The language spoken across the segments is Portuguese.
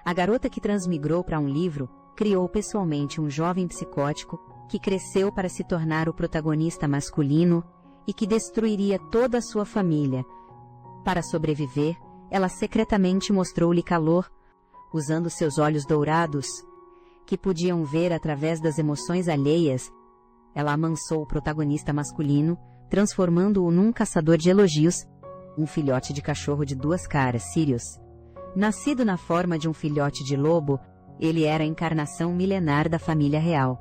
A garota que transmigrou para um livro criou pessoalmente um jovem psicótico que cresceu para se tornar o protagonista masculino e que destruiria toda a sua família. Para sobreviver, ela secretamente mostrou-lhe calor, usando seus olhos dourados, que podiam ver através das emoções alheias. Ela amansou o protagonista masculino, transformando-o num caçador de elogios, um filhote de cachorro de duas caras, Sirius. Nascido na forma de um filhote de lobo, ele era a encarnação milenar da família real.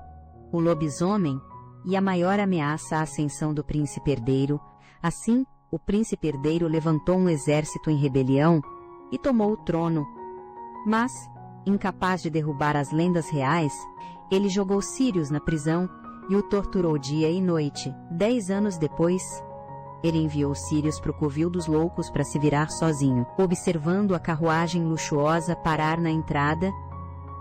O lobisomem e a maior ameaça à ascensão do príncipe herdeiro. Assim, o príncipe herdeiro levantou um exército em rebelião e tomou o trono. Mas, incapaz de derrubar as lendas reais, ele jogou Sirius na prisão e o torturou dia e noite. 10 anos depois, ele enviou Sirius para o covil dos loucos para se virar sozinho. Observando a carruagem luxuosa parar na entrada,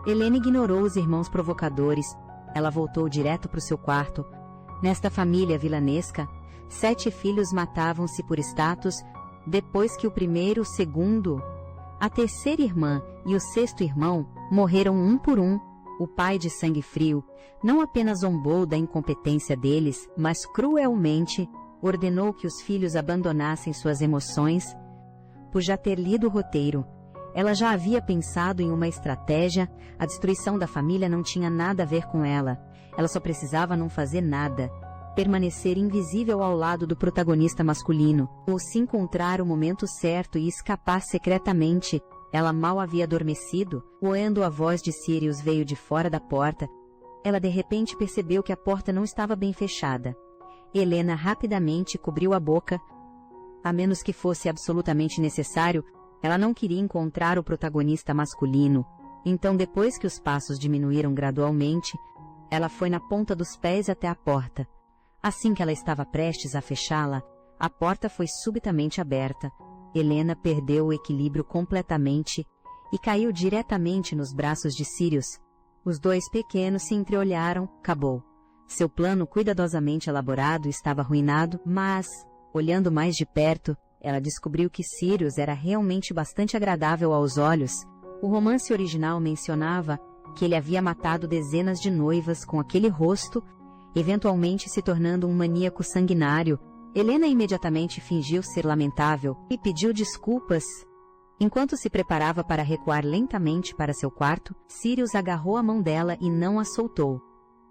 Helena ignorou os irmãos provocadores. Ela voltou direto para o seu quarto. Nesta família vilanesca, 7 filhos matavam-se por status, depois que o primeiro, o segundo, a terceira irmã e o sexto irmão morreram um por um. O pai de sangue frio não apenas zombou da incompetência deles, mas cruelmente ordenou que os filhos abandonassem suas emoções. Por já ter lido o roteiro, ela já havia pensado em uma estratégia. A destruição da família não tinha nada a ver com ela. Ela só precisava não fazer nada, permanecer invisível ao lado do protagonista masculino, ou se encontrar o momento certo e escapar secretamente. Ela mal havia adormecido, quando a voz de Sirius veio de fora da porta. Ela de repente percebeu que a porta não estava bem fechada. Helena rapidamente cobriu a boca. A menos que fosse absolutamente necessário, ela não queria encontrar o protagonista masculino. Então, depois que os passos diminuíram gradualmente, ela foi na ponta dos pés até a porta. Assim que ela estava prestes a fechá-la, a porta foi subitamente aberta. Helena perdeu o equilíbrio completamente e caiu diretamente nos braços de Sirius. Os dois pequenos se entreolharam. Acabou. Seu plano cuidadosamente elaborado estava arruinado, mas, olhando mais de perto, ela descobriu que Sirius era realmente bastante agradável aos olhos. O romance original mencionava que ele havia matado dezenas de noivas com aquele rosto, eventualmente se tornando um maníaco sanguinário. Helena imediatamente fingiu ser lamentável e pediu desculpas. Enquanto se preparava para recuar lentamente para seu quarto, Sirius agarrou a mão dela e não a soltou.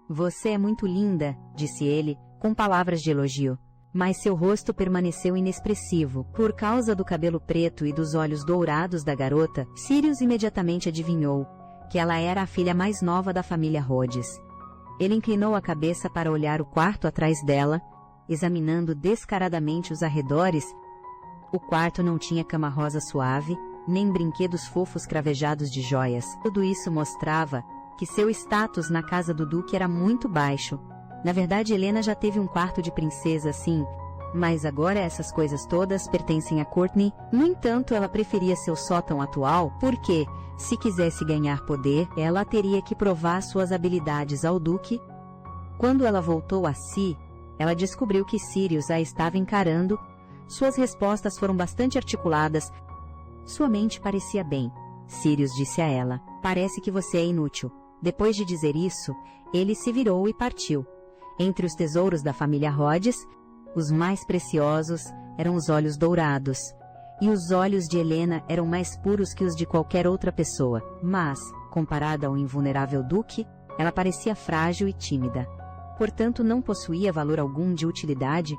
"Você é muito linda", disse ele, com palavras de elogio. Mas seu rosto permaneceu inexpressivo. Por causa do cabelo preto e dos olhos dourados da garota, Sirius imediatamente adivinhou que ela era a filha mais nova da família Rhodes. Ele inclinou a cabeça para olhar o quarto atrás dela, examinando descaradamente os arredores. O quarto não tinha cama rosa suave, nem brinquedos fofos cravejados de joias. Tudo isso mostrava que seu status na casa do Duque era muito baixo. Na verdade, Helena já teve um quarto de princesa, sim, mas agora essas coisas todas pertencem a Courtney. No entanto, ela preferia seu sótão atual porque, se quisesse ganhar poder, ela teria que provar suas habilidades ao Duque. Quando ela voltou a si, ela descobriu que Sirius a estava encarando. Suas respostas foram bastante articuladas. Sua mente parecia bem. Sirius disse a ela: "Parece que você é inútil." Depois de dizer isso, ele se virou e partiu. Entre os tesouros da família Rhodes, os mais preciosos eram os olhos dourados. E os olhos de Helena eram mais puros que os de qualquer outra pessoa. Mas, comparada ao invulnerável Duque, ela parecia frágil e tímida. Portanto, não possuía valor algum de utilidade.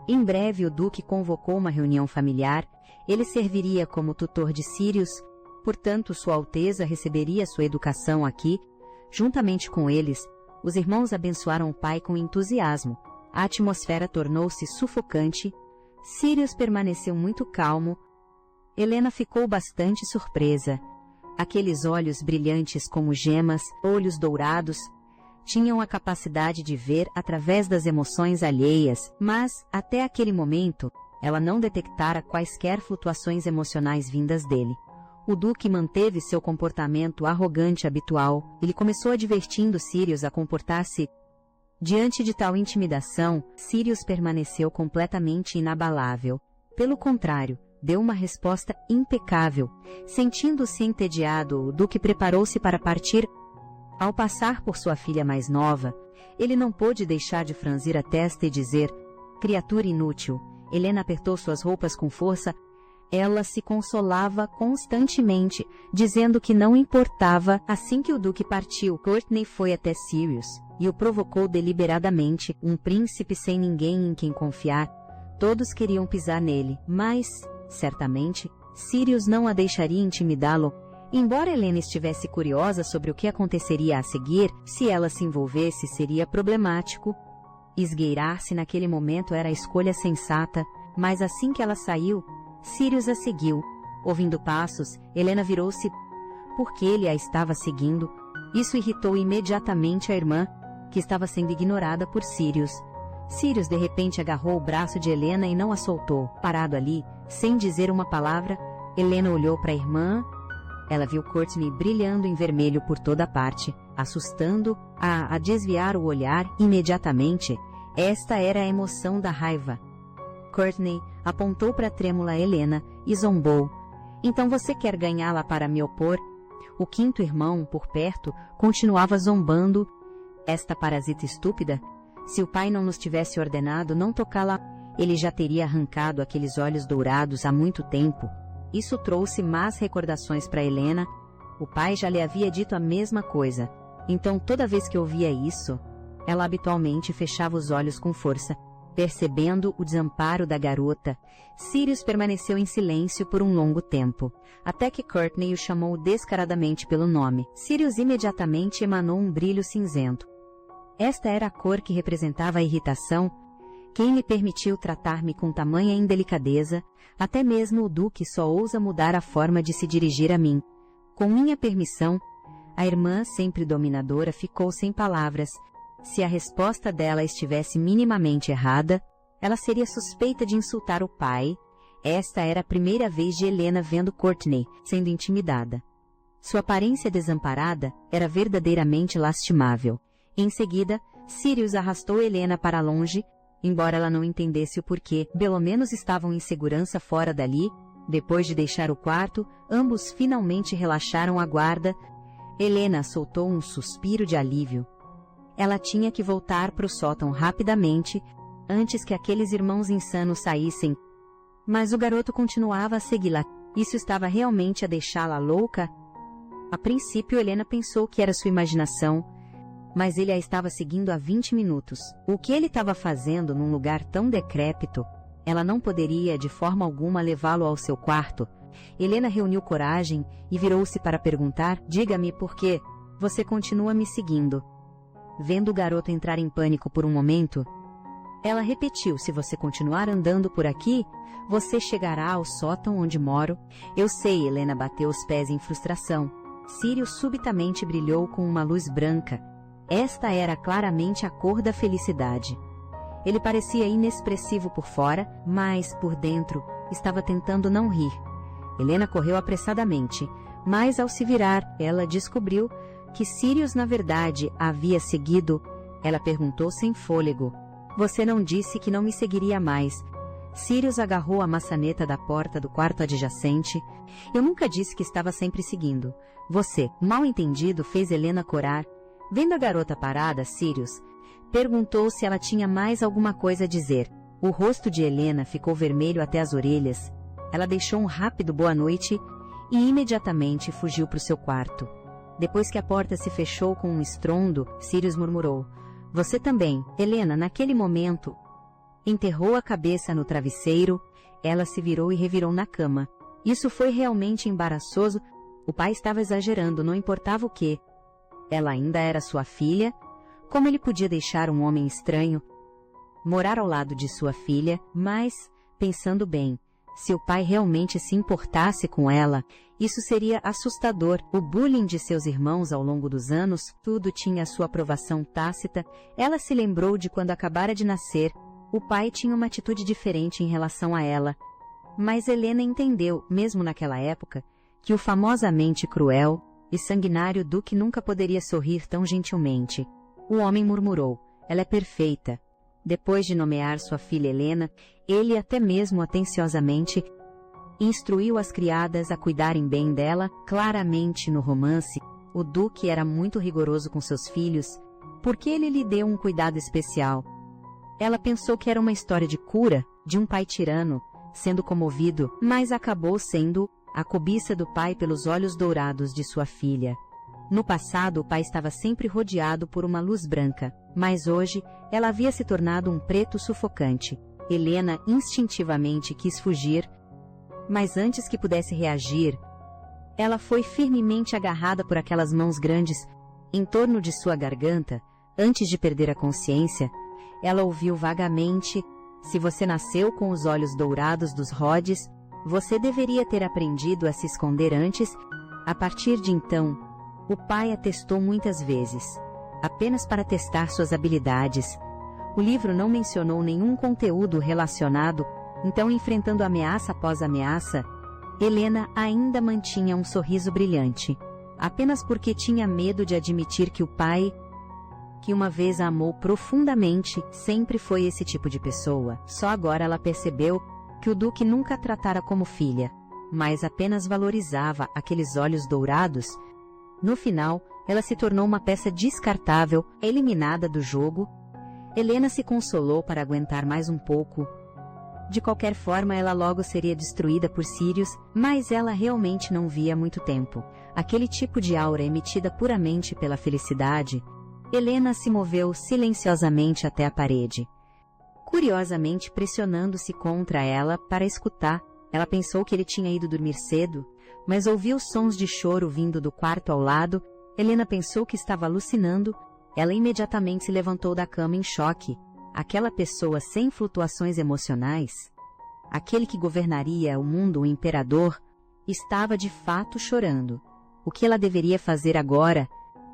Em breve o Duque convocou uma reunião familiar. Ele serviria como tutor de Sirius. Portanto, Sua Alteza receberia sua educação aqui. Juntamente com eles, os irmãos abençoaram o pai com entusiasmo. A atmosfera tornou-se sufocante. Sirius permaneceu muito calmo. Helena ficou bastante surpresa. Aqueles olhos brilhantes como gemas, olhos dourados, tinham a capacidade de ver através das emoções alheias, mas, até aquele momento, ela não detectara quaisquer flutuações emocionais vindas dele. O Duque manteve seu comportamento arrogante habitual. Ele começou advertindo Sirius a comportar-se. Diante de tal intimidação, Sirius permaneceu completamente inabalável. Pelo contrário, deu uma resposta impecável. Sentindo-se entediado, o duque preparou-se para partir. Ao passar por sua filha mais nova, ele não pôde deixar de franzir a testa e dizer: criatura inútil. Helena apertou suas roupas com força. Ela se consolava constantemente, dizendo que não importava. Assim que o duque partiu, Courtney foi até Sirius e o provocou deliberadamente, um príncipe sem ninguém em quem confiar. Todos queriam pisar nele, mas, certamente, Sirius não a deixaria intimidá-lo. Embora Helena estivesse curiosa sobre o que aconteceria a seguir, se ela se envolvesse seria problemático. Esgueirar-se naquele momento era a escolha sensata, mas assim que ela saiu, Sirius a seguiu. Ouvindo passos, Helena virou-se porque ele a estava seguindo. Isso irritou imediatamente a irmã, que estava sendo ignorada por Sirius. Sirius de repente agarrou o braço de Helena e não a soltou. Parado ali, sem dizer uma palavra, Helena olhou para a irmã. Ela viu Courtney brilhando em vermelho por toda parte, assustando-a a desviar o olhar imediatamente. Esta era a emoção da raiva. Courtney apontou para a trêmula Helena e zombou. Então você quer ganhá-la para me opor? O quinto irmão, por perto, continuava zombando. Esta parasita estúpida? Se o pai não nos tivesse ordenado não tocá-la, ele já teria arrancado aqueles olhos dourados há muito tempo. Isso trouxe más recordações para Helena. O pai já lhe havia dito a mesma coisa. Então toda vez que ouvia isso, ela habitualmente fechava os olhos com força. Percebendo o desamparo da garota, Sirius permaneceu em silêncio por um longo tempo, até que Courtney o chamou descaradamente pelo nome. Sirius imediatamente emanou um brilho cinzento. Esta era a cor que representava a irritação. Quem lhe permitiu tratar-me com tamanha indelicadeza? Até mesmo o duque só ousa mudar a forma de se dirigir a mim. Com minha permissão, a irmã, sempre dominadora, ficou sem palavras. Se a resposta dela estivesse minimamente errada, ela seria suspeita de insultar o pai. Esta era a primeira vez de Helena vendo Courtney sendo intimidada. Sua aparência desamparada era verdadeiramente lastimável. Em seguida, Sirius arrastou Helena para longe, embora ela não entendesse o porquê. Pelo menos estavam em segurança fora dali. Depois de deixar o quarto, ambos finalmente relaxaram a guarda. Helena soltou um suspiro de alívio. Ela tinha que voltar para o sótão rapidamente, antes que aqueles irmãos insanos saíssem. Mas o garoto continuava a segui-la. Isso estava realmente a deixá-la louca? A princípio, Helena pensou que era sua imaginação, mas ele a estava seguindo há 20 minutos. O que ele estava fazendo num lugar tão decrépito? Ela não poderia, de forma alguma, levá-lo ao seu quarto. Helena reuniu coragem e virou-se para perguntar: diga-me por que você continua me seguindo? Vendo o garoto entrar em pânico por um momento, ela repetiu: se você continuar andando por aqui, você chegará ao sótão onde moro. Eu sei, Helena bateu os pés em frustração. Sirius subitamente brilhou com uma luz branca. Esta era claramente a cor da felicidade. Ele parecia inexpressivo por fora, mas, por dentro, estava tentando não rir. Helena correu apressadamente, mas ao se virar, ela descobriu que Sirius na verdade a havia seguido. Ela perguntou sem fôlego: você não disse que não me seguiria mais? Sirius agarrou a maçaneta da porta do quarto adjacente. Eu nunca disse que estava sempre seguindo. Você, mal entendido, fez Helena corar. Vendo a garota parada, Sirius perguntou se ela tinha mais alguma coisa a dizer. O rosto de Helena ficou vermelho até as orelhas. Ela deixou um rápido boa noite e imediatamente fugiu para o seu quarto. Depois que a porta se fechou com um estrondo, Sirius murmurou: você também, Helena. Naquele momento, enterrou a cabeça no travesseiro. Ela se virou e revirou na cama. Isso foi realmente embaraçoso. O pai estava exagerando, não importava o quê. Ela ainda era sua filha. Como ele podia deixar um homem estranho morar ao lado de sua filha? Mas, pensando bem, se o pai realmente se importasse com ela, isso seria assustador. O bullying de seus irmãos ao longo dos anos, tudo tinha sua aprovação tácita. Ela se lembrou de quando acabara de nascer. O pai tinha uma atitude diferente em relação a ela. Mas Helena entendeu, mesmo naquela época, que o famosamente cruel e sanguinário duque nunca poderia sorrir tão gentilmente. O homem murmurou: ela é perfeita. Depois de nomear sua filha Helena, ele até mesmo atenciosamente e instruiu as criadas a cuidarem bem dela. Claramente, no romance, o duque era muito rigoroso com seus filhos, porque ele lhe deu um cuidado especial. Ela pensou que era uma história de cura de um pai tirano, sendo comovido, mas acabou sendo a cobiça do pai pelos olhos dourados de sua filha. No passado, o pai estava sempre rodeado por uma luz branca, mas hoje ela havia se tornado um preto sufocante. Helena instintivamente quis fugir, mas antes que pudesse reagir, ela foi firmemente agarrada por aquelas mãos grandes em torno de sua garganta. Antes de perder a consciência, ela ouviu vagamente: se você nasceu com os olhos dourados dos Rhodes, você deveria ter aprendido a se esconder antes. A partir de então, o pai a testou muitas vezes, apenas para testar suas habilidades. O livro não mencionou nenhum conteúdo relacionado, então, enfrentando ameaça após ameaça, Helena ainda mantinha um sorriso brilhante, apenas porque tinha medo de admitir que o pai, que uma vez a amou profundamente, sempre foi esse tipo de pessoa. Só agora ela percebeu que o duque nunca a tratara como filha, mas apenas valorizava aqueles olhos dourados. No final, ela se tornou uma peça descartável, eliminada do jogo. Helena se consolou para aguentar mais um pouco. De qualquer forma, ela logo seria destruída por Sirius, mas ela realmente não via muito tempo. Aquele tipo de aura emitida puramente pela felicidade. Helena se moveu silenciosamente até a parede, curiosamente pressionando-se contra ela para escutar. Ela pensou que ele tinha ido dormir cedo, mas ouviu sons de choro vindo do quarto ao lado. Helena pensou que estava alucinando. Ela imediatamente se levantou da cama em choque. Aquela pessoa sem flutuações emocionais, aquele que governaria o mundo, o imperador, estava de fato chorando. O que ela deveria fazer agora?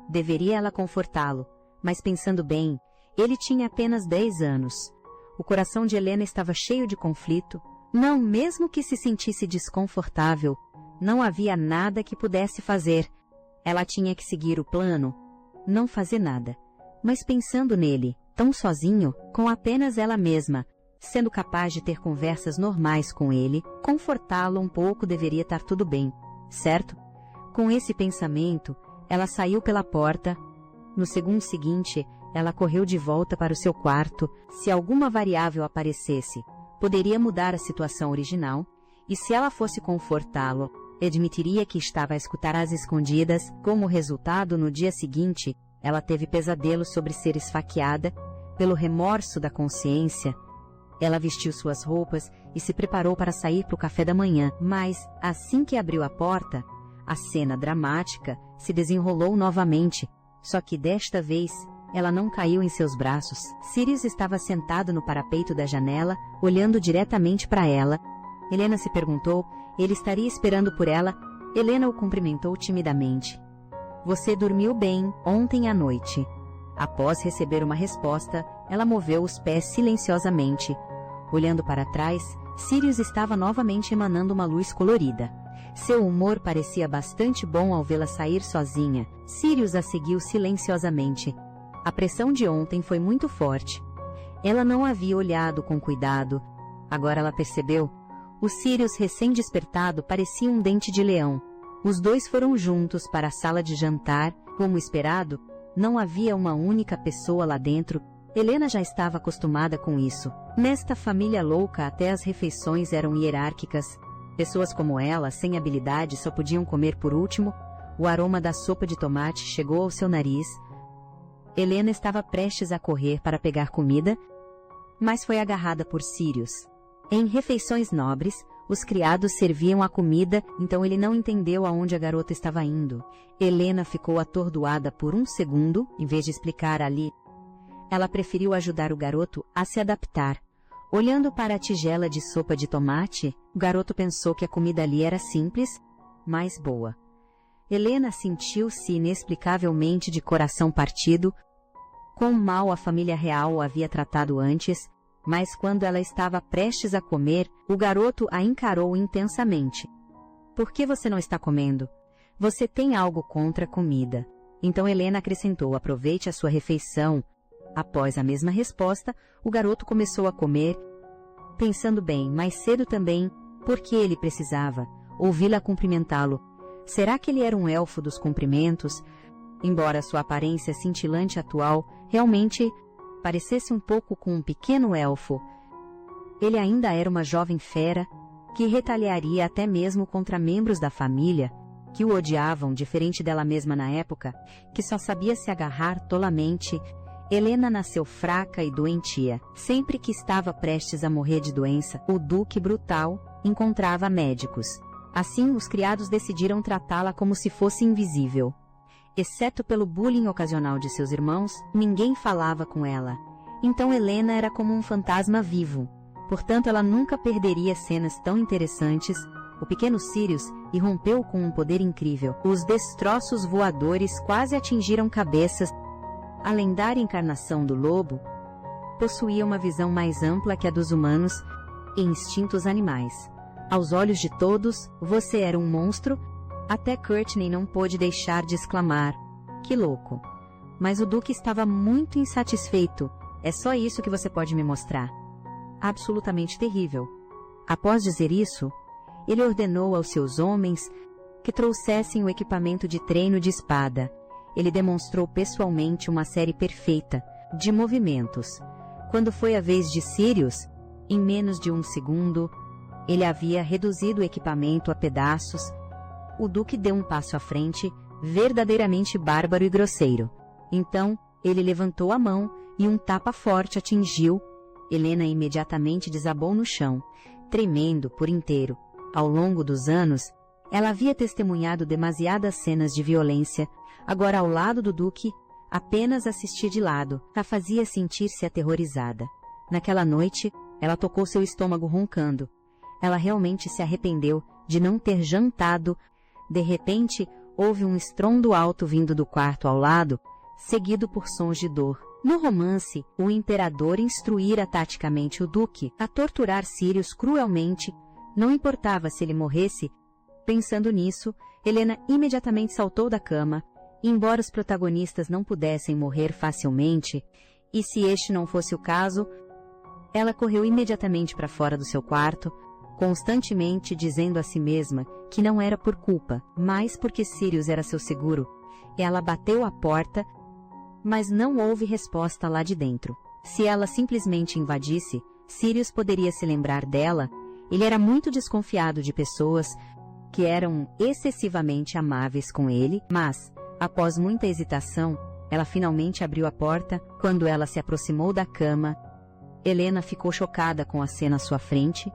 Deveria ela confortá-lo, mas pensando bem, ele tinha apenas 10 anos. O coração de Helena estava cheio de conflito. Não, mesmo que se sentisse desconfortável, não havia nada que pudesse fazer. Ela tinha que seguir o plano, não fazer nada. Mas pensando nele, tão sozinho, com apenas ela mesma, sendo capaz de ter conversas normais com ele, confortá-lo um pouco, deveria estar tudo bem, certo? Com esse pensamento, ela saiu pela porta. No segundo seguinte, ela correu de volta para o seu quarto. Se alguma variável aparecesse, poderia mudar a situação original, e se ela fosse confortá-lo, admitiria que estava a escutar às escondidas. Como resultado, no dia seguinte, ela teve pesadelos sobre ser esfaqueada. Pelo remorso da consciência, ela vestiu suas roupas e se preparou para sair para o café da manhã, mas, assim que abriu a porta, a cena dramática se desenrolou novamente, só que desta vez, ela não caiu em seus braços. Sirius estava sentado no parapeito da janela, olhando diretamente para ela. Helena se perguntou, ele estaria esperando por ela? Helena o cumprimentou timidamente. Você dormiu bem ontem à noite? Após receber uma resposta, ela moveu os pés silenciosamente. Olhando para trás, Sirius estava novamente emanando uma luz colorida. Seu humor parecia bastante bom ao vê-la sair sozinha. Sirius a seguiu silenciosamente. A pressão de ontem foi muito forte. Ela não havia olhado com cuidado. Agora ela percebeu. O Sirius recém-despertado parecia um dente de leão. Os dois foram juntos para a sala de jantar. Como esperado, não havia uma única pessoa lá dentro. Helena já estava acostumada com isso. Nesta família louca, até as refeições eram hierárquicas. Pessoas como ela, sem habilidade, só podiam comer por último. O aroma da sopa de tomate chegou ao seu nariz. Helena estava prestes a correr para pegar comida, mas foi agarrada por Sirius. Em refeições nobres, os criados serviam a comida, então ele não entendeu aonde a garota estava indo. Helena ficou atordoada por um segundo, em vez de explicar ali. Ela preferiu ajudar o garoto a se adaptar. Olhando para a tigela de sopa de tomate, o garoto pensou que a comida ali era simples, mas boa. Helena sentiu-se inexplicavelmente de coração partido. Quão mal a família real o havia tratado antes, mas quando ela estava prestes a comer, o garoto a encarou intensamente. Por que você não está comendo? Você tem algo contra a comida. Então Helena acrescentou, aproveite a sua refeição. Após a mesma resposta, o garoto começou a comer. Pensando bem, mais cedo também, Por que ele precisava ouvi-la cumprimentá-lo? Será que ele era um elfo dos cumprimentos? Embora sua aparência cintilante atual realmente parecesse um pouco com um pequeno elfo, ele ainda era uma jovem fera que retaliaria até mesmo contra membros da família que o odiavam, diferente dela mesma na época, que só sabia se agarrar tolamente. Helena nasceu fraca e doentia. Sempre que estava prestes a morrer de doença, o Duque Brutal encontrava médicos. Assim, os criados decidiram tratá-la como se fosse invisível. Exceto pelo bullying ocasional de seus irmãos, ninguém falava com ela. Então Helena era como um fantasma vivo. Portanto, ela nunca perderia cenas tão interessantes. O pequeno Sirius irrompeu com um poder incrível. Os destroços voadores quase atingiram cabeças. A lendária encarnação do lobo possuía uma visão mais ampla que a dos humanos e instintos animais. Aos olhos de todos, você era um monstro. Até Courtney não pôde deixar de exclamar: "Que louco!" Mas o Duque estava muito insatisfeito. "É só isso que você pode me mostrar?" Absolutamente terrível. Após dizer isso, ele ordenou aos seus homens que trouxessem o equipamento de treino de espada. Ele demonstrou pessoalmente uma série perfeita de movimentos. Quando foi a vez de Sirius, em menos de um segundo, ele havia reduzido o equipamento a pedaços. O Duque deu um passo à frente, verdadeiramente bárbaro e grosseiro. Então, ele levantou a mão e um tapa forte atingiu. Helena imediatamente desabou no chão, tremendo por inteiro. Ao longo dos anos, ela havia testemunhado demasiadas cenas de violência. Agora, ao lado do Duque, apenas assistia de lado. A fazia sentir-se aterrorizada. Naquela noite, ela tocou seu estômago roncando. Ela realmente se arrependeu de não ter jantado. De repente, houve um estrondo alto vindo do quarto ao lado, seguido por sons de dor. No romance, o imperador instruíra taticamente o Duque a torturar Sirius cruelmente. Não importava se ele morresse. Pensando nisso, Helena imediatamente saltou da cama. Embora os protagonistas não pudessem morrer facilmente, e se este não fosse o caso, ela correu imediatamente para fora do seu quarto, constantemente dizendo a si mesma que não era por culpa, mas porque Sirius era seu seguro. Ela bateu à porta, mas não houve resposta lá de dentro. Se ela simplesmente invadisse, Sirius poderia se lembrar dela. Ele era muito desconfiado de pessoas que eram excessivamente amáveis com ele, mas, após muita hesitação, ela finalmente abriu a porta. Quando ela se aproximou da cama, Helena ficou chocada com a cena à sua frente.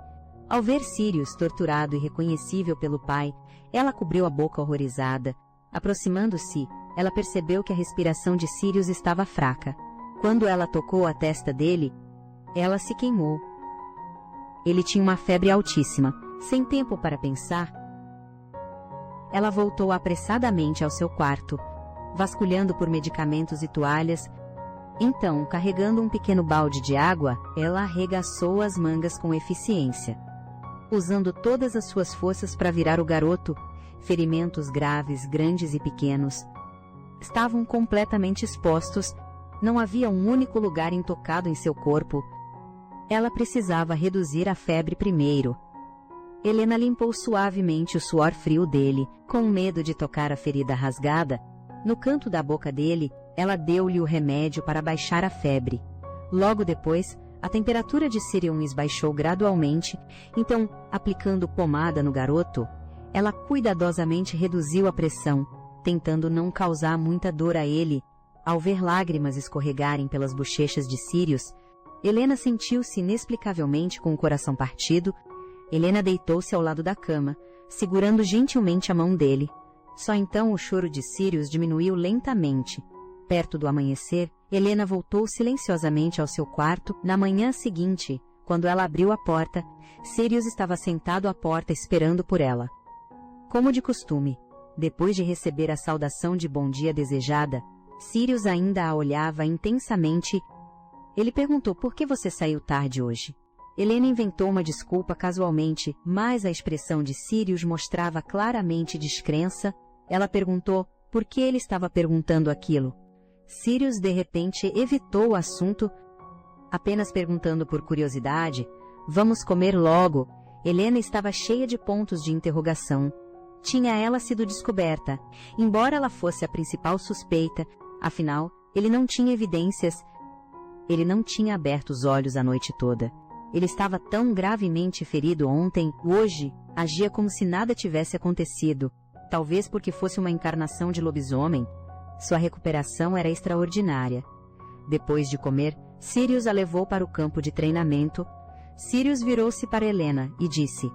Ao ver Sirius torturado e reconhecível pelo pai, ela cobriu a boca horrorizada. Aproximando-se, ela percebeu que a respiração de Sirius estava fraca. Quando ela tocou a testa dele, ela se queimou. Ele tinha uma febre altíssima. Sem tempo para pensar, ela voltou apressadamente ao seu quarto, vasculhando por medicamentos e toalhas. Então, carregando um pequeno balde de água, ela arregaçou as mangas com eficiência, usando todas as suas forças para virar o garoto. Ferimentos graves, grandes e pequenos, estavam completamente expostos. Não havia um único lugar intocado em seu corpo. Ela precisava reduzir a febre primeiro. Helena limpou suavemente o suor frio dele, com medo de tocar a ferida rasgada. No canto da boca dele, ela deu-lhe o remédio para baixar a febre. Logo depois, a temperatura de Sirius baixou gradualmente. Então, aplicando pomada no garoto, ela cuidadosamente reduziu a pressão, tentando não causar muita dor a ele. Ao ver lágrimas escorregarem pelas bochechas de Sirius, Helena sentiu-se inexplicavelmente com o coração partido. Helena deitou-se ao lado da cama, segurando gentilmente a mão dele. Só então o choro de Sirius diminuiu lentamente. Perto do amanhecer, Helena voltou silenciosamente ao seu quarto. Na manhã seguinte, quando ela abriu a porta, Sirius estava sentado à porta esperando por ela. Como de costume, depois de receber a saudação de bom dia desejada, Sirius ainda a olhava intensamente. Ele perguntou: "Por que você saiu tarde hoje?" Helena inventou uma desculpa casualmente, mas a expressão de Sirius mostrava claramente descrença. Ela perguntou por que ele estava perguntando aquilo. Sirius de repente evitou o assunto, apenas perguntando por curiosidade: "Vamos comer logo." Helena estava cheia de pontos de interrogação. Tinha ela sido descoberta? Embora ela fosse a principal suspeita, afinal, ele não tinha evidências. Ele não tinha aberto os olhos a noite toda. Ele estava tão gravemente ferido ontem, hoje, agia como se nada tivesse acontecido. Talvez porque fosse uma encarnação de lobisomem. Sua recuperação era extraordinária. Depois de comer, Sirius a levou para o campo de treinamento. Sirius virou-se para Helena e disse: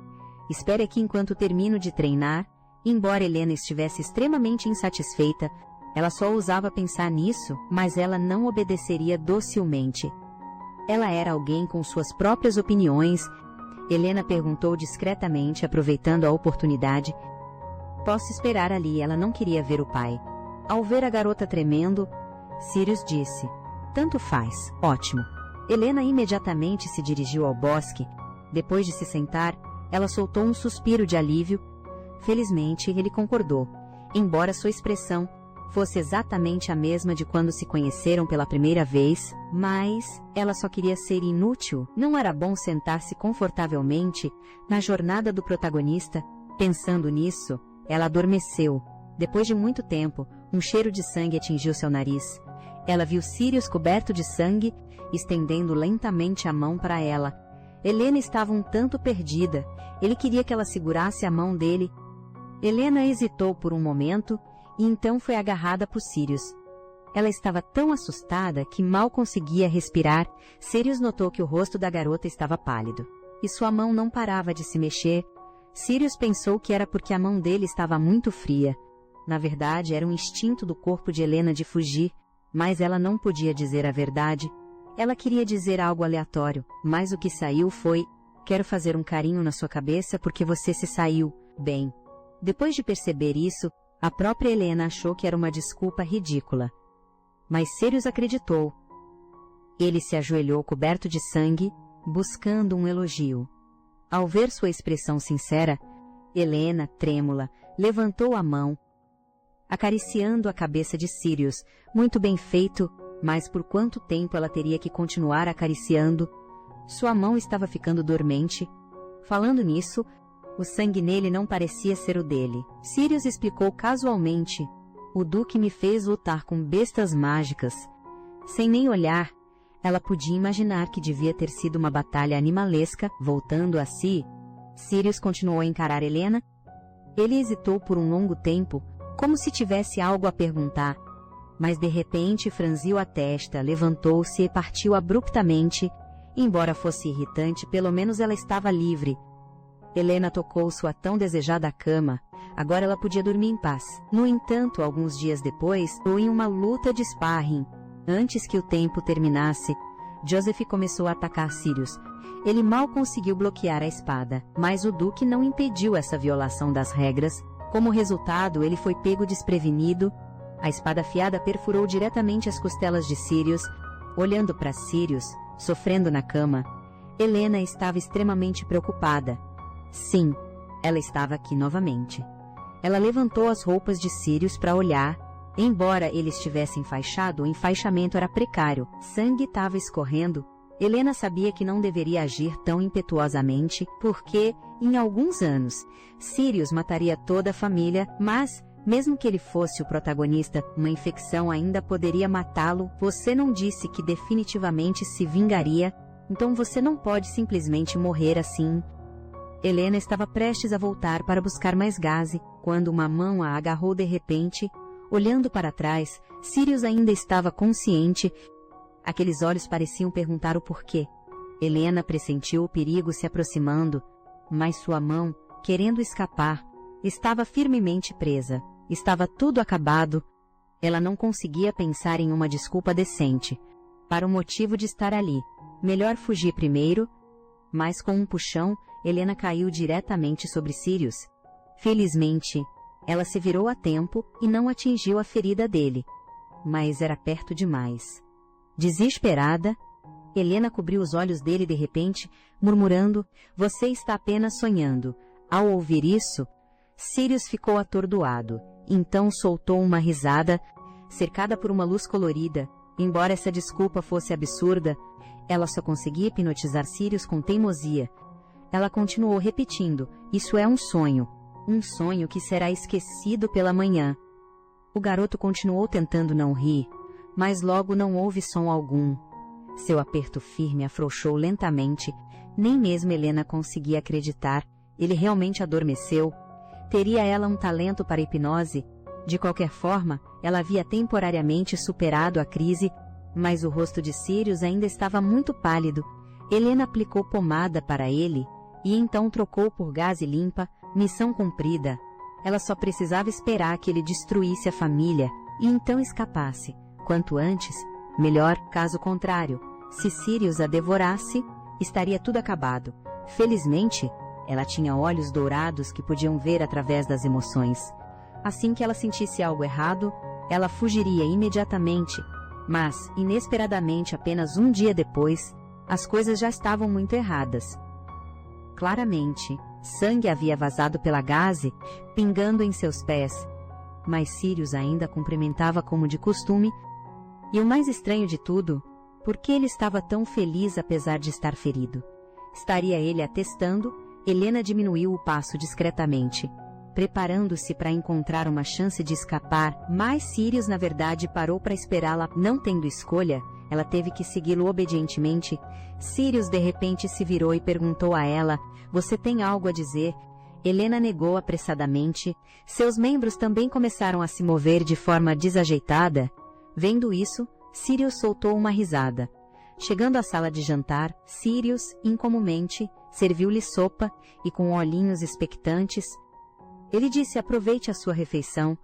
"Espere aqui enquanto termino de treinar." Embora Helena estivesse extremamente insatisfeita, ela só ousava pensar nisso, mas ela não obedeceria docilmente. Ela era alguém com suas próprias opiniões. Helena perguntou discretamente, aproveitando a oportunidade: "Posso esperar ali?" Ela não queria ver o pai. Ao ver a garota tremendo, Sirius disse: "Tanto faz, ótimo." Helena imediatamente se dirigiu ao bosque. Depois de se sentar, ela soltou um suspiro de alívio. Felizmente, ele concordou, embora sua expressão fosse exatamente a mesma de quando se conheceram pela primeira vez, mas ela só queria ser inútil. Não era bom sentar-se confortavelmente na jornada do protagonista. Pensando nisso, ela adormeceu. Depois de muito tempo, um cheiro de sangue atingiu seu nariz. Ela viu Sirius coberto de sangue, estendendo lentamente a mão para ela. Helena estava um tanto perdida. Ele queria que ela segurasse a mão dele. Helena hesitou por um momento, e então foi agarrada por Sirius. Ela estava tão assustada que mal conseguia respirar. Sirius notou que o rosto da garota estava pálido, e sua mão não parava de se mexer. Sirius pensou que era porque a mão dele estava muito fria. Na verdade, era um instinto do corpo de Helena de fugir, mas ela não podia dizer a verdade. Ela queria dizer algo aleatório, mas o que saiu foi: "Quero fazer um carinho na sua cabeça porque você se saiu bem." Depois de perceber isso, a própria Helena achou que era uma desculpa ridícula. Mas Sirius acreditou. Ele se ajoelhou coberto de sangue, buscando um elogio. Ao ver sua expressão sincera, Helena, trêmula, levantou a mão, acariciando a cabeça de Sirius. Muito bem feito, mas por quanto tempo ela teria que continuar acariciando? Sua mão estava ficando dormente. Falando nisso, o sangue nele não parecia ser o dele. Sirius explicou casualmente: "O Duque me fez lutar com bestas mágicas." Sem nem olhar, ela podia imaginar que devia ter sido uma batalha animalesca. Voltando a si, Sirius continuou a encarar Helena. Ele hesitou por um longo tempo, como se tivesse algo a perguntar. Mas de repente franziu a testa, levantou-se e partiu abruptamente. Embora fosse irritante, pelo menos ela estava livre. Helena tocou sua tão desejada cama. Agora ela podia dormir em paz. No entanto, alguns dias depois, ou em uma luta de sparring, antes que o tempo terminasse, Joseph começou a atacar Sirius. Ele mal conseguiu bloquear a espada, mas o Duque não impediu essa violação das regras. Como resultado, ele foi pego desprevenido. A espada afiada perfurou diretamente as costelas de Sirius. Olhando para Sirius, sofrendo na cama, Helena estava extremamente preocupada. Sim, ela estava aqui novamente. Ela levantou as roupas de Sirius para olhar. Embora ele estivesse enfaixado, o enfaixamento era precário. Sangue estava escorrendo. Helena sabia que não deveria agir tão impetuosamente, porque, em alguns anos, Sirius mataria toda a família, mas, mesmo que ele fosse o protagonista, uma infecção ainda poderia matá-lo. Você não disse que definitivamente se vingaria, então você não pode simplesmente morrer assim. Helena estava prestes a voltar para buscar mais gaze, quando uma mão a agarrou de repente. Olhando para trás, Sirius ainda estava consciente. Aqueles olhos pareciam perguntar o porquê. Helena pressentiu o perigo se aproximando, mas sua mão, querendo escapar, estava firmemente presa. Estava tudo acabado. Ela não conseguia pensar em uma desculpa decente para o motivo de estar ali. Melhor fugir primeiro. Mas com um puxão, Helena caiu diretamente sobre Sirius. Felizmente, ela se virou a tempo e não atingiu a ferida dele. Mas era perto demais. Desesperada, Helena cobriu os olhos dele de repente, murmurando: "Você está apenas sonhando." Ao ouvir isso, Sirius ficou atordoado. Então soltou uma risada, cercada por uma luz colorida. Embora essa desculpa fosse absurda, ela só conseguia hipnotizar Sirius com teimosia. Ela continuou repetindo: "Isso é um sonho que será esquecido pela manhã." O garoto continuou tentando não rir, mas logo não houve som algum. Seu aperto firme afrouxou lentamente, nem mesmo Helena conseguia acreditar. Ele realmente adormeceu? Teria ela um talento para hipnose? De qualquer forma, ela havia temporariamente superado a crise, mas o rosto de Sirius ainda estava muito pálido. Helena aplicou pomada para ele, e então trocou por gaze limpa. Missão cumprida. Ela só precisava esperar que ele destruísse a família, e então escapasse. Quanto antes, melhor. Caso contrário, se Sirius a devorasse, estaria tudo acabado. Felizmente, ela tinha olhos dourados que podiam ver através das emoções. Assim que ela sentisse algo errado, ela fugiria imediatamente. Mas, inesperadamente, apenas um dia depois, as coisas já estavam muito erradas. Claramente, sangue havia vazado pela gaze, pingando em seus pés. Mas Sirius ainda a cumprimentava como de costume. E o mais estranho de tudo, por que ele estava tão feliz apesar de estar ferido? Estaria ele atestando? Helena diminuiu o passo discretamente, preparando-se para encontrar uma chance de escapar, mas Sirius na verdade parou para esperá-la. Não tendo escolha, ela teve que segui-lo obedientemente. Sirius de repente se virou e perguntou a ela: "Você tem algo a dizer?" Helena negou apressadamente. Seus membros também começaram a se mover de forma desajeitada. Vendo isso, Sirius soltou uma risada. Chegando à sala de jantar, Sirius, incomumente, serviu-lhe sopa e com olhinhos expectantes. Ele disse: "Aproveite a sua refeição."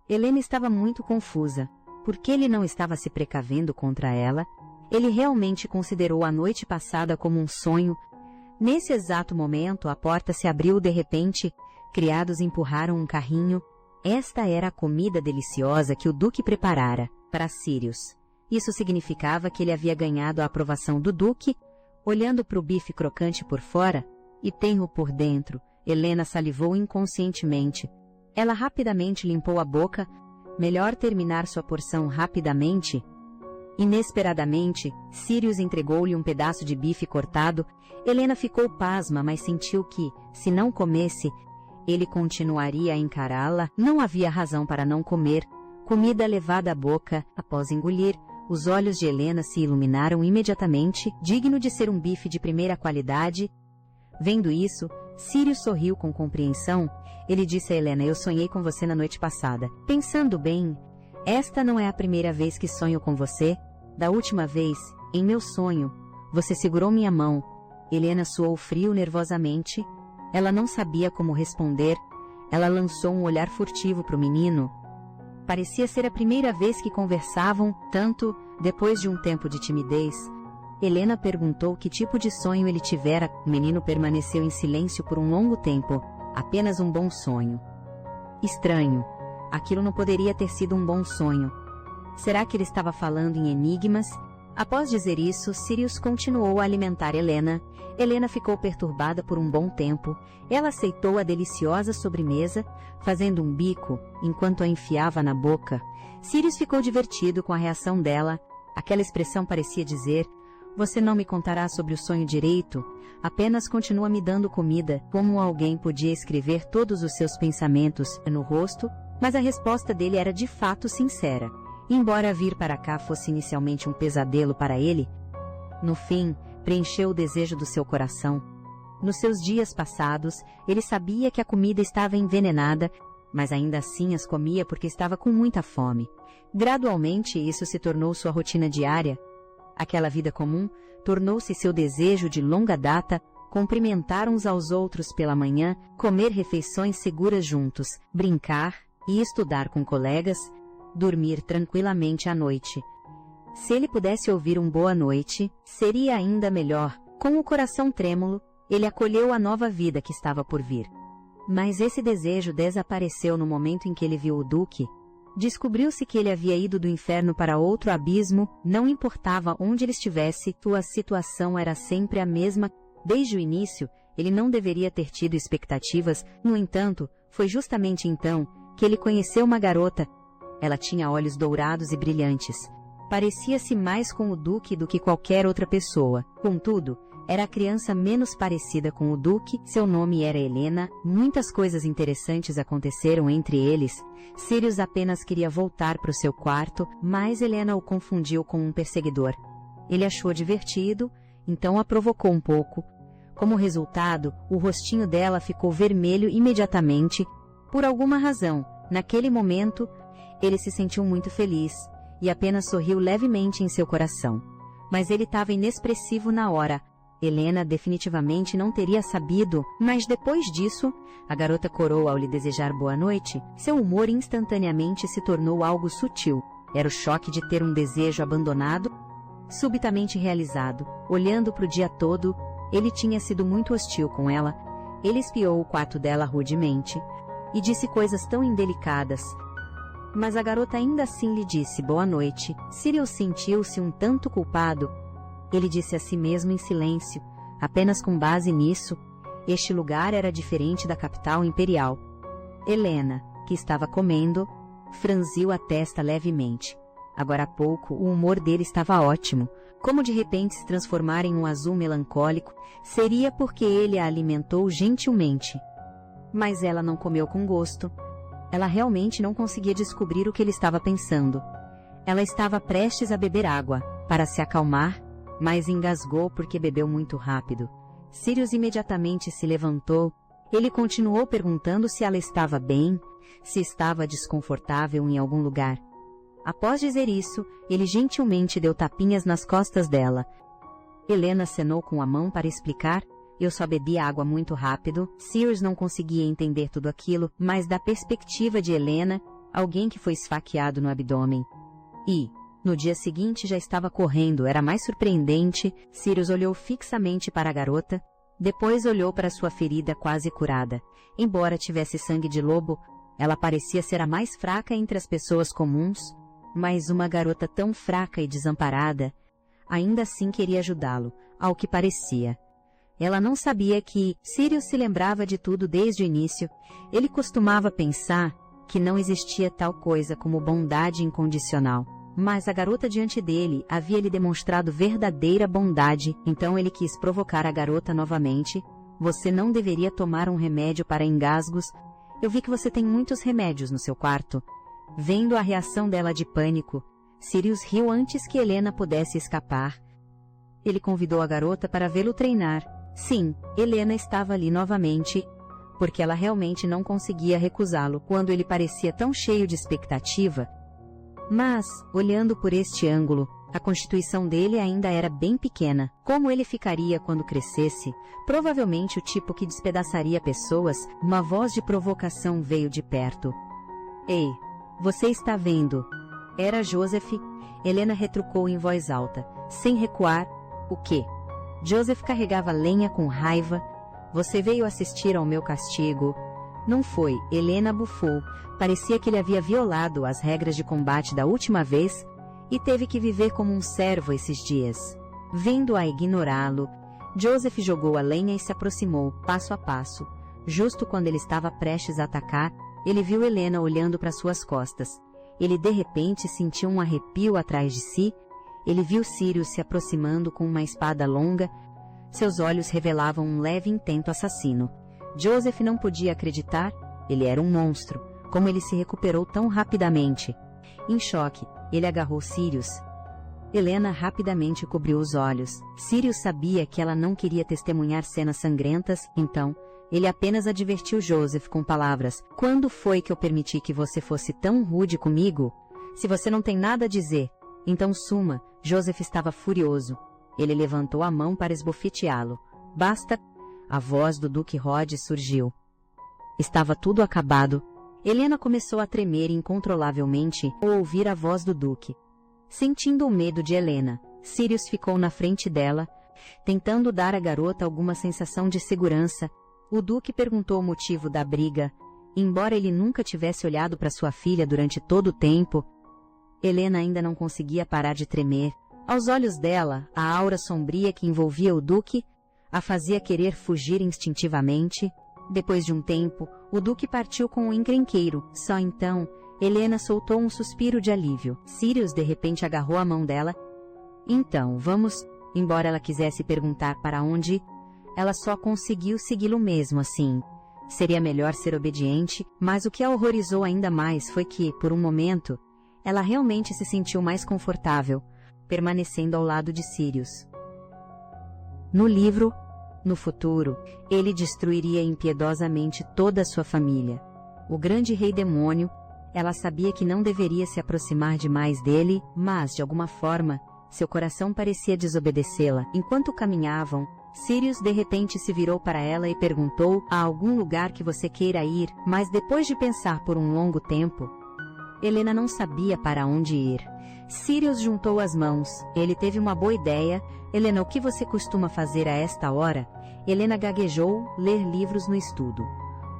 Helena estava muito confusa. Por que ele não estava se precavendo contra ela? Ele realmente considerou a noite passada como um sonho. Nesse exato momento, a porta se abriu de repente. Criados empurraram um carrinho. Esta era a comida deliciosa que o Duque preparara para Sirius. Isso significava que ele havia ganhado a aprovação do Duque. Olhando para o bife crocante por fora e tenro por dentro, Helena salivou inconscientemente. Ela rapidamente limpou a boca. Melhor terminar sua porção rapidamente. Inesperadamente, Sirius entregou-lhe um pedaço de bife cortado. Helena ficou pasma, mas sentiu que, se não comesse, ele continuaria a encará-la. Não havia razão para não comer. Comida levada à boca. Após engolir, os olhos de Helena se iluminaram imediatamente, digno de ser um bife de primeira qualidade. Vendo isso, Sirius sorriu com compreensão. Ele disse a Helena: "Eu sonhei com você na noite passada. Pensando bem, esta não é a primeira vez que sonho com você. Da última vez, em meu sonho, você segurou minha mão." Helena suou frio nervosamente. Ela não sabia como responder. Ela lançou um olhar furtivo para o menino. Parecia ser a primeira vez que conversavam, tanto, depois de um tempo de timidez. Helena perguntou que tipo de sonho ele tivera. O menino permaneceu em silêncio por um longo tempo. Apenas um bom sonho. Estranho. Aquilo não poderia ter sido um bom sonho. Será que ele estava falando em enigmas? Após dizer isso, Sirius continuou a alimentar Helena. Helena ficou perturbada por um bom tempo. Ela aceitou a deliciosa sobremesa, fazendo um bico enquanto a enfiava na boca. Sirius ficou divertido com a reação dela. Aquela expressão parecia dizer: "Você não me contará sobre o sonho direito, apenas continua me dando comida." Como alguém podia escrever todos os seus pensamentos no rosto? Mas a resposta dele era de fato sincera. Embora vir para cá fosse inicialmente um pesadelo para ele, no fim, preencheu o desejo do seu coração. Nos seus dias passados, ele sabia que a comida estava envenenada, mas ainda assim as comia porque estava com muita fome. Gradualmente, isso se tornou sua rotina diária. Aquela vida comum tornou-se seu desejo de longa data. Cumprimentar uns aos outros pela manhã, comer refeições seguras juntos, brincar e estudar com colegas, dormir tranquilamente à noite. Se ele pudesse ouvir um boa noite, seria ainda melhor. Com o coração trêmulo, ele acolheu a nova vida que estava por vir. Mas esse desejo desapareceu no momento em que ele viu o Duque. Descobriu-se que ele havia ido do inferno para outro abismo. Não importava onde ele estivesse, sua situação era sempre a mesma. Desde o início, ele não deveria ter tido expectativas. No entanto, foi justamente então que ele conheceu uma garota. Ela tinha olhos dourados e brilhantes. Parecia-se mais com o Duque do que qualquer outra pessoa. Contudo, Era a criança menos parecida com o Duque, seu nome era Helena, muitas coisas interessantes aconteceram entre eles. Sirius apenas queria voltar para o seu quarto, mas Helena o confundiu com um perseguidor. Ele achou divertido, então a provocou um pouco. Como resultado, o rostinho dela ficou vermelho imediatamente. Por alguma razão, naquele momento, ele se sentiu muito feliz e apenas sorriu levemente em seu coração. Mas ele estava inexpressivo na hora. Helena definitivamente não teria sabido, mas depois disso, a garota corou ao lhe desejar boa noite, seu humor instantaneamente se tornou algo sutil. Era o choque de ter um desejo abandonado, subitamente realizado. Olhando para o dia todo, ele tinha sido muito hostil com ela. Ele espiou o quarto dela rudemente e disse coisas tão indelicadas. Mas a garota ainda assim lhe disse boa noite. Sirius sentiu-se um tanto culpado. Ele disse a si mesmo em silêncio, apenas com base nisso, este lugar era diferente da capital imperial. Helena, que estava comendo, franziu a testa levemente. Agora há pouco, o humor dele estava ótimo. Como de repente se transformar em um azul melancólico, seria porque ele a alimentou gentilmente. Mas ela não comeu com gosto. Ela realmente não conseguia descobrir o que ele estava pensando. Ela estava prestes a beber água, para se acalmar, mas engasgou porque bebeu muito rápido. Sirius imediatamente se levantou. Ele continuou perguntando se ela estava bem, se estava desconfortável em algum lugar. Após dizer isso, ele gentilmente deu tapinhas nas costas dela. Helena acenou com a mão para explicar. Eu só bebi água muito rápido. Sirius não conseguia entender tudo aquilo, mas da perspectiva de Helena, alguém que foi esfaqueado no abdômen. No dia seguinte já estava correndo, era mais surpreendente. Sirius olhou fixamente para a garota, depois olhou para sua ferida quase curada. Embora tivesse sangue de lobo, ela parecia ser a mais fraca entre as pessoas comuns, mas uma garota tão fraca e desamparada, ainda assim queria ajudá-lo, ao que parecia. Ela não sabia que Sirius se lembrava de tudo desde o início. Ele costumava pensar que não existia tal coisa como bondade incondicional. Mas a garota diante dele havia lhe demonstrado verdadeira bondade, então ele quis provocar a garota novamente. Você não deveria tomar um remédio para engasgos. Eu vi que você tem muitos remédios no seu quarto. Vendo a reação dela de pânico, Sirius riu antes que Helena pudesse escapar. Ele convidou a garota para vê-lo treinar. Sim, Helena estava ali novamente, porque ela realmente não conseguia recusá-lo quando ele parecia tão cheio de expectativa. Mas, olhando por este ângulo, a constituição dele ainda era bem pequena. Como ele ficaria quando crescesse? Provavelmente o tipo que despedaçaria pessoas. Uma voz de provocação veio de perto. Ei, você está vendo? Era Joseph. Helena retrucou em voz alta, sem recuar. O quê? Joseph carregava lenha com raiva. Você veio assistir ao meu castigo. Não foi, Helena bufou. Parecia que ele havia violado as regras de combate da última vez e teve que viver como um servo esses dias. Vendo-a ignorá-lo, Joseph jogou a lenha e se aproximou, passo a passo. Justo quando ele estava prestes a atacar, ele viu Helena olhando para suas costas. Ele de repente sentiu um arrepio atrás de si. Ele viu Sirius se aproximando com uma espada longa. Seus olhos revelavam um leve intento assassino. Joseph não podia acreditar. Ele era um monstro. Como ele se recuperou tão rapidamente? Em choque, ele agarrou Sirius. Helena rapidamente cobriu os olhos. Sirius sabia que ela não queria testemunhar cenas sangrentas, então, ele apenas advertiu Joseph com palavras. Quando foi que eu permiti que você fosse tão rude comigo? Se você não tem nada a dizer, então suma. Joseph estava furioso. Ele levantou a mão para esbofeteá-lo. Basta! A voz do Duque Rod surgiu. Estava tudo acabado. Helena começou a tremer incontrolavelmente ao ouvir a voz do Duque. Sentindo o medo de Helena, Sirius ficou na frente dela, tentando dar à garota alguma sensação de segurança. O Duque perguntou o motivo da briga. Embora ele nunca tivesse olhado para sua filha durante todo o tempo, Helena ainda não conseguia parar de tremer. Aos olhos dela, a aura sombria que envolvia o Duque a fazia querer fugir instintivamente. Depois de um tempo, o Duque partiu com o encrenqueiro. Só então, Helena soltou um suspiro de alívio. Sirius de repente agarrou a mão dela. Então, vamos... Embora ela quisesse perguntar para onde, ela só conseguiu segui-lo mesmo assim. Seria melhor ser obediente, mas o que a horrorizou ainda mais foi que, por um momento, ela realmente se sentiu mais confortável, permanecendo ao lado de Sirius. No livro, no futuro, ele destruiria impiedosamente toda a sua família. O grande rei demônio, ela sabia que não deveria se aproximar demais dele, mas, de alguma forma, seu coração parecia desobedecê-la. Enquanto caminhavam, Sirius de repente se virou para ela e perguntou: há algum lugar que você queira ir? Mas depois de pensar por um longo tempo, Helena não sabia para onde ir. Sirius juntou as mãos. Ele teve uma boa ideia. Helena, o que você costuma fazer a esta hora? Helena gaguejou: ler livros no estudo.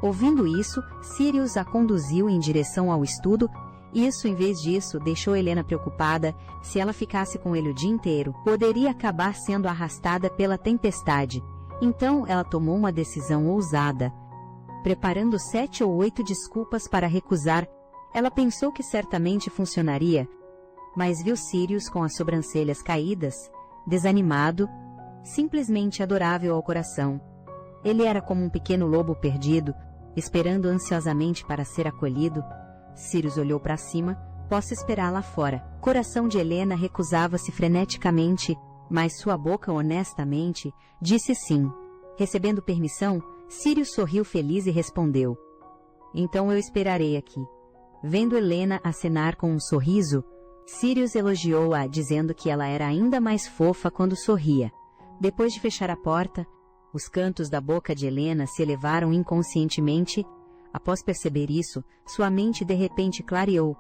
Ouvindo isso, Sirius a conduziu em direção ao estudo. Isso, em vez disso, deixou Helena preocupada. Se ela ficasse com ele o dia inteiro, poderia acabar sendo arrastada pela tempestade. Então, ela tomou uma decisão ousada. Preparando 7 ou 8 desculpas para recusar, ela pensou que certamente funcionaria, mas viu Sirius com as sobrancelhas caídas, desanimado, simplesmente adorável ao coração. Ele era como um pequeno lobo perdido, esperando ansiosamente para ser acolhido. Sirius olhou para cima. Posso esperar lá fora. Coração de Helena recusava-se freneticamente, mas sua boca honestamente disse sim. Recebendo permissão, Sirius sorriu feliz e respondeu: então eu esperarei aqui. Vendo Helena acenar com um sorriso, Sirius elogiou-a, dizendo que ela era ainda mais fofa quando sorria. Depois de fechar a porta, os cantos da boca de Helena se elevaram inconscientemente. Após perceber isso, sua mente de repente clareou.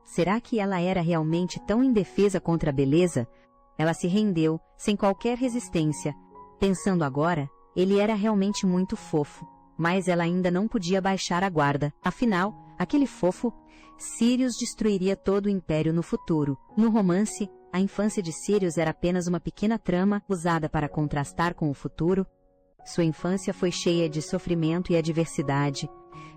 Será que ela era realmente tão indefesa contra a beleza? Ela se rendeu, sem qualquer resistência. Pensando agora, ele era realmente muito fofo, mas ela ainda não podia baixar a guarda. Afinal, aquele fofo, Sirius destruiria todo o império no futuro. No romance, a infância de Sirius era apenas uma pequena trama usada para contrastar com o futuro. Sua infância foi cheia de sofrimento e adversidade.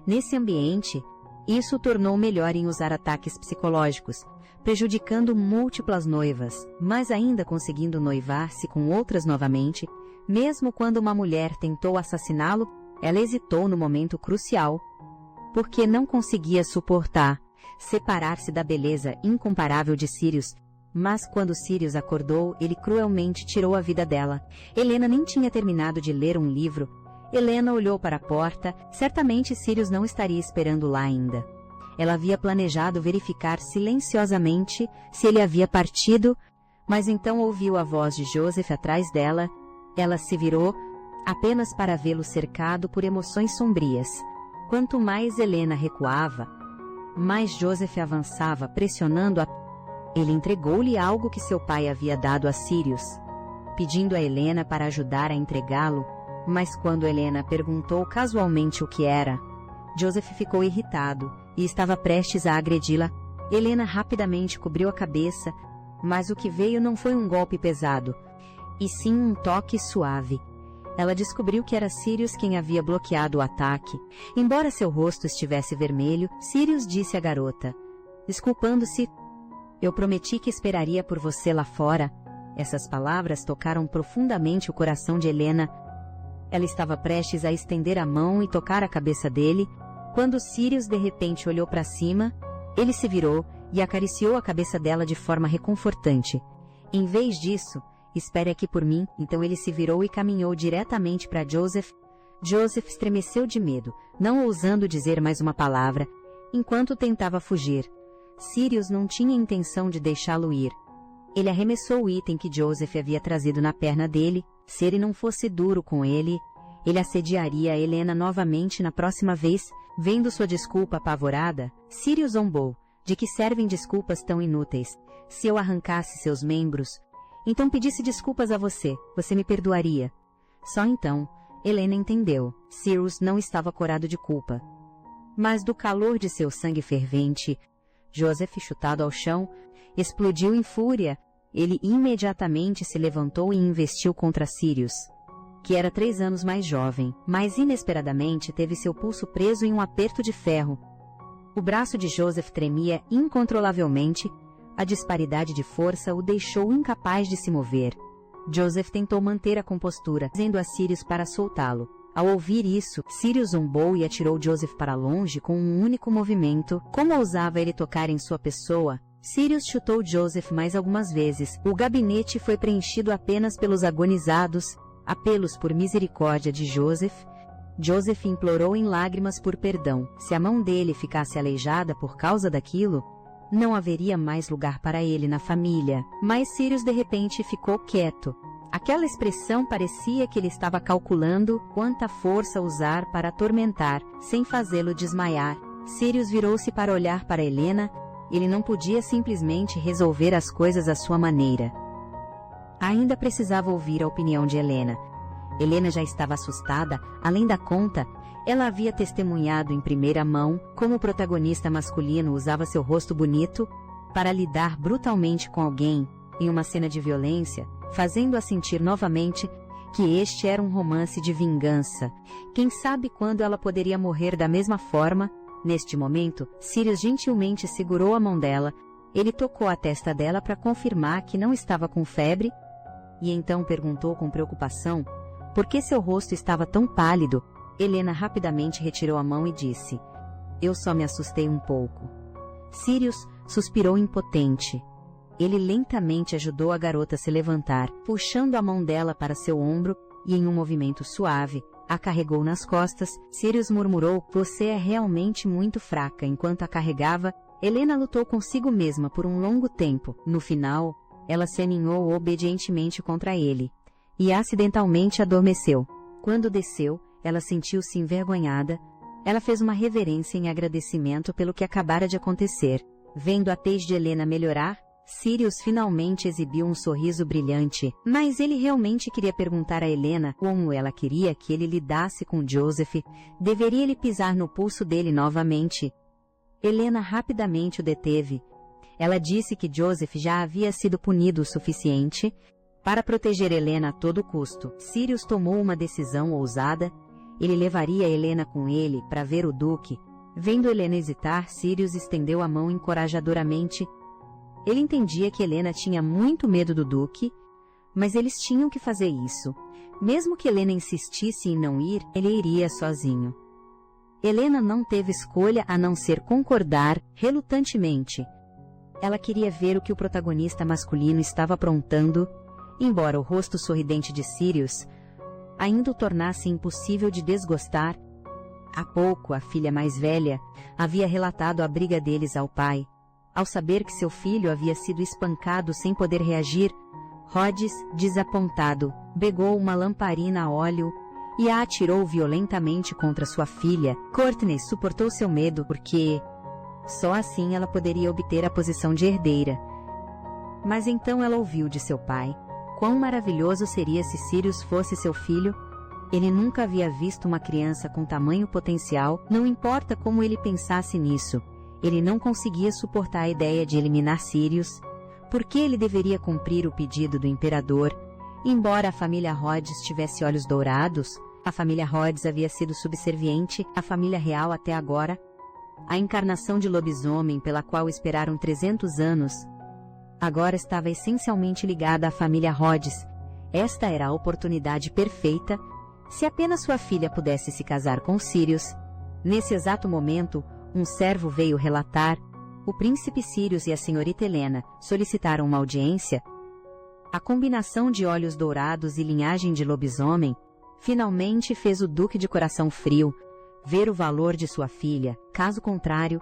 Nesse ambiente, isso o tornou melhor em usar ataques psicológicos, prejudicando múltiplas noivas, mas ainda conseguindo noivar-se com outras novamente. Mesmo quando uma mulher tentou assassiná-lo, ela hesitou no momento crucial, porque não conseguia suportar separar-se da beleza incomparável de Sirius. Mas quando Sirius acordou, ele cruelmente tirou a vida dela. Helena nem tinha terminado de ler um livro. Helena olhou para a porta. Certamente Sirius não estaria esperando lá ainda. Ela havia planejado verificar silenciosamente se ele havia partido, mas então ouviu a voz de Joseph atrás dela. Ela se virou, apenas para vê-lo cercado por emoções sombrias. Quanto mais Helena recuava, mais Joseph avançava, pressionando-a. Ele entregou-lhe algo que seu pai havia dado a Sirius, pedindo a Helena para ajudar a entregá-lo, mas quando Helena perguntou casualmente o que era, Joseph ficou irritado e estava prestes a agredi-la. Helena rapidamente cobriu a cabeça, mas o que veio não foi um golpe pesado, e sim um toque suave. Ela descobriu que era Sirius quem havia bloqueado o ataque. Embora seu rosto estivesse vermelho, Sirius disse à garota, desculpando-se: eu prometi que esperaria por você lá fora. Essas palavras tocaram profundamente o coração de Helena. Ela estava prestes a estender a mão e tocar a cabeça dele, quando Sirius de repente olhou para cima. Ele se virou e acariciou a cabeça dela de forma reconfortante. Em vez disso, espere aqui por mim. Então ele se virou e caminhou diretamente para Joseph. Joseph estremeceu de medo, não ousando dizer mais uma palavra, enquanto tentava fugir. Sirius não tinha intenção de deixá-lo ir. Ele arremessou o item que Joseph havia trazido na perna dele. Se ele não fosse duro com ele, ele assediaria a Helena novamente na próxima vez. Vendo sua desculpa apavorada, Sirius zombou. De que servem desculpas tão inúteis? Se eu arrancasse seus membros, então pedisse desculpas a você, você me perdoaria. Só então, Helena entendeu. Sirius não estava corado de culpa, mas do calor de seu sangue fervente. Joseph, chutado ao chão, explodiu em fúria. Ele imediatamente se levantou e investiu contra Sirius, que era 3 anos mais jovem, mas inesperadamente teve seu pulso preso em um aperto de ferro. O braço de Joseph tremia incontrolavelmente. A disparidade de força o deixou incapaz de se mover. Joseph tentou manter a compostura, dizendo a Sirius para soltá-lo. Ao ouvir isso, Sirius zombou e atirou Joseph para longe com um único movimento. Como ousava ele tocar em sua pessoa? Sirius chutou Joseph mais algumas vezes. O gabinete foi preenchido apenas pelos agonizados apelos por misericórdia de Joseph. Joseph implorou em lágrimas por perdão. Se a mão dele ficasse aleijada por causa daquilo, não haveria mais lugar para ele na família. Mas Sirius de repente ficou quieto. Aquela expressão parecia que ele estava calculando quanta força usar para atormentar, sem fazê-lo desmaiar. Sirius virou-se para olhar para Helena. Ele não podia simplesmente resolver as coisas à sua maneira. Ainda precisava ouvir a opinião de Helena. Helena já estava assustada, além da conta. Ela havia testemunhado em primeira mão como o protagonista masculino usava seu rosto bonito para lidar brutalmente com alguém em uma cena de violência, fazendo-a sentir novamente que este era um romance de vingança. Quem sabe quando ela poderia morrer da mesma forma? Neste momento, Sirius gentilmente segurou a mão dela. Ele tocou a testa dela para confirmar que não estava com febre, e então perguntou com preocupação por que seu rosto estava tão pálido. Helena rapidamente retirou a mão e disse: "Eu só me assustei um pouco." Sirius suspirou impotente. Ele lentamente ajudou a garota a se levantar, puxando a mão dela para seu ombro, e em um movimento suave, a carregou nas costas. Sirius murmurou: "Você é realmente muito fraca." Enquanto a carregava, Helena lutou consigo mesma por um longo tempo. No final, ela se aninhou obedientemente contra ele, e acidentalmente adormeceu. Quando desceu, ela sentiu-se envergonhada. Ela fez uma reverência em agradecimento pelo que acabara de acontecer. Vendo a tez de Helena melhorar, Sirius finalmente exibiu um sorriso brilhante. Mas ele realmente queria perguntar a Helena como ela queria que ele lidasse com Joseph. Deveria ele pisar no pulso dele novamente? Helena rapidamente o deteve. Ela disse que Joseph já havia sido punido o suficiente para proteger Helena a todo custo. Sirius tomou uma decisão ousada. Ele levaria Helena com ele para ver o Duque. Vendo Helena hesitar, Sirius estendeu a mão encorajadoramente. Ele entendia que Helena tinha muito medo do Duque, mas eles tinham que fazer isso. Mesmo que Helena insistisse em não ir, ele iria sozinho. Helena não teve escolha a não ser concordar, relutantemente. Ela queria ver o que o protagonista masculino estava aprontando, embora o rosto sorridente de Sirius ainda o tornasse impossível de desgostar. Há pouco, a filha mais velha havia relatado a briga deles ao pai. Ao saber que seu filho havia sido espancado sem poder reagir, Rhodes, desapontado, pegou uma lamparina a óleo e a atirou violentamente contra sua filha. Courtney suportou seu medo porque só assim ela poderia obter a posição de herdeira. Mas então ela ouviu de seu pai. Quão maravilhoso seria se Sirius fosse seu filho? Ele nunca havia visto uma criança com tamanho potencial. Não importa como ele pensasse nisso, ele não conseguia suportar a ideia de eliminar Sirius. Por que ele deveria cumprir o pedido do imperador? Embora a família Rhodes tivesse olhos dourados, a família Rhodes havia sido subserviente à família real até agora. A encarnação de lobisomem pela qual esperaram 300 anos agora estava essencialmente ligada à família Rhodes. Esta era a oportunidade perfeita. Se apenas sua filha pudesse se casar com Sirius. Nesse exato momento, um servo veio relatar: o príncipe Sirius e a senhorita Helena solicitaram uma audiência. A combinação de olhos dourados e linhagem de lobisomem finalmente fez o duque de coração frio ver o valor de sua filha. Caso contrário,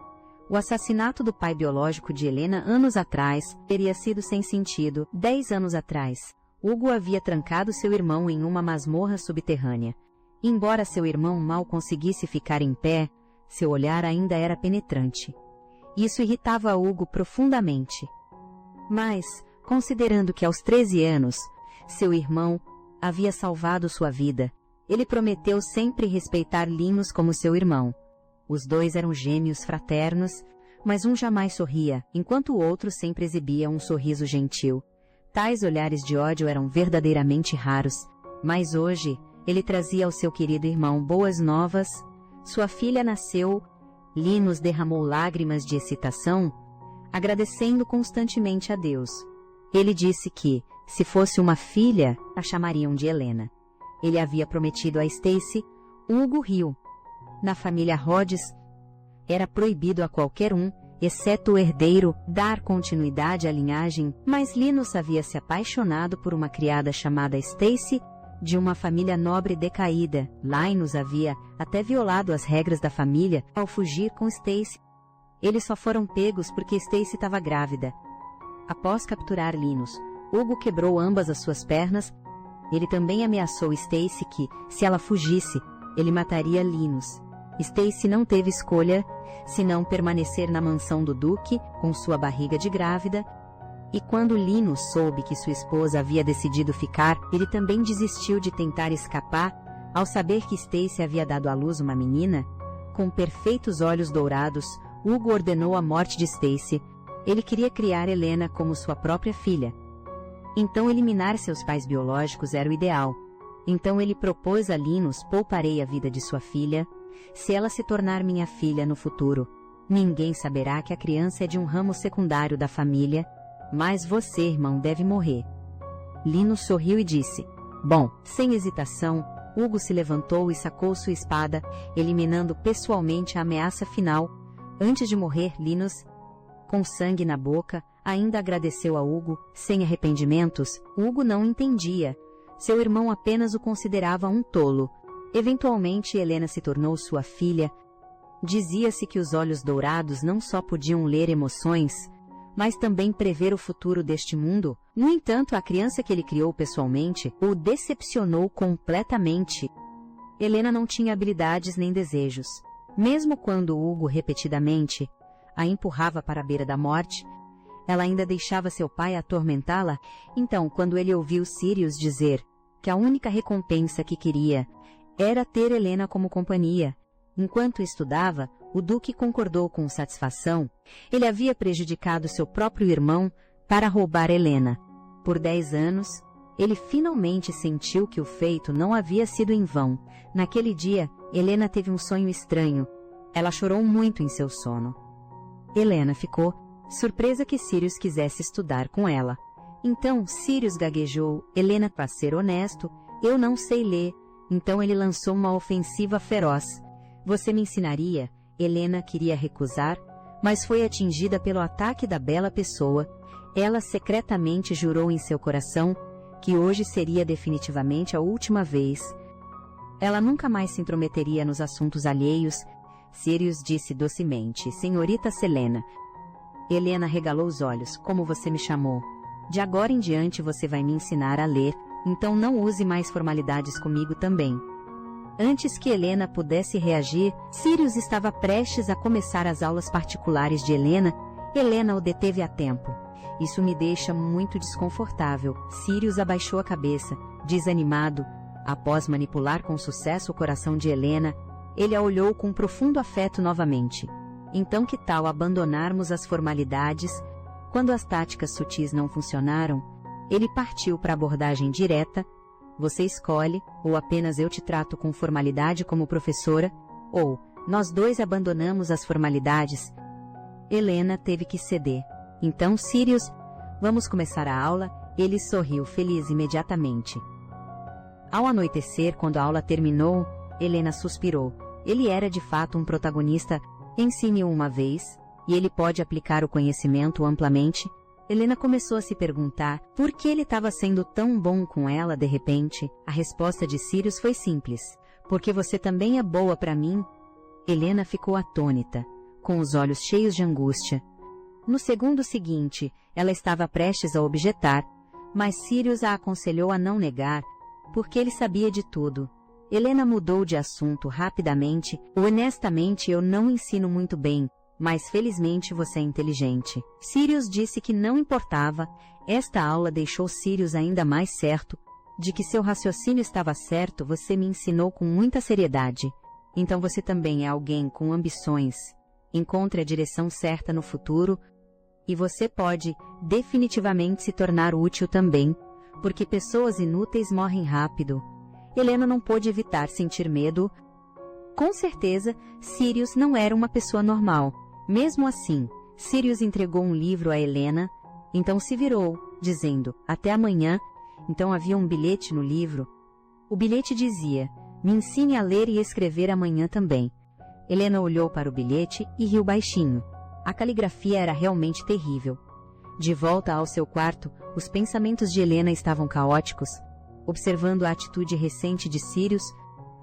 o assassinato do pai biológico de Helena anos atrás teria sido sem sentido. 10 anos atrás, Hugo havia trancado seu irmão em uma masmorra subterrânea. Embora seu irmão mal conseguisse ficar em pé, seu olhar ainda era penetrante. Isso irritava Hugo profundamente. Mas, considerando que aos 13 anos, seu irmão havia salvado sua vida, ele prometeu sempre respeitar Linus como seu irmão. Os dois eram gêmeos fraternos, mas um jamais sorria, enquanto o outro sempre exibia um sorriso gentil. Tais olhares de ódio eram verdadeiramente raros, mas hoje ele trazia ao seu querido irmão boas novas. Sua filha nasceu. Linus derramou lágrimas de excitação, agradecendo constantemente a Deus. Ele disse que, Se fosse uma filha, a chamariam de Helena. Ele havia prometido a Stacy. Hugo riu. Na família Rhodes, era proibido a qualquer um, exceto o herdeiro, dar continuidade à linhagem, mas Linus havia se apaixonado por uma criada chamada Stacy, de uma família nobre decaída. Linus havia até violado as regras da família ao fugir com Stacy. Eles só foram pegos porque Stacy estava grávida. Após capturar Linus, Hugo quebrou ambas as suas pernas. Ele também ameaçou Stacy que, se ela fugisse, ele mataria Linus. Stacy não teve escolha, senão permanecer na mansão do Duque, com sua barriga de grávida. E quando Linus soube que sua esposa havia decidido ficar, ele também desistiu de tentar escapar, ao saber que Stacy havia dado à luz uma menina. Com perfeitos olhos dourados, Hugo ordenou a morte de Stacy. Ele queria criar Helena como sua própria filha. Então eliminar seus pais biológicos era o ideal. Então ele propôs a Linus: pouparei a vida de sua filha. Se ela se tornar minha filha no futuro, ninguém saberá que a criança é de um ramo secundário da família, mas você, irmão, deve morrer. Linus sorriu e disse: bom. Sem hesitação, Hugo se levantou e sacou sua espada, eliminando pessoalmente a ameaça final. Antes de morrer, Linus, com sangue na boca, ainda agradeceu a Hugo, sem arrependimentos. Hugo não entendia. Seu irmão apenas o considerava um tolo. Eventualmente, Helena se tornou sua filha. Dizia-se que os olhos dourados não só podiam ler emoções, mas também prever o futuro deste mundo. No entanto, a criança que ele criou pessoalmente o decepcionou completamente. Helena não tinha habilidades nem desejos. Mesmo quando Hugo repetidamente a empurrava para a beira da morte, ela ainda deixava seu pai atormentá-la. Então, quando ele ouviu Sirius dizer que a única recompensa que queria era ter Helena como companhia, enquanto estudava, o Duque concordou com satisfação. Ele havia prejudicado seu próprio irmão para roubar Helena. Por 10 anos, ele finalmente sentiu que o feito não havia sido em vão. Naquele dia, Helena teve um sonho estranho. Ela chorou muito em seu sono. Helena ficou surpresa que Sirius quisesse estudar com ela. Então Sirius gaguejou: Helena, para ser honesto, eu não sei ler. Então ele lançou uma ofensiva feroz: você me ensinaria? Helena queria recusar, mas foi atingida pelo ataque da bela pessoa. Ela secretamente jurou em seu coração que hoje seria definitivamente a última vez. Ela nunca mais se intrometeria nos assuntos alheios. Sirius disse docemente: senhorita Selena. Helena regalou os olhos: como você me chamou? De agora em diante você vai me ensinar a ler, então não use mais formalidades comigo também. Antes que Helena pudesse reagir, Sirius estava prestes a começar as aulas particulares de Helena. Helena o deteve a tempo. Isso me deixa muito desconfortável. Sirius abaixou a cabeça, desanimado. Após manipular com sucesso o coração de Helena, ele a olhou com profundo afeto novamente. Então que tal abandonarmos as formalidades? Quando as táticas sutis não funcionaram, ele partiu para a abordagem direta. Você escolhe: ou apenas eu te trato com formalidade como professora, ou nós dois abandonamos as formalidades. Helena teve que ceder. Então, Sirius, vamos começar a aula. Ele sorriu feliz imediatamente. Ao anoitecer, quando a aula terminou, Helena suspirou. Ele era de fato um protagonista. Ensine-o uma vez, e ele pode aplicar o conhecimento amplamente. Helena começou a se perguntar por que ele estava sendo tão bom com ela de repente. A resposta de Sirius foi simples: porque você também é boa para mim. Helena ficou atônita, com os olhos cheios de angústia. No segundo seguinte, ela estava prestes a objetar, mas Sirius a aconselhou a não negar, porque ele sabia de tudo. Helena mudou de assunto rapidamente. Honestamente, eu não ensino muito bem, mas felizmente você é inteligente. Sirius disse que não importava. Esta aula deixou Sirius ainda mais certo de que seu raciocínio estava certo. Você me ensinou com muita seriedade. Então você também é alguém com ambições. Encontre a direção certa no futuro e você pode definitivamente se tornar útil também, porque pessoas inúteis morrem rápido. Helena não pôde evitar sentir medo. Com certeza, Sirius não era uma pessoa normal. Mesmo assim, Sirius entregou um livro a Helena. Então se virou, dizendo, até amanhã. Então havia um bilhete no livro. O bilhete dizia, me ensine a ler e escrever amanhã também. Helena olhou para o bilhete e riu baixinho. A caligrafia era realmente terrível. De volta ao seu quarto, os pensamentos de Helena estavam caóticos. Observando a atitude recente de Sirius,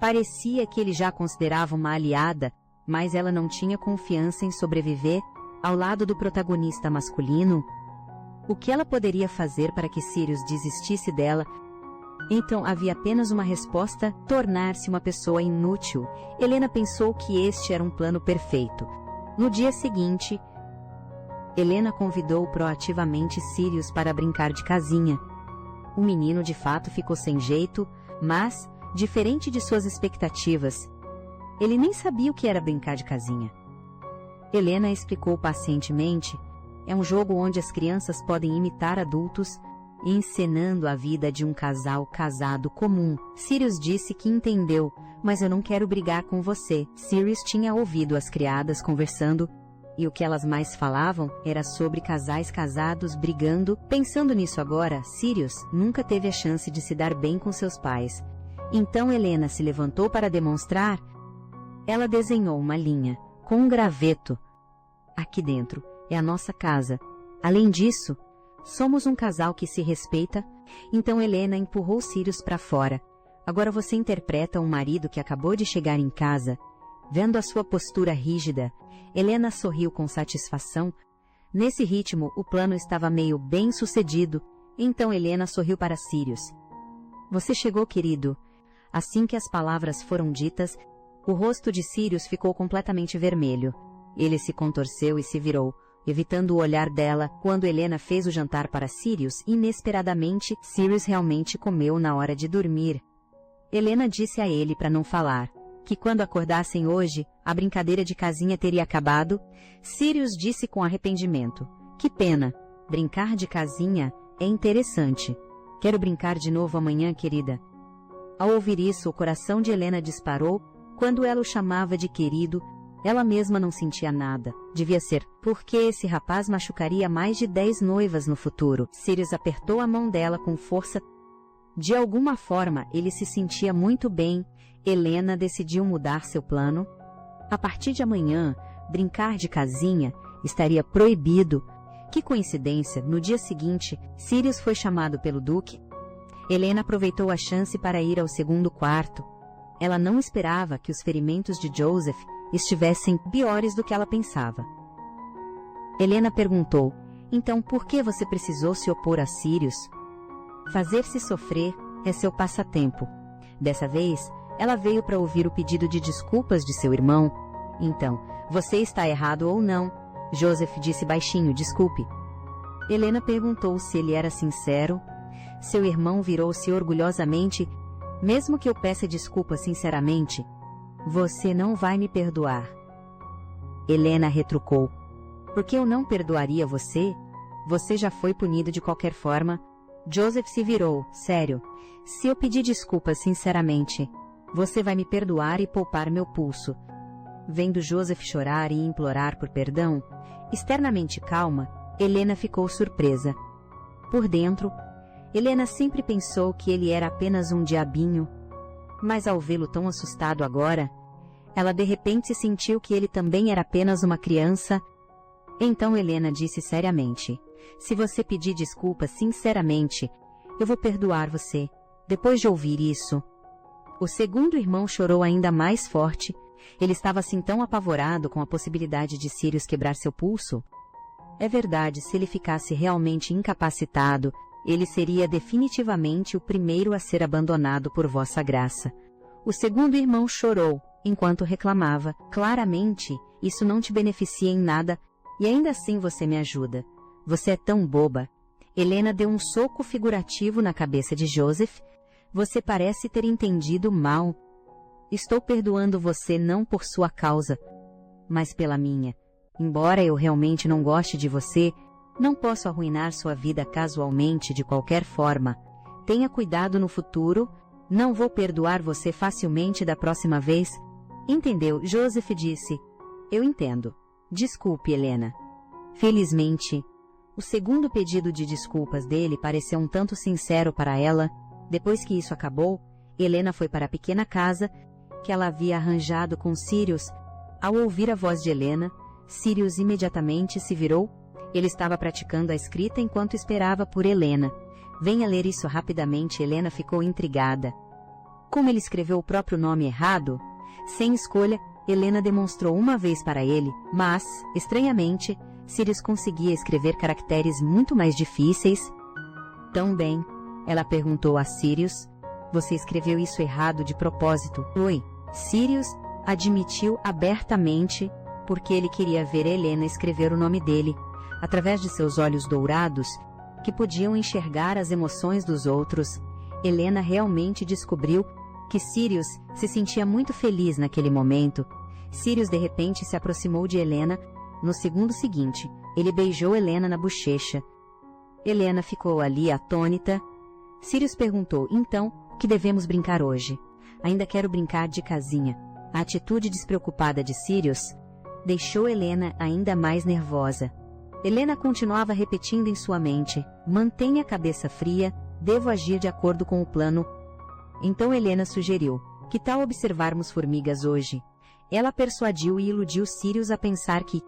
parecia que ele já a considerava uma aliada, mas ela não tinha confiança em sobreviver ao lado do protagonista masculino. O que ela poderia fazer para que Sirius desistisse dela? Então havia apenas uma resposta: tornar-se uma pessoa inútil. Helena pensou que este era um plano perfeito. No dia seguinte, Helena convidou proativamente Sirius para brincar de casinha. O menino de fato ficou sem jeito, mas, diferente de suas expectativas, ele nem sabia o que era brincar de casinha. Helena explicou pacientemente: é um jogo onde as crianças podem imitar adultos, encenando a vida de um casal casado comum. Sirius disse que entendeu, mas eu não quero brigar com você. Sirius tinha ouvido as criadas conversando, e o que elas mais falavam era sobre casais casados brigando. Pensando nisso agora, Sirius nunca teve a chance de se dar bem com seus pais. Então Helena se levantou para demonstrar. Ela desenhou uma linha, com um graveto. Aqui dentro é a nossa casa. Além disso, somos um casal que se respeita. Então Helena empurrou Sirius para fora. Agora você interpreta um marido que acabou de chegar em casa. Vendo a sua postura rígida, Helena sorriu com satisfação. Nesse ritmo, o plano estava meio bem sucedido. Então Helena sorriu para Sirius. Você chegou, querido. Assim que as palavras foram ditas, o rosto de Sirius ficou completamente vermelho. Ele se contorceu e se virou, evitando o olhar dela. Quando Helena fez o jantar para Sirius, inesperadamente, Sirius realmente comeu na hora de dormir. Helena disse a ele para não falar, que quando acordassem hoje, a brincadeira de casinha teria acabado. Sirius disse com arrependimento: que pena, brincar de casinha é interessante. Quero brincar de novo amanhã, querida. Ao ouvir isso, o coração de Helena disparou. Quando ela o chamava de querido, ela mesma não sentia nada. Devia ser, porque esse rapaz machucaria mais de 10 noivas no futuro. Sirius apertou a mão dela com força. De alguma forma, ele se sentia muito bem. Helena decidiu mudar seu plano. A partir de amanhã, brincar de casinha estaria proibido. Que coincidência, no dia seguinte, Sirius foi chamado pelo Duque. Helena aproveitou a chance para ir ao segundo quarto. Ela não esperava que os ferimentos de Joseph estivessem piores do que ela pensava. Helena perguntou: então por que você precisou se opor a Sirius? Fazer-se sofrer é seu passatempo. Dessa vez, ela veio para ouvir o pedido de desculpas de seu irmão. Então, você está errado ou não? Joseph disse baixinho: desculpe. Helena perguntou se ele era sincero. Seu irmão virou-se orgulhosamente: mesmo que eu peça desculpas sinceramente, você não vai me perdoar. Helena retrucou: por que eu não perdoaria você? Você já foi punido de qualquer forma. Joseph se virou: sério, se eu pedir desculpas sinceramente, você vai me perdoar e poupar meu pulso. Vendo Joseph chorar e implorar por perdão, externamente calma, Helena ficou surpresa. Por dentro, Helena sempre pensou que ele era apenas um diabinho, mas ao vê-lo tão assustado agora, ela de repente sentiu que ele também era apenas uma criança. Então Helena disse seriamente: se você pedir desculpas sinceramente, eu vou perdoar você. Depois de ouvir isso, o segundo irmão chorou ainda mais forte. Ele estava assim tão apavorado com a possibilidade de Sirius quebrar seu pulso. É verdade, se ele ficasse realmente incapacitado, ele seria definitivamente o primeiro a ser abandonado por vossa graça. O segundo irmão chorou, enquanto reclamava: claramente, isso não te beneficia em nada, e ainda assim você me ajuda. Você é tão boba. Helena deu um soco figurativo na cabeça de Joseph. Você parece ter entendido mal. Estou perdoando você não por sua causa, mas pela minha. Embora eu realmente não goste de você, não posso arruinar sua vida casualmente de qualquer forma. Tenha cuidado no futuro. Não vou perdoar você facilmente da próxima vez. Entendeu? Joseph disse: eu entendo. Desculpe, Helena. Felizmente, O segundo pedido de desculpas dele pareceu um tanto sincero para ela. Depois que isso acabou, Helena foi para a pequena casa que ela havia arranjado com Sirius. Ao ouvir a voz de Helena, Sirius imediatamente se virou. Ele estava praticando a escrita enquanto esperava por Helena. Venha ler isso rapidamente. Helena ficou intrigada. Como ele escreveu o próprio nome errado? Sem escolha, Helena demonstrou uma vez para ele, mas, estranhamente, Sirius conseguia escrever caracteres muito mais difíceis. Tão bem, ela perguntou a Sirius. Você escreveu isso errado de propósito? Oi. Sirius admitiu abertamente, porque ele queria ver Helena escrever o nome dele, através de seus olhos dourados, que podiam enxergar as emoções dos outros. Helena realmente descobriu que Sirius se sentia muito feliz naquele momento. Sirius de repente se aproximou de Helena. No segundo seguinte, ele beijou Helena na bochecha. Helena ficou ali atônita. Sirius perguntou, então, o que devemos brincar hoje? Ainda quero brincar de casinha. A atitude despreocupada de Sirius deixou Helena ainda mais nervosa. Helena continuava repetindo em sua mente, mantenha a cabeça fria, devo agir de acordo com o plano. Então Helena sugeriu, que tal observarmos formigas hoje? Ela persuadiu e iludiu Sirius a pensar que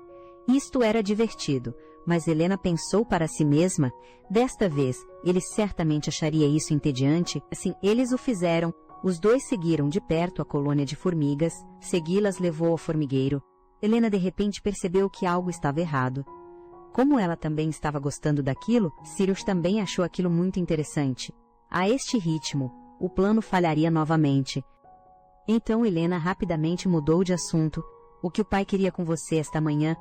isto era divertido, mas Helena pensou para si mesma, desta vez, ele certamente acharia isso entediante. Assim, eles o fizeram. Os dois seguiram de perto a colônia de formigas. Segui-las levou ao formigueiro. Helena de repente percebeu que algo estava errado. Como ela também estava gostando daquilo, Sirius também achou aquilo muito interessante. A este ritmo, o plano falharia novamente. Então Helena rapidamente mudou de assunto. O que o pai queria com você esta manhã?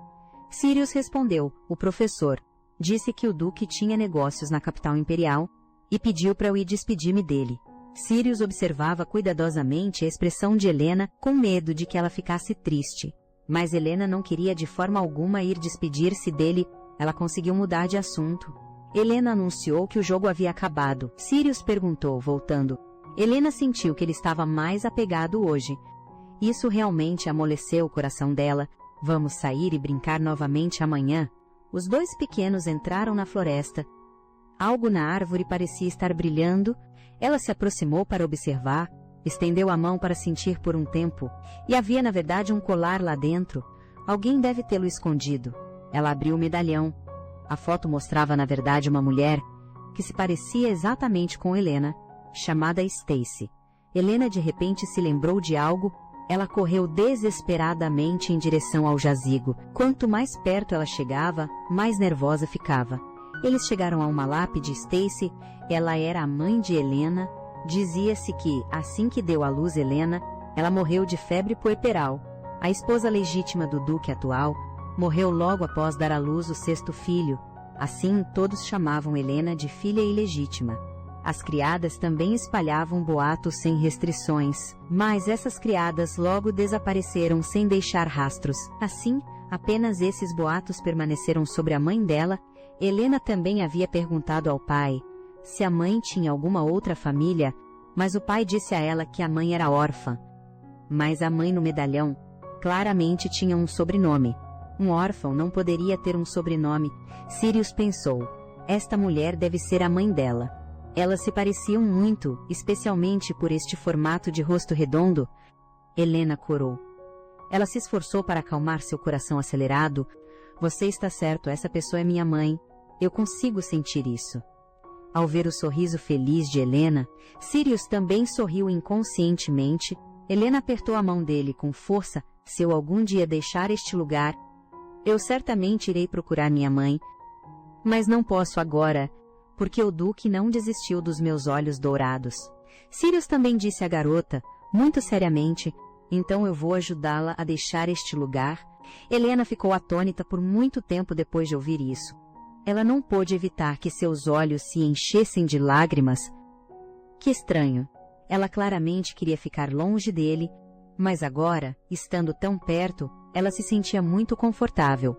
Sirius respondeu, o professor. Disse que o Duque tinha negócios na capital imperial e pediu para eu ir despedir-me dele. Sirius observava cuidadosamente a expressão de Helena com medo de que ela ficasse triste. Mas Helena não queria de forma alguma ir despedir-se dele. Ela conseguiu mudar de assunto. Helena anunciou que o jogo havia acabado. Sirius perguntou, voltando. Helena sentiu que ele estava mais apegado hoje. Isso realmente amoleceu o coração dela. Vamos sair e brincar novamente amanhã? Os dois pequenos entraram na floresta. Algo na árvore parecia estar brilhando. Ela se aproximou para observar, estendeu a mão para sentir por um tempo, e havia na verdade um colar lá dentro. Alguém deve tê-lo escondido. Ela abriu o medalhão. A foto mostrava na verdade uma mulher que se parecia exatamente com Helena, chamada Stacy. Helena de repente se lembrou de algo. Ela correu desesperadamente em direção ao jazigo. Quanto mais perto ela chegava, mais nervosa ficava. Eles chegaram a uma lápide. Stacy, ela era a mãe de Helena. Dizia-se que, assim que deu à luz Helena, ela morreu de febre puerperal. A esposa legítima do duque atual morreu logo após dar à luz o sexto filho. Assim, todos chamavam Helena de filha ilegítima. As criadas também espalhavam boatos sem restrições, mas essas criadas logo desapareceram sem deixar rastros. Assim, apenas esses boatos permaneceram sobre a mãe dela. Helena também havia perguntado ao pai se a mãe tinha alguma outra família, mas o pai disse a ela que a mãe era órfã. Mas a mãe no medalhão claramente tinha um sobrenome. Um órfão não poderia ter um sobrenome. Sirius pensou, esta mulher deve ser a mãe dela. Elas se pareciam muito, especialmente por este formato de rosto redondo. Helena corou. Ela se esforçou para acalmar seu coração acelerado. Você está certo, essa pessoa é minha mãe. Eu consigo sentir isso. Ao ver o sorriso feliz de Helena, Sirius também sorriu inconscientemente. Helena apertou a mão dele com força. Se eu algum dia deixar este lugar, eu certamente irei procurar minha mãe. Mas não posso agora, porque o Duque não desistiu dos meus olhos dourados. Sirius também disse à garota, muito seriamente, então eu vou ajudá-la a deixar este lugar. Helena ficou atônita por muito tempo depois de ouvir isso. Ela não pôde evitar que seus olhos se enchessem de lágrimas. Que estranho. Ela claramente queria ficar longe dele, mas agora, estando tão perto, ela se sentia muito confortável.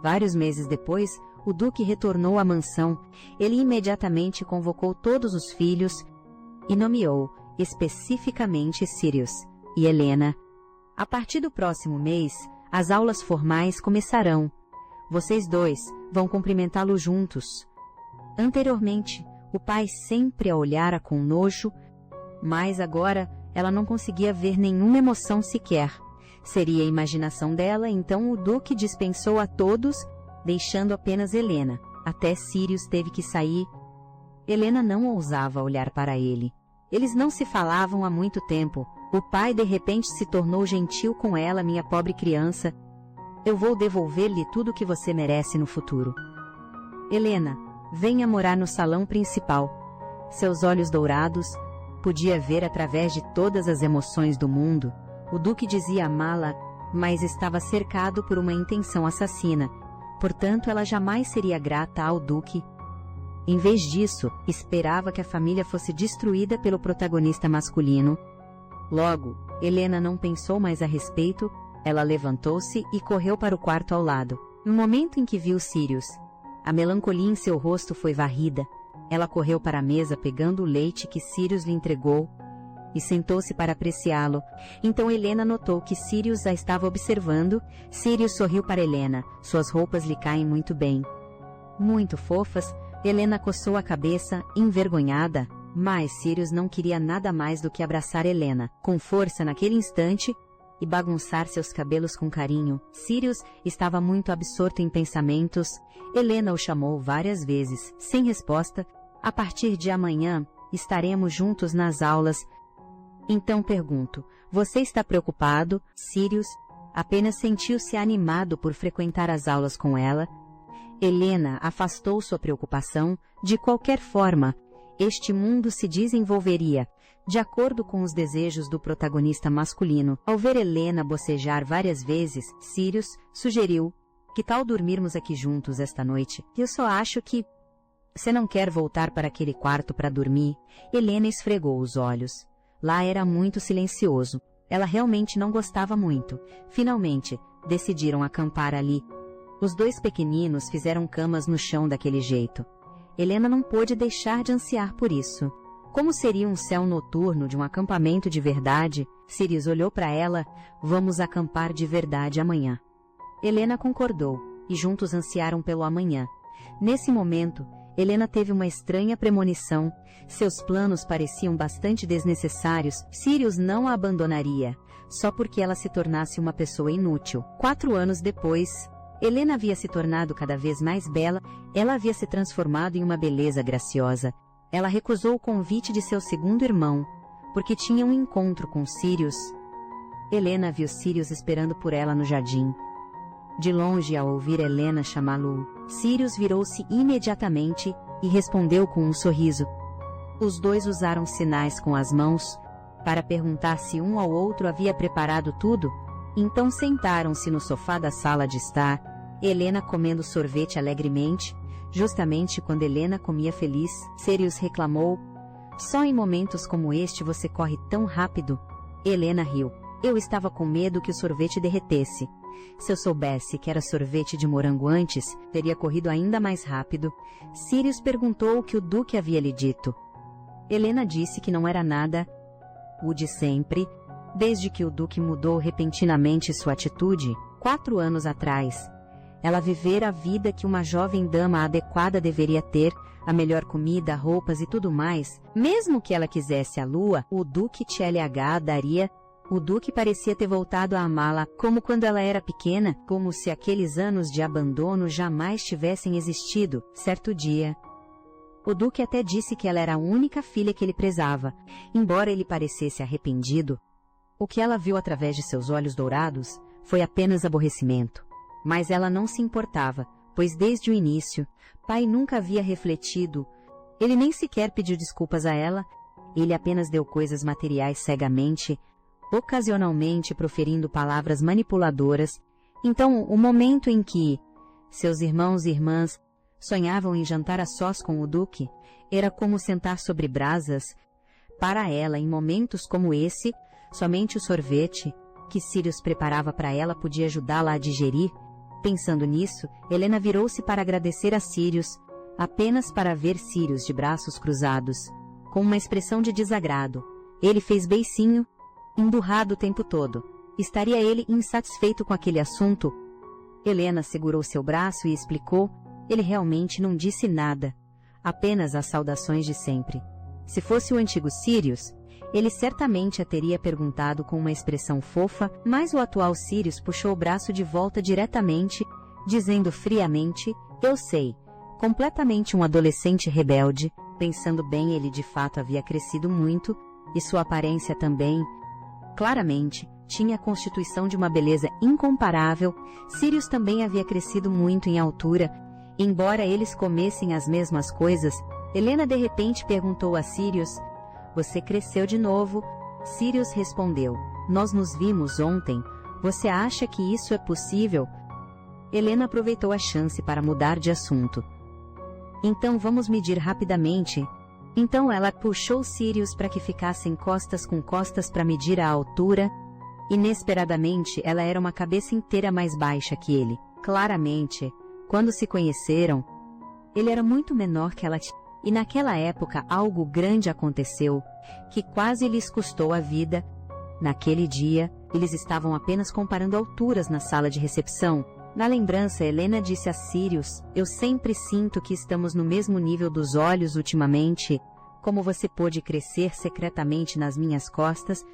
Vários meses depois, o Duque retornou à mansão. Ele imediatamente convocou todos os filhos e nomeou, especificamente Sirius e Helena. A partir do próximo mês, as aulas formais começarão. Vocês dois vão cumprimentá-lo juntos. Anteriormente, o pai sempre a olhara com nojo, mas agora ela não conseguia ver nenhuma emoção sequer. Seria a imaginação dela, então o duque dispensou a todos, deixando apenas Helena. Até Sirius teve que sair. Helena não ousava olhar para ele. Eles não se falavam há muito tempo. O pai de repente se tornou gentil com ela, minha pobre criança. Eu vou devolver-lhe tudo o que você merece no futuro. Helena, venha morar no salão principal. Seus olhos dourados podia ver através de todas as emoções do mundo. O duque dizia amá-la, mas estava cercado por uma intenção assassina. Portanto, ela jamais seria grata ao duque. Em vez disso, esperava que a família fosse destruída pelo protagonista masculino. Logo, Helena não pensou mais a respeito, ela levantou-se e correu para o quarto ao lado. No momento em que viu Sirius, a melancolia em seu rosto foi varrida. Ela correu para a mesa pegando o leite que Sirius lhe entregou e sentou-se para apreciá-lo. Então Helena notou que Sirius a estava observando. Sirius sorriu para Helena. Suas roupas lhe caem muito bem. Muito fofas, Helena coçou a cabeça, envergonhada, mas Sirius não queria nada mais do que abraçar Helena, com força naquele instante, e bagunçar seus cabelos com carinho. Sirius estava muito absorto em pensamentos. Helena o chamou várias vezes, sem resposta. A partir de amanhã, estaremos juntos nas aulas. Então pergunto, você está preocupado? Sirius apenas sentiu-se animado por frequentar as aulas com ela. Helena afastou sua preocupação. De qualquer forma, este mundo se desenvolveria de acordo com os desejos do protagonista masculino. Ao ver Helena bocejar várias vezes, Sirius sugeriu, que tal dormirmos aqui juntos esta noite? Eu só acho que... Você não quer voltar para aquele quarto para dormir? Helena esfregou os olhos. Lá era muito silencioso. Ela realmente não gostava muito. Finalmente, decidiram acampar ali. Os dois pequeninos fizeram camas no chão daquele jeito. Helena não pôde deixar de ansiar por isso. Como seria um céu noturno de um acampamento de verdade? Sirius olhou para ela. Vamos acampar de verdade amanhã. Helena concordou, e juntos ansiaram pelo amanhã. Nesse momento, Helena teve uma estranha premonição. Seus planos pareciam bastante desnecessários. Sirius não a abandonaria, só porque ela se tornasse uma pessoa inútil. 4 anos depois, Helena havia se tornado cada vez mais bela. Ela havia se transformado em uma beleza graciosa. Ela recusou o convite de seu segundo irmão, porque tinha um encontro com Sirius. Helena viu Sirius esperando por ela no jardim. De longe, ao ouvir Helena chamá-lo, Sirius virou-se imediatamente e respondeu com um sorriso. Os dois usaram sinais com as mãos para perguntar se um ao outro havia preparado tudo. Então sentaram-se no sofá da sala de estar, Helena comendo sorvete alegremente. Justamente quando Helena comia feliz, Sirius reclamou. Só em momentos como este você corre tão rápido. Helena riu. Eu estava com medo que o sorvete derretesse. Se eu soubesse que era sorvete de morango antes, teria corrido ainda mais rápido. Sirius perguntou o que o duque havia lhe dito. Helena disse que não era nada o de sempre, desde que o duque mudou repentinamente sua atitude, 4 anos atrás. Ela vivera a vida que uma jovem dama adequada deveria ter, a melhor comida, roupas e tudo mais. Mesmo que ela quisesse a lua, o duque TLH daria. O duque parecia ter voltado a amá-la, como quando ela era pequena, como se aqueles anos de abandono jamais tivessem existido. Certo dia, o duque até disse que ela era a única filha que ele prezava. Embora ele parecesse arrependido, o que ela viu através de seus olhos dourados foi apenas aborrecimento. Mas ela não se importava, pois desde o início, pai nunca havia refletido. Ele nem sequer pediu desculpas a ela. Ele apenas deu coisas materiais cegamente, ocasionalmente proferindo palavras manipuladoras. Então, o momento em que seus irmãos e irmãs sonhavam em jantar a sós com o duque era como sentar sobre brasas. Para ela, em momentos como esse, somente o sorvete que Sirius preparava para ela podia ajudá-la a digerir. Pensando nisso, Helena virou-se para agradecer a Sirius, apenas para ver Sirius de braços cruzados, com uma expressão de desagrado. Ele fez beicinho, emburrado o tempo todo. Estaria ele insatisfeito com aquele assunto? Helena segurou seu braço e explicou. Ele realmente não disse nada, apenas as saudações de sempre. Se fosse o antigo Sirius, ele certamente a teria perguntado com uma expressão fofa, mas o atual Sirius puxou o braço de volta diretamente, dizendo friamente, eu sei, completamente um adolescente rebelde. Pensando bem, ele de fato havia crescido muito, e sua aparência também. Claramente, tinha a constituição de uma beleza incomparável. Sirius também havia crescido muito em altura. Embora eles comessem as mesmas coisas, Helena de repente perguntou a Sirius, você cresceu de novo? Sirius respondeu, nós nos vimos ontem. Você acha que isso é possível? Helena aproveitou a chance para mudar de assunto. Então vamos medir rapidamente. Então ela puxou Sirius para que ficassem costas com costas para medir a altura. Inesperadamente, ela era uma cabeça inteira mais baixa que ele. Claramente, quando se conheceram, ele era muito menor que ela. E naquela época algo grande aconteceu, que quase lhes custou a vida. Naquele dia, eles estavam apenas comparando alturas na sala de recepção. Na lembrança, Helena disse a Sirius, eu sempre sinto que estamos no mesmo nível dos olhos ultimamente. Como você pôde crescer secretamente nas minhas costas?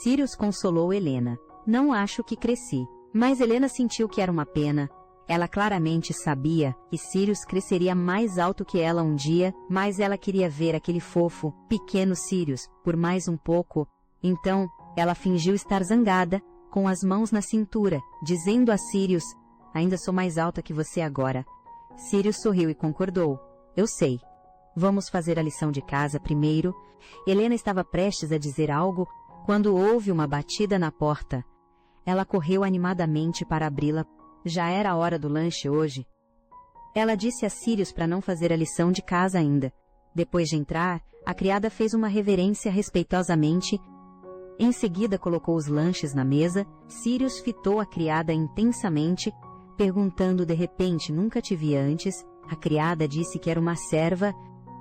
Sirius consolou Helena. Não acho que cresci. Mas Helena sentiu que era uma pena. Ela claramente sabia que Sirius cresceria mais alto que ela um dia, mas ela queria ver aquele fofo, pequeno Sirius, por mais um pouco. Então, ela fingiu estar zangada, com as mãos na cintura, dizendo a Sirius, ainda sou mais alta que você agora. Sirius sorriu e concordou. Eu sei. Vamos fazer a lição de casa primeiro. Helena estava prestes a dizer algo, quando houve uma batida na porta. Ela correu animadamente para abri-la. Já era a hora do lanche hoje. Ela disse a Sirius para não fazer a lição de casa ainda. Depois de entrar, a criada fez uma reverência respeitosamente. Em seguida colocou os lanches na mesa. Sirius fitou a criada intensamente, perguntando de repente, nunca te vi antes. A criada disse que era uma serva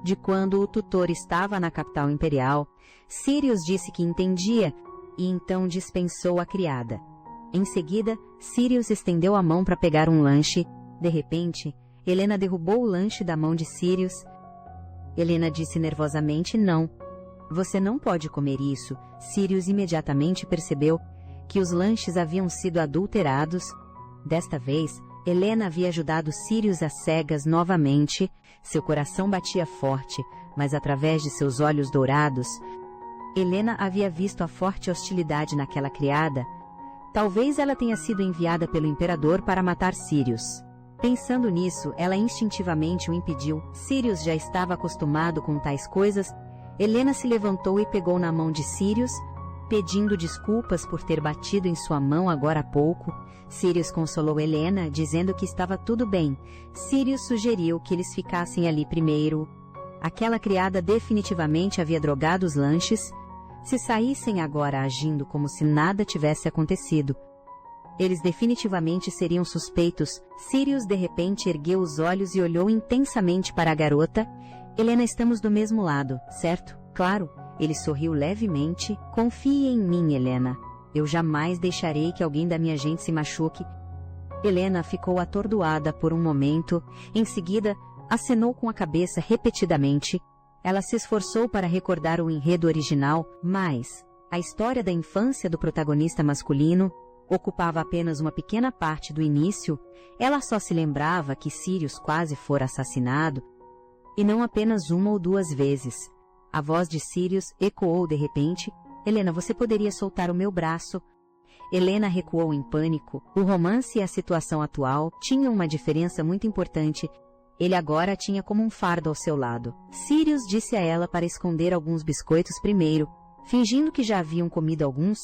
de quando o tutor estava na capital imperial. Sirius disse que entendia, e então dispensou a criada. Em seguida, Sirius estendeu a mão para pegar um lanche. De repente, Helena derrubou o lanche da mão de Sirius. Helena disse nervosamente, não. Você não pode comer isso. Sirius imediatamente percebeu que os lanches haviam sido adulterados. Desta vez, Helena havia ajudado Sirius às cegas novamente. Seu coração batia forte, mas através de seus olhos dourados, Helena havia visto a forte hostilidade naquela criada. Talvez ela tenha sido enviada pelo imperador para matar Sirius. Pensando nisso, ela instintivamente o impediu. Sirius já estava acostumado com tais coisas. Helena se levantou e pegou na mão de Sirius, pedindo desculpas por ter batido em sua mão agora há pouco. Sirius consolou Helena, dizendo que estava tudo bem. Sirius sugeriu que eles ficassem ali primeiro. Aquela criada definitivamente havia drogado os lanches. Se saíssem agora agindo como se nada tivesse acontecido, eles definitivamente seriam suspeitos. Sirius de repente ergueu os olhos e olhou intensamente para a garota. Helena, estamos do mesmo lado, certo? Claro. Ele sorriu levemente. Confie em mim, Helena. Eu jamais deixarei que alguém da minha gente se machuque. Helena ficou atordoada por um momento. Em seguida, acenou com a cabeça repetidamente. Ela se esforçou para recordar o enredo original, mas a história da infância do protagonista masculino ocupava apenas uma pequena parte do início. Ela só se lembrava que Sirius quase fora assassinado, e não apenas uma ou duas vezes. A voz de Sirius ecoou de repente. Helena, você poderia soltar o meu braço? Helena recuou em pânico. O romance e a situação atual tinham uma diferença muito importante. Ele agora a tinha como um fardo ao seu lado. Sirius disse a ela para esconder alguns biscoitos primeiro. Fingindo que já haviam comido alguns,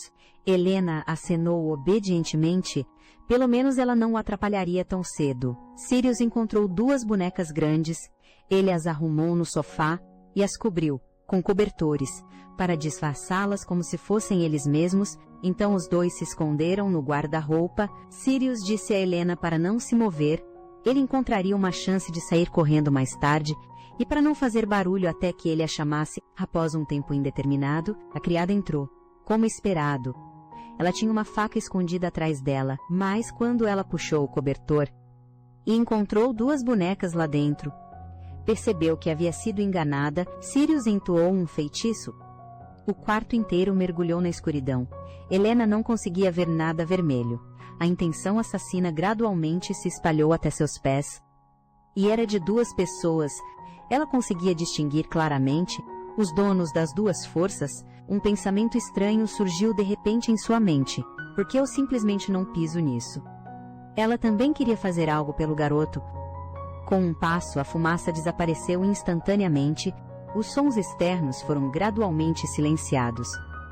Helena acenou obedientemente. Pelo menos ela não o atrapalharia tão cedo. Sirius encontrou duas bonecas grandes. Ele as arrumou no sofá e as cobriu com cobertores, para disfarçá-las como se fossem eles mesmos. Então os dois se esconderam no guarda-roupa. Sirius disse a Helena para não se mover. Ele encontraria uma chance de sair correndo mais tarde, e para não fazer barulho até que ele a chamasse. Após um tempo indeterminado, a criada entrou. Como esperado. Ela tinha uma faca escondida atrás dela, mas quando ela puxou o cobertor, e encontrou 2 bonecas lá dentro. Percebeu que havia sido enganada. Sirius entoou um feitiço. O quarto inteiro mergulhou na escuridão. Helena não conseguia ver nada vermelho. A intenção assassina gradualmente se espalhou até seus pés. E era de 2 pessoas. Ela conseguia distinguir claramente os donos das 2 forças. Um pensamento estranho surgiu de repente em sua mente. Por que eu simplesmente não piso nisso? Ela também queria fazer algo pelo garoto. Com um passo, a fumaça desapareceu instantaneamente. Os sons externos foram gradualmente silenciados.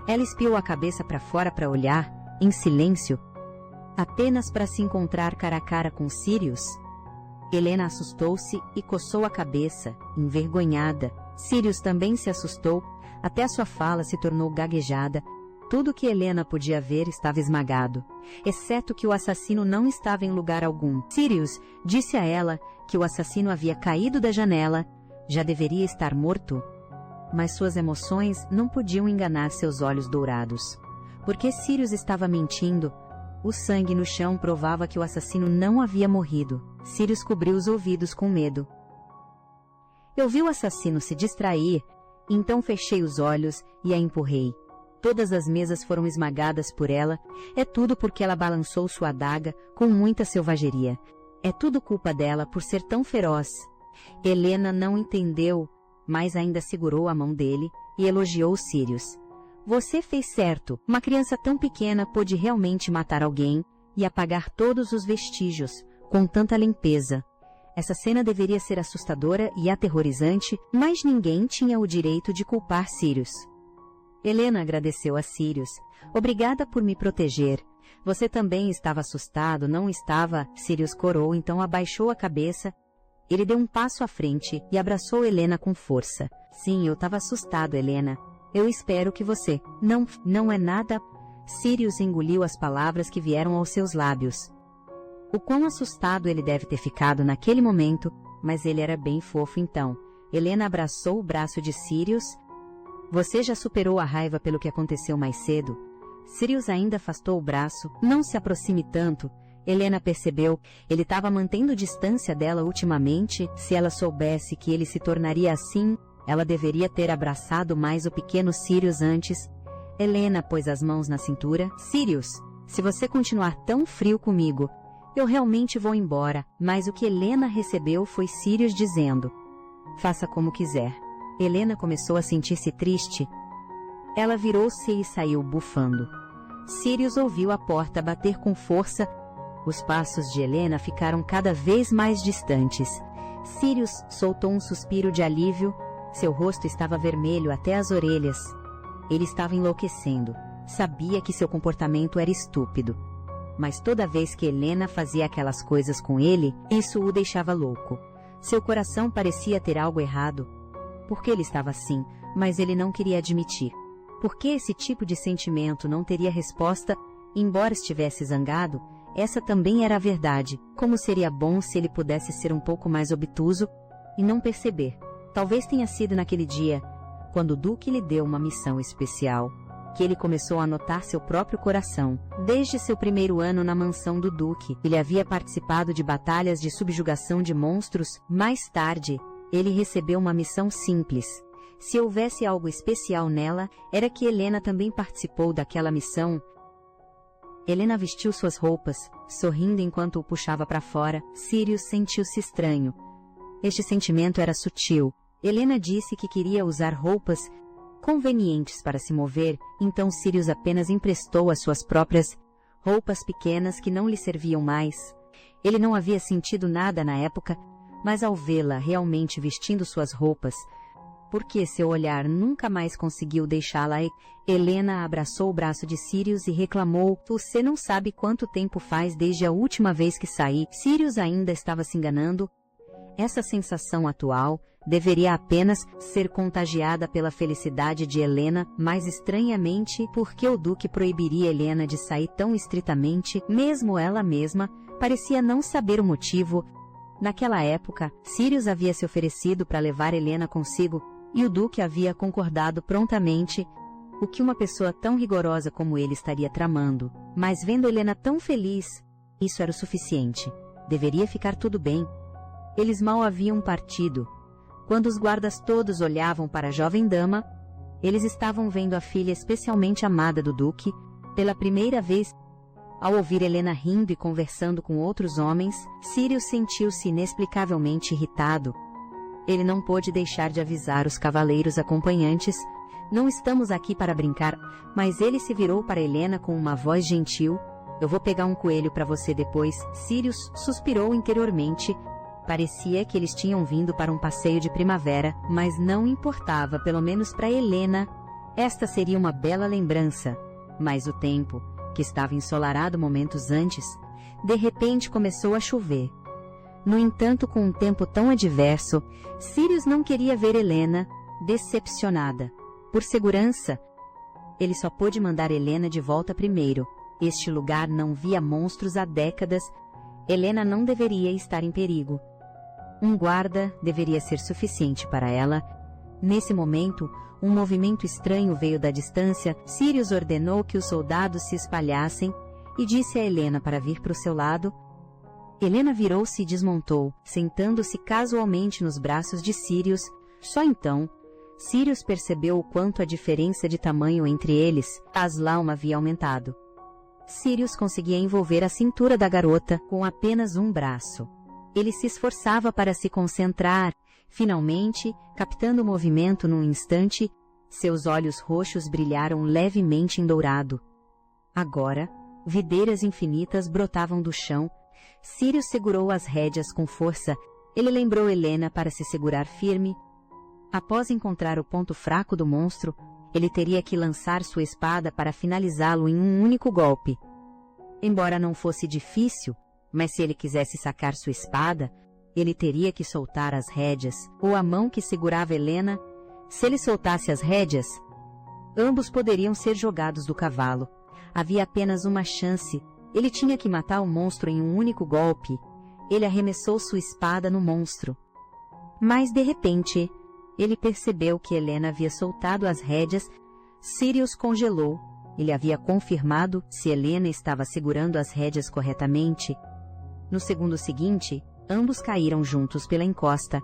Ela espiou a cabeça para fora para olhar, em silêncio, apenas para se encontrar cara a cara com Sirius. Helena assustou-se e coçou a cabeça, envergonhada. Sirius também se assustou, até a sua fala se tornou gaguejada. Tudo que Helena podia ver estava esmagado, exceto que o assassino não estava em lugar algum. Sirius disse a ela que o assassino havia caído da janela, já deveria estar morto. Mas suas emoções não podiam enganar seus olhos dourados. Porque Sirius estava mentindo. O sangue no chão provava que o assassino não havia morrido. Sirius cobriu os ouvidos com medo. Eu vi o assassino se distrair, então fechei os olhos e a empurrei. Todas as mesas foram esmagadas por ela. É tudo porque ela balançou sua adaga com muita selvageria. É tudo culpa dela por ser tão feroz. Helena não entendeu, mas ainda segurou a mão dele e elogiou Sirius. Você fez certo. Uma criança tão pequena pôde realmente matar alguém e apagar todos os vestígios, com tanta limpeza. Essa cena deveria ser assustadora e aterrorizante, mas ninguém tinha o direito de culpar Sirius. Helena agradeceu a Sirius. Obrigada por me proteger. Você também estava assustado, não estava? Sirius corou, então abaixou a cabeça. Ele deu um passo à frente e abraçou Helena com força. Sim, eu estava assustado, Helena. Eu espero que você... Não é nada... Sirius engoliu as palavras que vieram aos seus lábios. O quão assustado ele deve ter ficado naquele momento, mas ele era bem fofo então. Helena abraçou o braço de Sirius. Você já superou a raiva pelo que aconteceu mais cedo? Sirius ainda afastou o braço. Não se aproxime tanto. Helena percebeu. Ele estava mantendo distância dela ultimamente. Se ela soubesse que ele se tornaria assim, ela deveria ter abraçado mais o pequeno Sirius antes. Helena pôs as mãos na cintura. Sirius, se você continuar tão frio comigo, eu realmente vou embora. Mas o que Helena recebeu foi Sirius dizendo: faça como quiser. Helena começou a sentir-se triste. Ela virou-se e saiu bufando. Sirius ouviu a porta bater com força. Os passos de Helena ficaram cada vez mais distantes. Sirius soltou um suspiro de alívio. Seu rosto estava vermelho até as orelhas. Ele estava enlouquecendo. Sabia que seu comportamento era estúpido. Mas toda vez que Helena fazia aquelas coisas com ele, isso o deixava louco. Seu coração parecia ter algo errado. Por que ele estava assim, mas ele não queria admitir? Por que esse tipo de sentimento não teria resposta, embora estivesse zangado? Essa também era a verdade. Como seria bom se ele pudesse ser um pouco mais obtuso e não perceber. Talvez tenha sido naquele dia, quando o Duque lhe deu uma missão especial, que ele começou a notar seu próprio coração. Desde seu primeiro ano na mansão do Duque, ele havia participado de batalhas de subjugação de monstros. Mais tarde, ele recebeu uma missão simples. Se houvesse algo especial nela, era que Helena também participou daquela missão. Helena vestiu suas roupas, sorrindo enquanto o puxava para fora. Sirius sentiu-se estranho. Este sentimento era sutil. Helena disse que queria usar roupas convenientes para se mover, então Sirius apenas emprestou as suas próprias roupas pequenas que não lhe serviam mais. Ele não havia sentido nada na época, mas ao vê-la realmente vestindo suas roupas, porque seu olhar nunca mais conseguiu deixá-la. Helena abraçou o braço de Sirius e reclamou: você não sabe quanto tempo faz desde a última vez que saí. Sirius ainda estava se enganando. Essa sensação atual deveria apenas ser contagiada pela felicidade de Helena, mas estranhamente, porque o Duque proibiria Helena de sair tão estritamente, mesmo ela mesma parecia não saber o motivo. Naquela época, Sirius havia se oferecido para levar Helena consigo, e o Duque havia concordado prontamente. O que uma pessoa tão rigorosa como ele estaria tramando? Mas vendo Helena tão feliz, isso era o suficiente. Deveria ficar tudo bem. Eles mal haviam partido. Quando os guardas todos olhavam para a jovem dama, eles estavam vendo a filha especialmente amada do duque, pela primeira vez. Ao ouvir Helena rindo e conversando com outros homens, Sirius sentiu-se inexplicavelmente irritado. Ele não pôde deixar de avisar os cavaleiros acompanhantes: não estamos aqui para brincar, mas ele se virou para Helena com uma voz gentil: eu vou pegar um coelho para você depois. Sirius suspirou interiormente. Parecia que eles tinham vindo para um passeio de primavera, mas não importava, pelo menos para Helena. Esta seria uma bela lembrança. Mas o tempo, que estava ensolarado momentos antes, de repente começou a chover. No entanto, com um tempo tão adverso, Sirius não queria ver Helena decepcionada. Por segurança, ele só pôde mandar Helena de volta primeiro. Este lugar não via monstros há décadas. Helena não deveria estar em perigo. Um guarda deveria ser suficiente para ela. Nesse momento, um movimento estranho veio da distância. Sirius ordenou que os soldados se espalhassem e disse a Helena para vir para o seu lado. Helena virou-se e desmontou, sentando-se casualmente nos braços de Sirius. Só então, Sirius percebeu o quanto a diferença de tamanho entre eles, Aslan, havia aumentado. Sirius conseguia envolver a cintura da garota com apenas um braço. Ele se esforçava para se concentrar. Finalmente, captando o movimento num instante, seus olhos roxos brilharam levemente em dourado. Agora, videiras infinitas brotavam do chão. Sirius segurou as rédeas com força. Ele lembrou Helena para se segurar firme. Após encontrar o ponto fraco do monstro, ele teria que lançar sua espada para finalizá-lo em um único golpe. Embora não fosse difícil, mas se ele quisesse sacar sua espada, ele teria que soltar as rédeas, ou a mão que segurava Helena. Se ele soltasse as rédeas, ambos poderiam ser jogados do cavalo. Havia apenas uma chance. Ele tinha que matar o monstro em um único golpe. Ele arremessou sua espada no monstro. Mas, de repente, ele percebeu que Helena havia soltado as rédeas. Sirius congelou. Ele havia confirmado se Helena estava segurando as rédeas corretamente. No segundo seguinte, ambos caíram juntos pela encosta.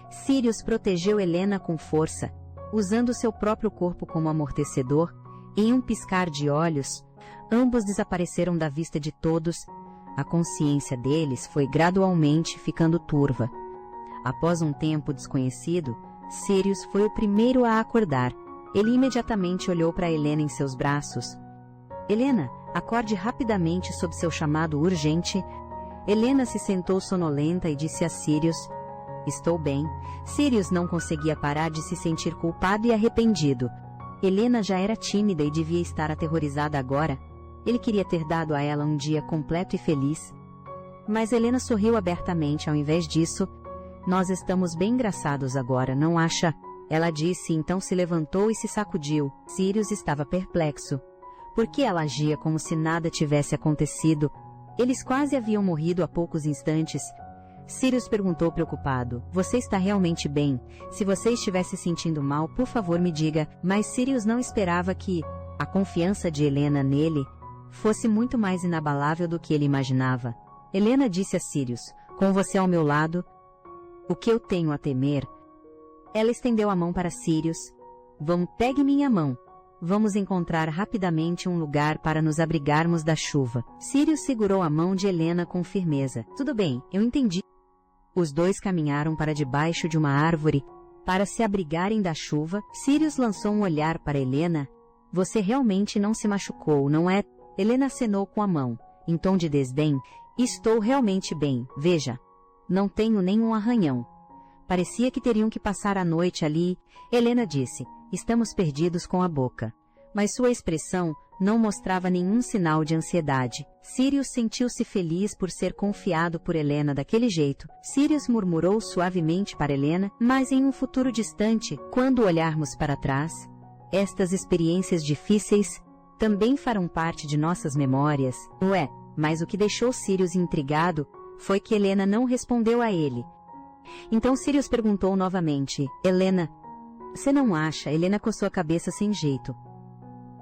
Sirius protegeu Helena com força, usando seu próprio corpo como amortecedor. Em um piscar de olhos, ambos desapareceram da vista de todos. A consciência deles foi gradualmente ficando turva. Após um tempo desconhecido, Sirius foi o primeiro a acordar. Ele imediatamente olhou para Helena em seus braços. Helena, acorde rapidamente sob seu chamado urgente. Helena se sentou sonolenta e disse a Sirius: estou bem. Sirius não conseguia parar de se sentir culpado e arrependido. Helena já era tímida e devia estar aterrorizada agora. Ele queria ter dado a ela um dia completo e feliz. Mas Helena sorriu abertamente ao invés disso. Nós estamos bem engraçados agora, não acha? Ela disse, então se levantou e se sacudiu. Sirius estava perplexo. Por que ela agia como se nada tivesse acontecido? Eles quase haviam morrido há poucos instantes. Sirius perguntou preocupado: você está realmente bem? Se você estiver se sentindo mal, por favor me diga. Mas Sirius não esperava que a confiança de Helena nele fosse muito mais inabalável do que ele imaginava. Helena disse a Sirius: com você ao meu lado, o que eu tenho a temer? Ela estendeu a mão para Sirius. Pegue minha mão. Vamos encontrar rapidamente um lugar para nos abrigarmos da chuva. Sirius segurou a mão de Helena com firmeza. Tudo bem, eu entendi. Os dois caminharam para debaixo de uma árvore para se abrigarem da chuva. Sirius lançou um olhar para Helena. Você realmente não se machucou, não é? Helena acenou com a mão, em tom de desdém. Estou realmente bem, veja. Não tenho nenhum arranhão. Parecia que teriam que passar a noite ali. Helena disse: estamos perdidos com a boca. Mas sua expressão não mostrava nenhum sinal de ansiedade. Sirius sentiu-se feliz por ser confiado por Helena daquele jeito. Sirius murmurou suavemente para Helena: mas em um futuro distante, quando olharmos para trás, estas experiências difíceis também farão parte de nossas memórias. Ué, mas o que deixou Sirius intrigado foi que Helena não respondeu a ele. Então Sirius perguntou novamente: Helena, você não acha? Helena coçou a cabeça sem jeito.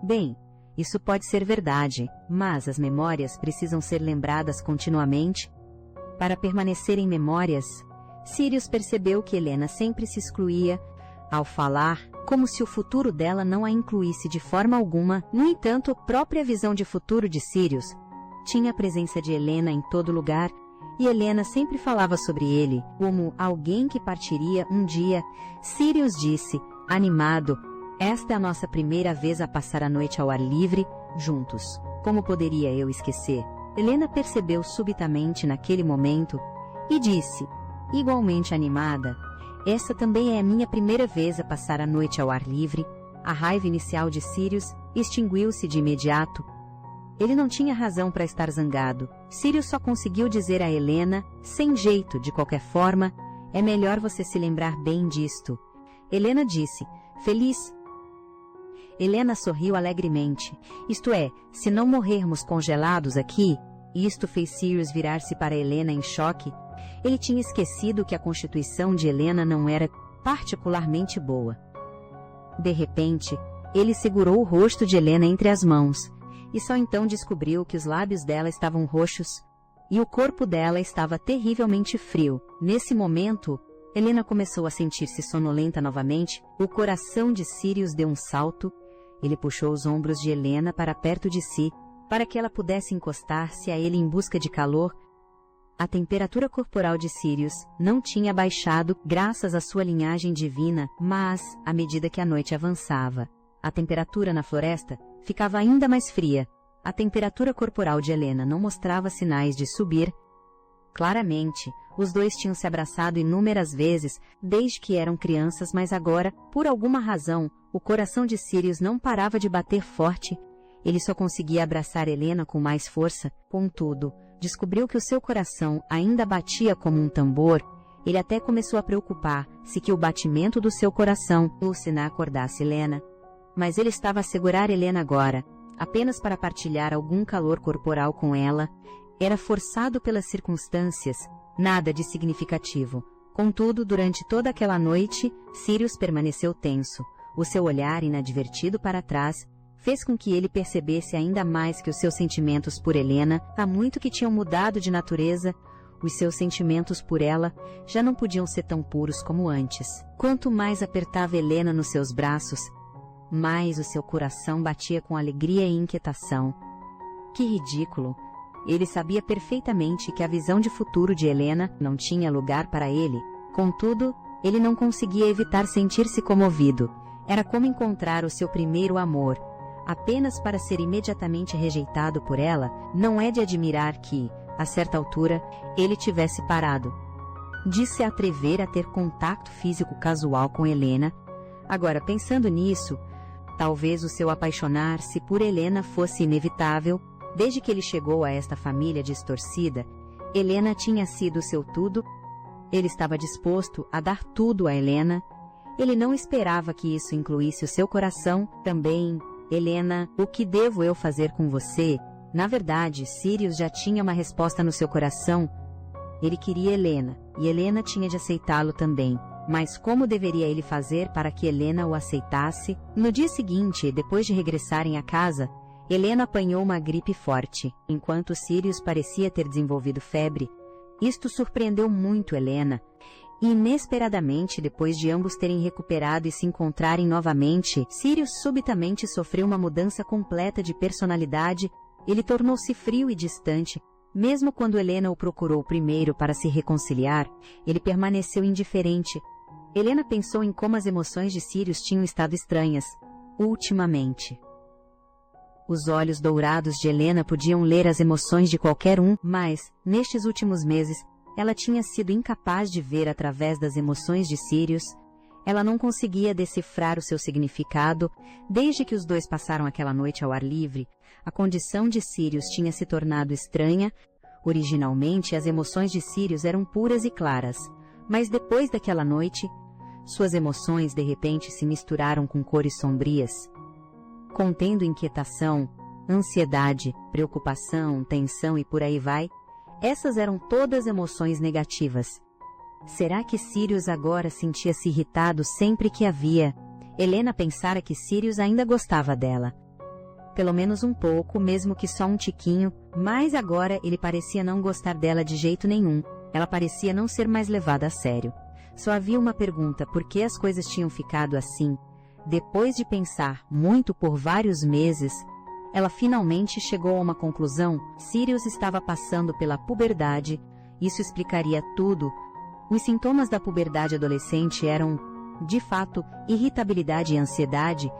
Bem, isso pode ser verdade, mas as memórias precisam ser lembradas continuamente. para permanecer em memórias, Sirius percebeu que Helena sempre se excluía ao falar, como se o futuro dela não a incluísse de forma alguma. No entanto, a própria visão de futuro de Sirius tinha a presença de Helena em todo lugar, e Helena sempre falava sobre ele, como alguém que partiria um dia. Sirius disse, animado, esta é a nossa primeira vez a passar a noite ao ar livre, juntos. Como poderia eu esquecer? Helena percebeu subitamente naquele momento, e disse, igualmente animada, essa também é a minha primeira vez a passar a noite ao ar livre. A raiva inicial de Sirius extinguiu-se de imediato. Ele não tinha razão para estar zangado. Sirius só conseguiu dizer a Helena, sem jeito, de qualquer forma, é melhor você se lembrar bem disto. Helena disse, feliz. Helena sorriu alegremente. Isto é, se não morrermos congelados aqui. Isto fez Sirius virar-se para Helena em choque. Ele tinha esquecido que a constituição de Helena não era particularmente boa. De repente, ele segurou o rosto de Helena entre as mãos, e só então descobriu que os lábios dela estavam roxos, e o corpo dela estava terrivelmente frio. Nesse momento, Helena começou a sentir-se sonolenta novamente. O coração de Sirius deu um salto. Ele puxou os ombros de Helena para perto de si, para que ela pudesse encostar-se a ele em busca de calor. A temperatura corporal de Sirius não tinha baixado graças à sua linhagem divina, mas, à medida que a noite avançava, a temperatura na floresta ficava ainda mais fria. A temperatura corporal de Helena não mostrava sinais de subir. Claramente, os dois tinham se abraçado inúmeras vezes desde que eram crianças, mas agora, por alguma razão, o coração de Sirius não parava de bater forte. Ele só conseguia abraçar Helena com mais força. Contudo, descobriu que o seu coração ainda batia como um tambor. Ele até começou a preocupar-se que o batimento do seu coração fosse não acordasse Helena. Mas ele estava a segurar Helena agora, apenas para partilhar algum calor corporal com ela. Era forçado pelas circunstâncias, nada de significativo. Contudo, durante toda aquela noite, Sirius permaneceu tenso. O seu olhar inadvertido para trás fez com que ele percebesse ainda mais que os seus sentimentos por Helena há muito que tinham mudado de natureza. Os seus sentimentos por ela já não podiam ser tão puros como antes. Quanto mais apertava Helena nos seus braços, mais o seu coração batia com alegria e inquietação. Que ridículo! Ele sabia perfeitamente que a visão de futuro de Helena não tinha lugar para ele. Contudo, ele não conseguia evitar sentir-se comovido. Era como encontrar o seu primeiro amor. Apenas para ser imediatamente rejeitado por ela, não é de admirar que, a certa altura, ele tivesse parado de se atrever a ter contato físico casual com Helena. Agora, pensando nisso, talvez o seu apaixonar-se por Helena fosse inevitável. Desde que ele chegou a esta família distorcida, Helena tinha sido seu tudo. Ele estava disposto a dar tudo a Helena. Ele não esperava que isso incluísse o seu coração também. Helena, o que devo eu fazer com você? Na verdade, Sirius já tinha uma resposta no seu coração. Ele queria Helena, e Helena tinha de aceitá-lo também. Mas como deveria ele fazer para que Helena o aceitasse? No dia seguinte, depois de regressarem à casa, Helena apanhou uma gripe forte, enquanto Sirius parecia ter desenvolvido febre. Isto surpreendeu muito Helena. Inesperadamente, depois de ambos terem recuperado e se encontrarem novamente, Sirius subitamente sofreu uma mudança completa de personalidade. Ele tornou-se frio e distante. Mesmo quando Helena o procurou primeiro para se reconciliar, ele permaneceu indiferente. Helena pensou em como as emoções de Sirius tinham estado estranhas, ultimamente. Os olhos dourados de Helena podiam ler as emoções de qualquer um, mas, nestes últimos meses, ela tinha sido incapaz de ver através das emoções de Sirius. Ela não conseguia decifrar o seu significado. Desde que os dois passaram aquela noite ao ar livre, a condição de Sirius tinha se tornado estranha. Originalmente, as emoções de Sirius eram puras e claras, mas depois daquela noite, suas emoções de repente se misturaram com cores sombrias, contendo inquietação, ansiedade, preocupação, tensão e por aí vai. Essas eram todas emoções negativas. Será que Sirius agora sentia-se irritado sempre que a via? Helena pensara que Sirius ainda gostava dela. pelo menos um pouco, mesmo que só um tiquinho, mas agora ele parecia não gostar dela de jeito nenhum. Ela parecia não ser mais levada a sério. Só havia uma pergunta: por que as coisas tinham ficado assim? Depois de pensar muito por vários meses, ela finalmente chegou a uma conclusão. Sirius estava passando pela puberdade. Isso explicaria tudo. Os sintomas da puberdade adolescente eram, de fato, irritabilidade e ansiedade.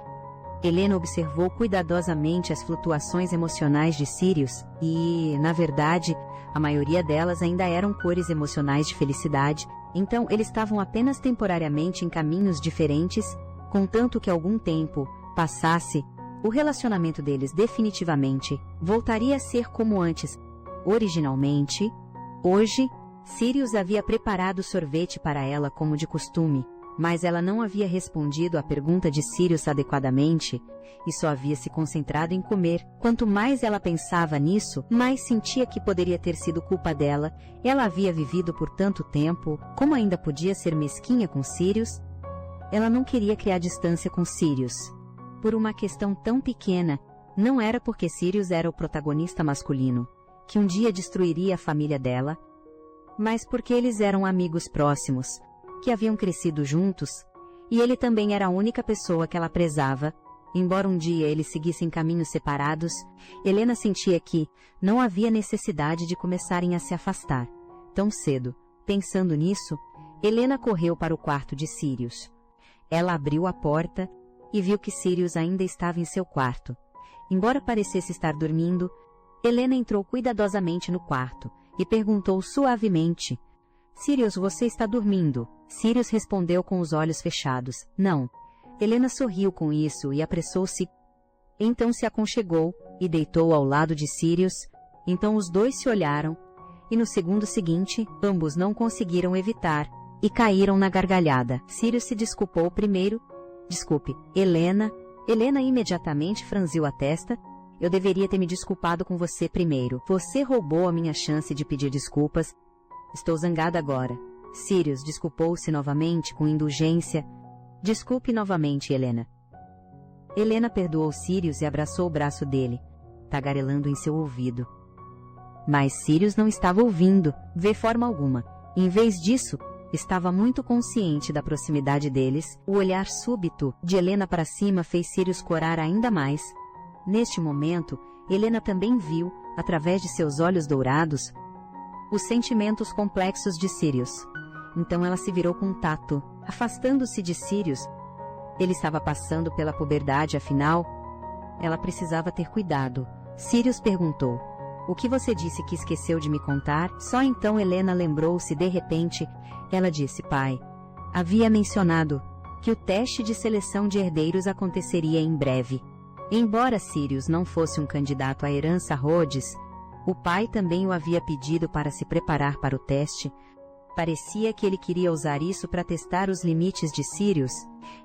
Helena observou cuidadosamente as flutuações emocionais de Sirius e, na verdade, a maioria delas ainda eram cores emocionais de felicidade. Então, eles estavam apenas temporariamente em caminhos diferentes, contanto que algum tempo passasse, o relacionamento deles definitivamente voltaria a ser como antes. Originalmente, hoje, Sirius havia preparado sorvete para ela como de costume, mas ela não havia respondido à pergunta de Sirius adequadamente e só havia se concentrado em comer. Quanto mais ela pensava nisso, mais sentia que poderia ter sido culpa dela. Ela havia vivido por tanto tempo, como ainda podia ser mesquinha com Sirius? Ela não queria criar distância com Sirius. Por uma questão tão pequena, não era porque Sirius era o protagonista masculino, que um dia destruiria a família dela, mas porque eles eram amigos próximos, que haviam crescido juntos, e ele também era a única pessoa que ela prezava. Embora um dia eles seguissem caminhos separados, Helena sentia que não havia necessidade de começarem a se afastar tão cedo. Pensando nisso, Helena correu para o quarto de Sirius. Ela abriu a porta e viu que Sirius ainda estava em seu quarto. Embora parecesse estar dormindo, Helena entrou cuidadosamente no quarto e perguntou suavemente: "Sirius, você está dormindo?" Sirius respondeu com os olhos fechados: "Não." Helena sorriu com isso e apressou-se. Então se aconchegou e deitou ao lado de Sirius. Então os dois se olharam, e no segundo seguinte, ambos não conseguiram evitar, e caíram na gargalhada. Sirius se desculpou primeiro. "Desculpe, Helena." Helena imediatamente franziu a testa. "Eu deveria ter me desculpado com você primeiro. Você roubou a minha chance de pedir desculpas. Estou zangada agora." Sirius desculpou-se novamente com indulgência. "Desculpe novamente, Helena." Helena perdoou Sirius e abraçou o braço dele, tagarelando em seu ouvido. Mas Sirius não estava ouvindo, de forma alguma. Em vez disso, estava muito consciente da proximidade deles. O olhar súbito de Helena para cima fez Sirius corar ainda mais. Neste momento, Helena também viu, através de seus olhos dourados, os sentimentos complexos de Sirius. Então ela se virou com tato, afastando-se de Sirius. Ele estava passando pela puberdade, afinal, ela precisava ter cuidado. Sirius perguntou: "O que você disse que esqueceu de me contar?" Só então Helena lembrou-se de repente. Ela disse: "Pai havia mencionado que o teste de seleção de herdeiros aconteceria em breve." Embora Sirius não fosse um candidato à herança Rhodes, o pai também o havia pedido para se preparar para o teste. Parecia que ele queria usar isso para testar os limites de Sirius.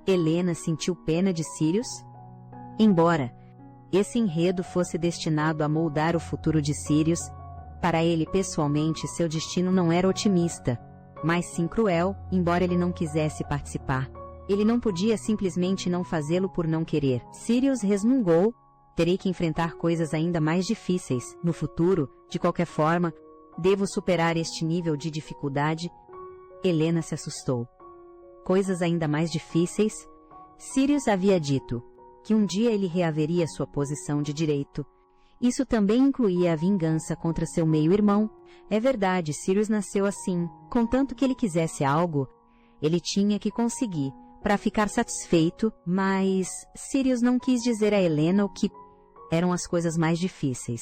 Helena sentiu pena de Sirius. Embora esse enredo fosse destinado a moldar o futuro de Sirius, para ele pessoalmente seu destino não era otimista, mas sim cruel. Embora ele não quisesse participar, ele não podia simplesmente não fazê-lo por não querer. Sirius resmungou: "Terei que enfrentar coisas ainda mais difíceis no futuro. De qualquer forma, devo superar este nível de dificuldade." Helena se assustou. Coisas ainda mais difíceis? Sirius havia dito que um dia ele reaveria sua posição de direito. Isso também incluía a vingança contra seu meio-irmão. É verdade, Sirius nasceu assim. Contanto que ele quisesse algo, ele tinha que conseguir, para ficar satisfeito, mas Sirius não quis dizer a Helena o que eram as coisas mais difíceis.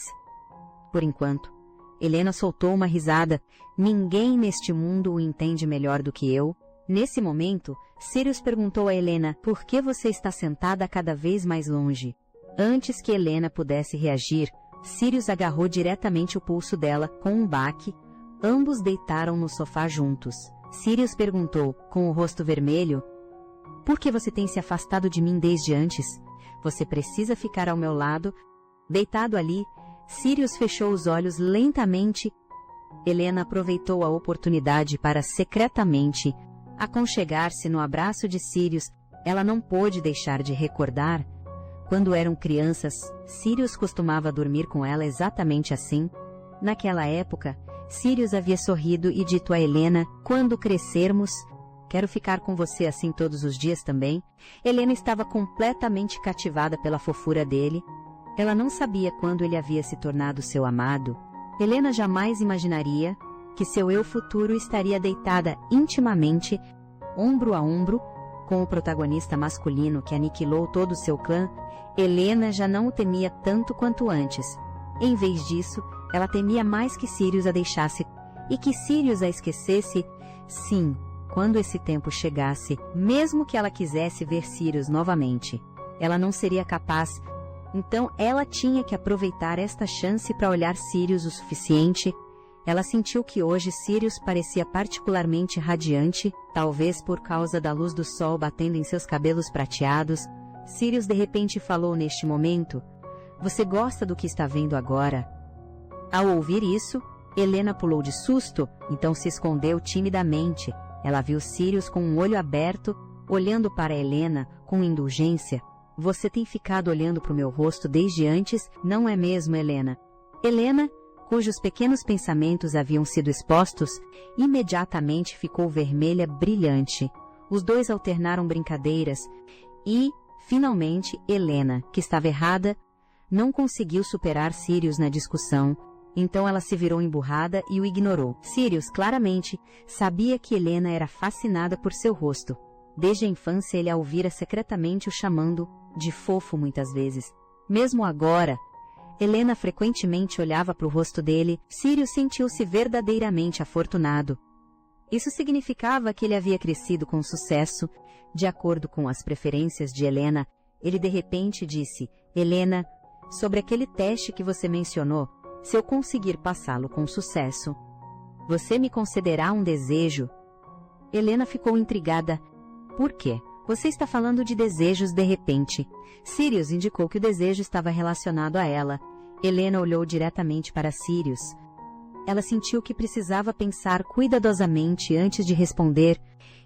Por enquanto, Helena soltou uma risada. "Ninguém neste mundo o entende melhor do que eu." Nesse momento, Sirius perguntou a Helena: "Por que você está sentada cada vez mais longe?" Antes que Helena pudesse reagir, Sirius agarrou diretamente o pulso dela, com um baque. Ambos deitaram no sofá juntos. Sirius perguntou, com o rosto vermelho: "Por que você tem se afastado de mim desde antes? Você precisa ficar ao meu lado." Deitado ali, Sirius fechou os olhos lentamente. Helena aproveitou a oportunidade para secretamente aconchegar-se no abraço de Sirius. Ela não pôde deixar de recordar Quando eram crianças, Sirius costumava dormir com ela exatamente assim. Naquela época, Sirius havia sorrido e dito a Helena: quando crescermos, quero ficar com você assim todos os dias também. Helena estava completamente cativada pela fofura dele. Ela não sabia quando ele havia se tornado seu amado. Helena jamais imaginaria que seu eu futuro estaria deitada intimamente, ombro a ombro, com o protagonista masculino que aniquilou todo o seu clã. Helena já não o temia tanto quanto antes. Em vez disso, ela temia mais que Sirius a deixasse e que Sirius a esquecesse. Sim, quando esse tempo chegasse, mesmo que ela quisesse ver Sirius novamente, ela não seria capaz. Então ela tinha que aproveitar esta chance para olhar Sirius o suficiente. Ela sentiu que hoje Sirius parecia particularmente radiante, talvez por causa da luz do sol batendo em seus cabelos prateados. Sirius de repente falou neste momento: você gosta do que está vendo agora? Ao ouvir isso, Helena pulou de susto, então se escondeu timidamente. Ela viu Sirius com um olho aberto, olhando para Helena com indulgência. Você tem ficado olhando para o meu rosto desde antes, não é mesmo, Helena? Helena, cujos pequenos pensamentos haviam sido expostos, imediatamente ficou vermelha brilhante. Os dois alternaram brincadeiras e, finalmente, Helena, que estava errada, não conseguiu superar Sirius na discussão. Então ela se virou emburrada e o ignorou. Sirius, claramente, sabia que Helena era fascinada por seu rosto. Desde a infância ele a ouvira secretamente o chamando de fofo muitas vezes. Mesmo agora, Helena frequentemente olhava para o rosto dele. Sirius sentiu-se verdadeiramente afortunado. Isso significava que ele havia crescido com sucesso. De acordo com as preferências de Helena, ele de repente disse: Helena, sobre aquele teste que você mencionou, se eu conseguir passá-lo com sucesso, você me concederá um desejo? Helena ficou intrigada. Por quê? Você está falando de desejos de repente. Sirius indicou que o desejo estava relacionado a ela. Helena olhou diretamente para Sirius. Ela sentiu que precisava pensar cuidadosamente antes de responder.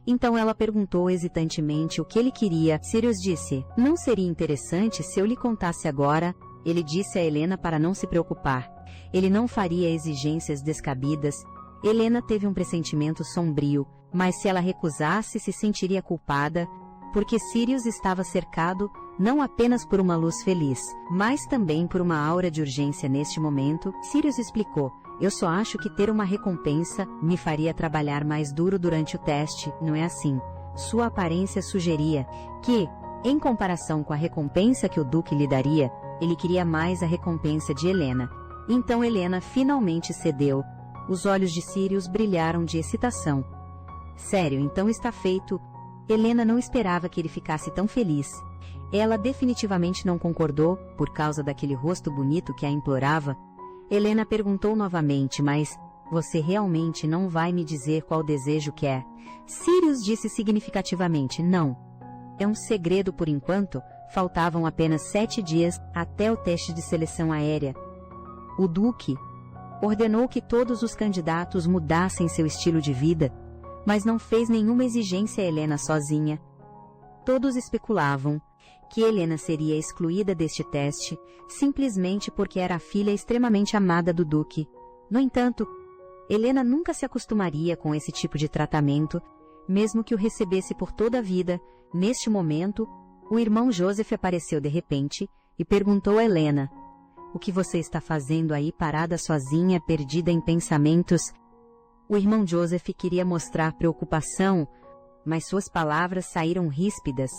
Então ela perguntou hesitantemente o que ele queria. Sirius disse: não seria interessante se eu lhe contasse agora? Ele disse a Helena para não se preocupar. Ele não faria exigências descabidas. Helena teve um pressentimento sombrio, mas se ela recusasse, se sentiria culpada, porque Sirius estava cercado não apenas por uma luz feliz, mas também por uma aura de urgência neste momento. Sirius explicou: eu só acho que ter uma recompensa me faria trabalhar mais duro durante o teste, não é assim? Sua aparência sugeria que, em comparação com a recompensa que o Duque lhe daria, ele queria mais a recompensa de Helena. Então Helena finalmente cedeu. Os olhos de Sirius brilharam de excitação. Sério, então está feito. Helena não esperava que ele ficasse tão feliz. Ela definitivamente não concordou, por causa daquele rosto bonito que a implorava. Helena perguntou novamente: mas você realmente não vai me dizer qual desejo quer? Sirius disse significativamente: não. É um segredo por enquanto. Faltavam apenas 7 dias até o teste de seleção aérea. O Duque ordenou que todos os candidatos mudassem seu estilo de vida, mas não fez nenhuma exigência a Helena sozinha. Todos especulavam que Helena seria excluída deste teste simplesmente porque era a filha extremamente amada do Duque. No entanto, Helena nunca se acostumaria com esse tipo de tratamento, mesmo que o recebesse por toda a vida. Neste momento, o irmão Joseph apareceu de repente e perguntou a Helena: o que você está fazendo aí parada sozinha, perdida em pensamentos? O irmão Joseph queria mostrar preocupação, mas suas palavras saíram ríspidas.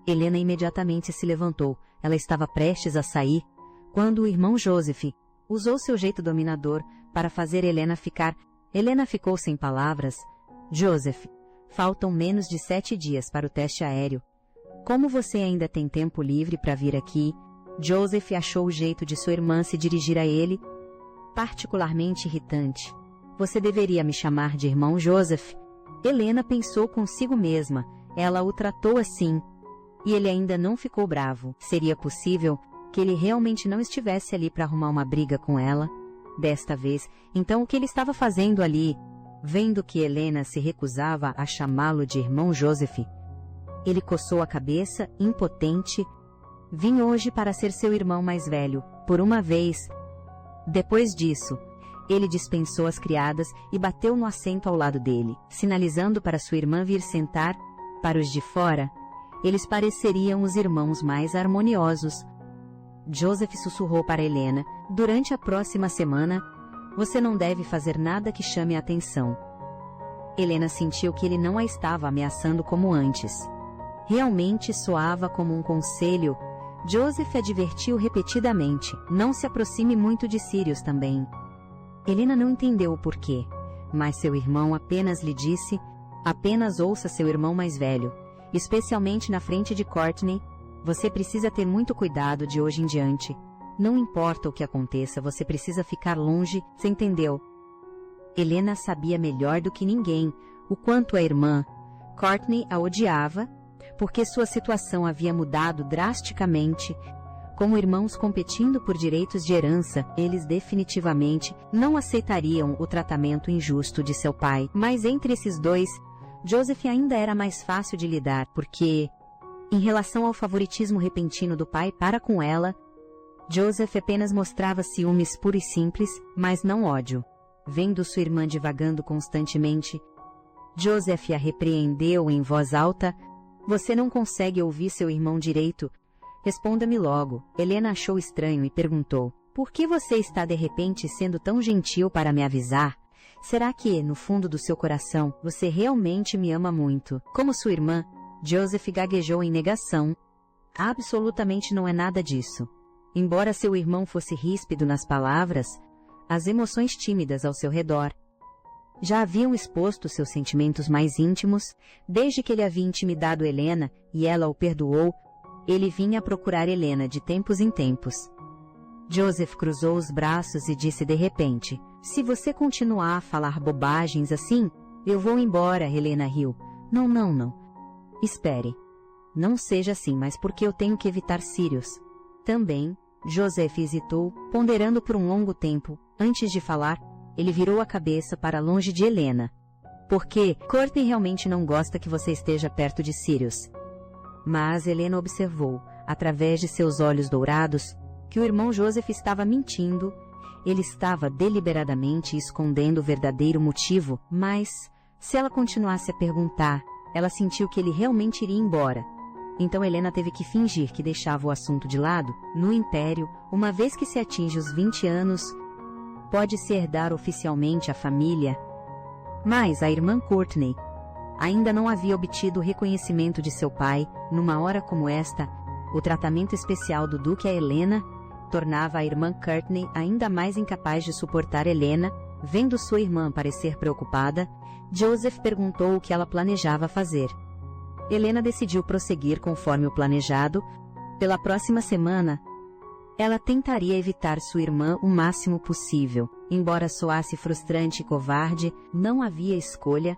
Helena imediatamente se levantou. Ela estava prestes a sair, quando o irmão Joseph usou seu jeito dominador para fazer Helena ficar. Helena ficou sem palavras. Joseph, faltam menos de 7 dias para o teste aéreo. Como você ainda tem tempo livre para vir aqui? Joseph achou o jeito de sua irmã se dirigir a ele particularmente irritante. Você deveria me chamar de irmão Joseph. Helena pensou consigo mesma. Ela o tratou assim. E ele ainda não ficou bravo. Seria possível que ele realmente não estivesse ali para arrumar uma briga com ela? Desta vez, então o que ele estava fazendo ali? Vendo que Helena se recusava a chamá-lo de irmão Joseph, ele coçou a cabeça, impotente. Vim hoje para ser seu irmão mais velho, por uma vez. Depois disso, ele dispensou as criadas e bateu no assento ao lado dele, sinalizando para sua irmã vir sentar. Para os de fora, eles pareceriam os irmãos mais harmoniosos. Joseph sussurrou para Helena: durante a próxima semana, você não deve fazer nada que chame a atenção. Helena sentiu que ele não a estava ameaçando como antes. Realmente soava como um conselho. Joseph advertiu repetidamente: não se aproxime muito de Sirius também. Helena não entendeu o porquê, mas seu irmão apenas lhe disse: apenas ouça seu irmão mais velho, especialmente na frente de Courtney. Você precisa ter muito cuidado de hoje em diante. Não importa o que aconteça, você precisa ficar longe, você entendeu? Helena sabia melhor do que ninguém o quanto a irmã, Courtney, a odiava, porque sua situação havia mudado drasticamente. Como irmãos competindo por direitos de herança, eles definitivamente não aceitariam o tratamento injusto de seu pai. Mas entre esses dois, Joseph ainda era mais fácil de lidar, porque, em relação ao favoritismo repentino do pai para com ela, Joseph apenas mostrava ciúmes puro e simples, mas não ódio. Vendo sua irmã divagando constantemente, Joseph a repreendeu em voz alta: você não consegue ouvir seu irmão direito? Responda-me logo. Helena achou estranho e perguntou: por que você está de repente sendo tão gentil para me avisar? Será que, no fundo do seu coração, você realmente me ama muito? Como sua irmã, Joseph gaguejou em negação. Absolutamente não é nada disso. Embora seu irmão fosse ríspido nas palavras, as emoções tímidas ao seu redor já haviam exposto seus sentimentos mais íntimos. Desde que ele havia intimidado Helena e ela o perdoou, ele vinha procurar Helena de tempos em tempos. Joseph cruzou os braços e disse de repente: se você continuar a falar bobagens assim, eu vou embora. Helena riu. Não. Espere. Não seja assim, mas porque eu tenho que evitar Sirius. Também, Joseph hesitou, ponderando por um longo tempo. Antes de falar, ele virou a cabeça para longe de Helena. Porque Courtney realmente não gosta que você esteja perto de Sirius. Mas Helena observou, através de seus olhos dourados, que o irmão Joseph estava mentindo. Ele estava deliberadamente escondendo o verdadeiro motivo, mas, se ela continuasse a perguntar, ela sentiu que ele realmente iria embora. Então Helena teve que fingir que deixava o assunto de lado. No Império, uma vez que se atinge os 20 anos, pode-se herdar oficialmente a família. Mas a irmã Courtney ainda não havia obtido o reconhecimento de seu pai. Numa hora como esta, o tratamento especial do Duque a Helena tornava a irmã Courtney ainda mais incapaz de suportar Helena. Vendo sua irmã parecer preocupada, Joseph perguntou o que ela planejava fazer. Helena decidiu prosseguir conforme o planejado. Pela próxima semana, ela tentaria evitar sua irmã o máximo possível. Embora soasse frustrante e covarde, não havia escolha.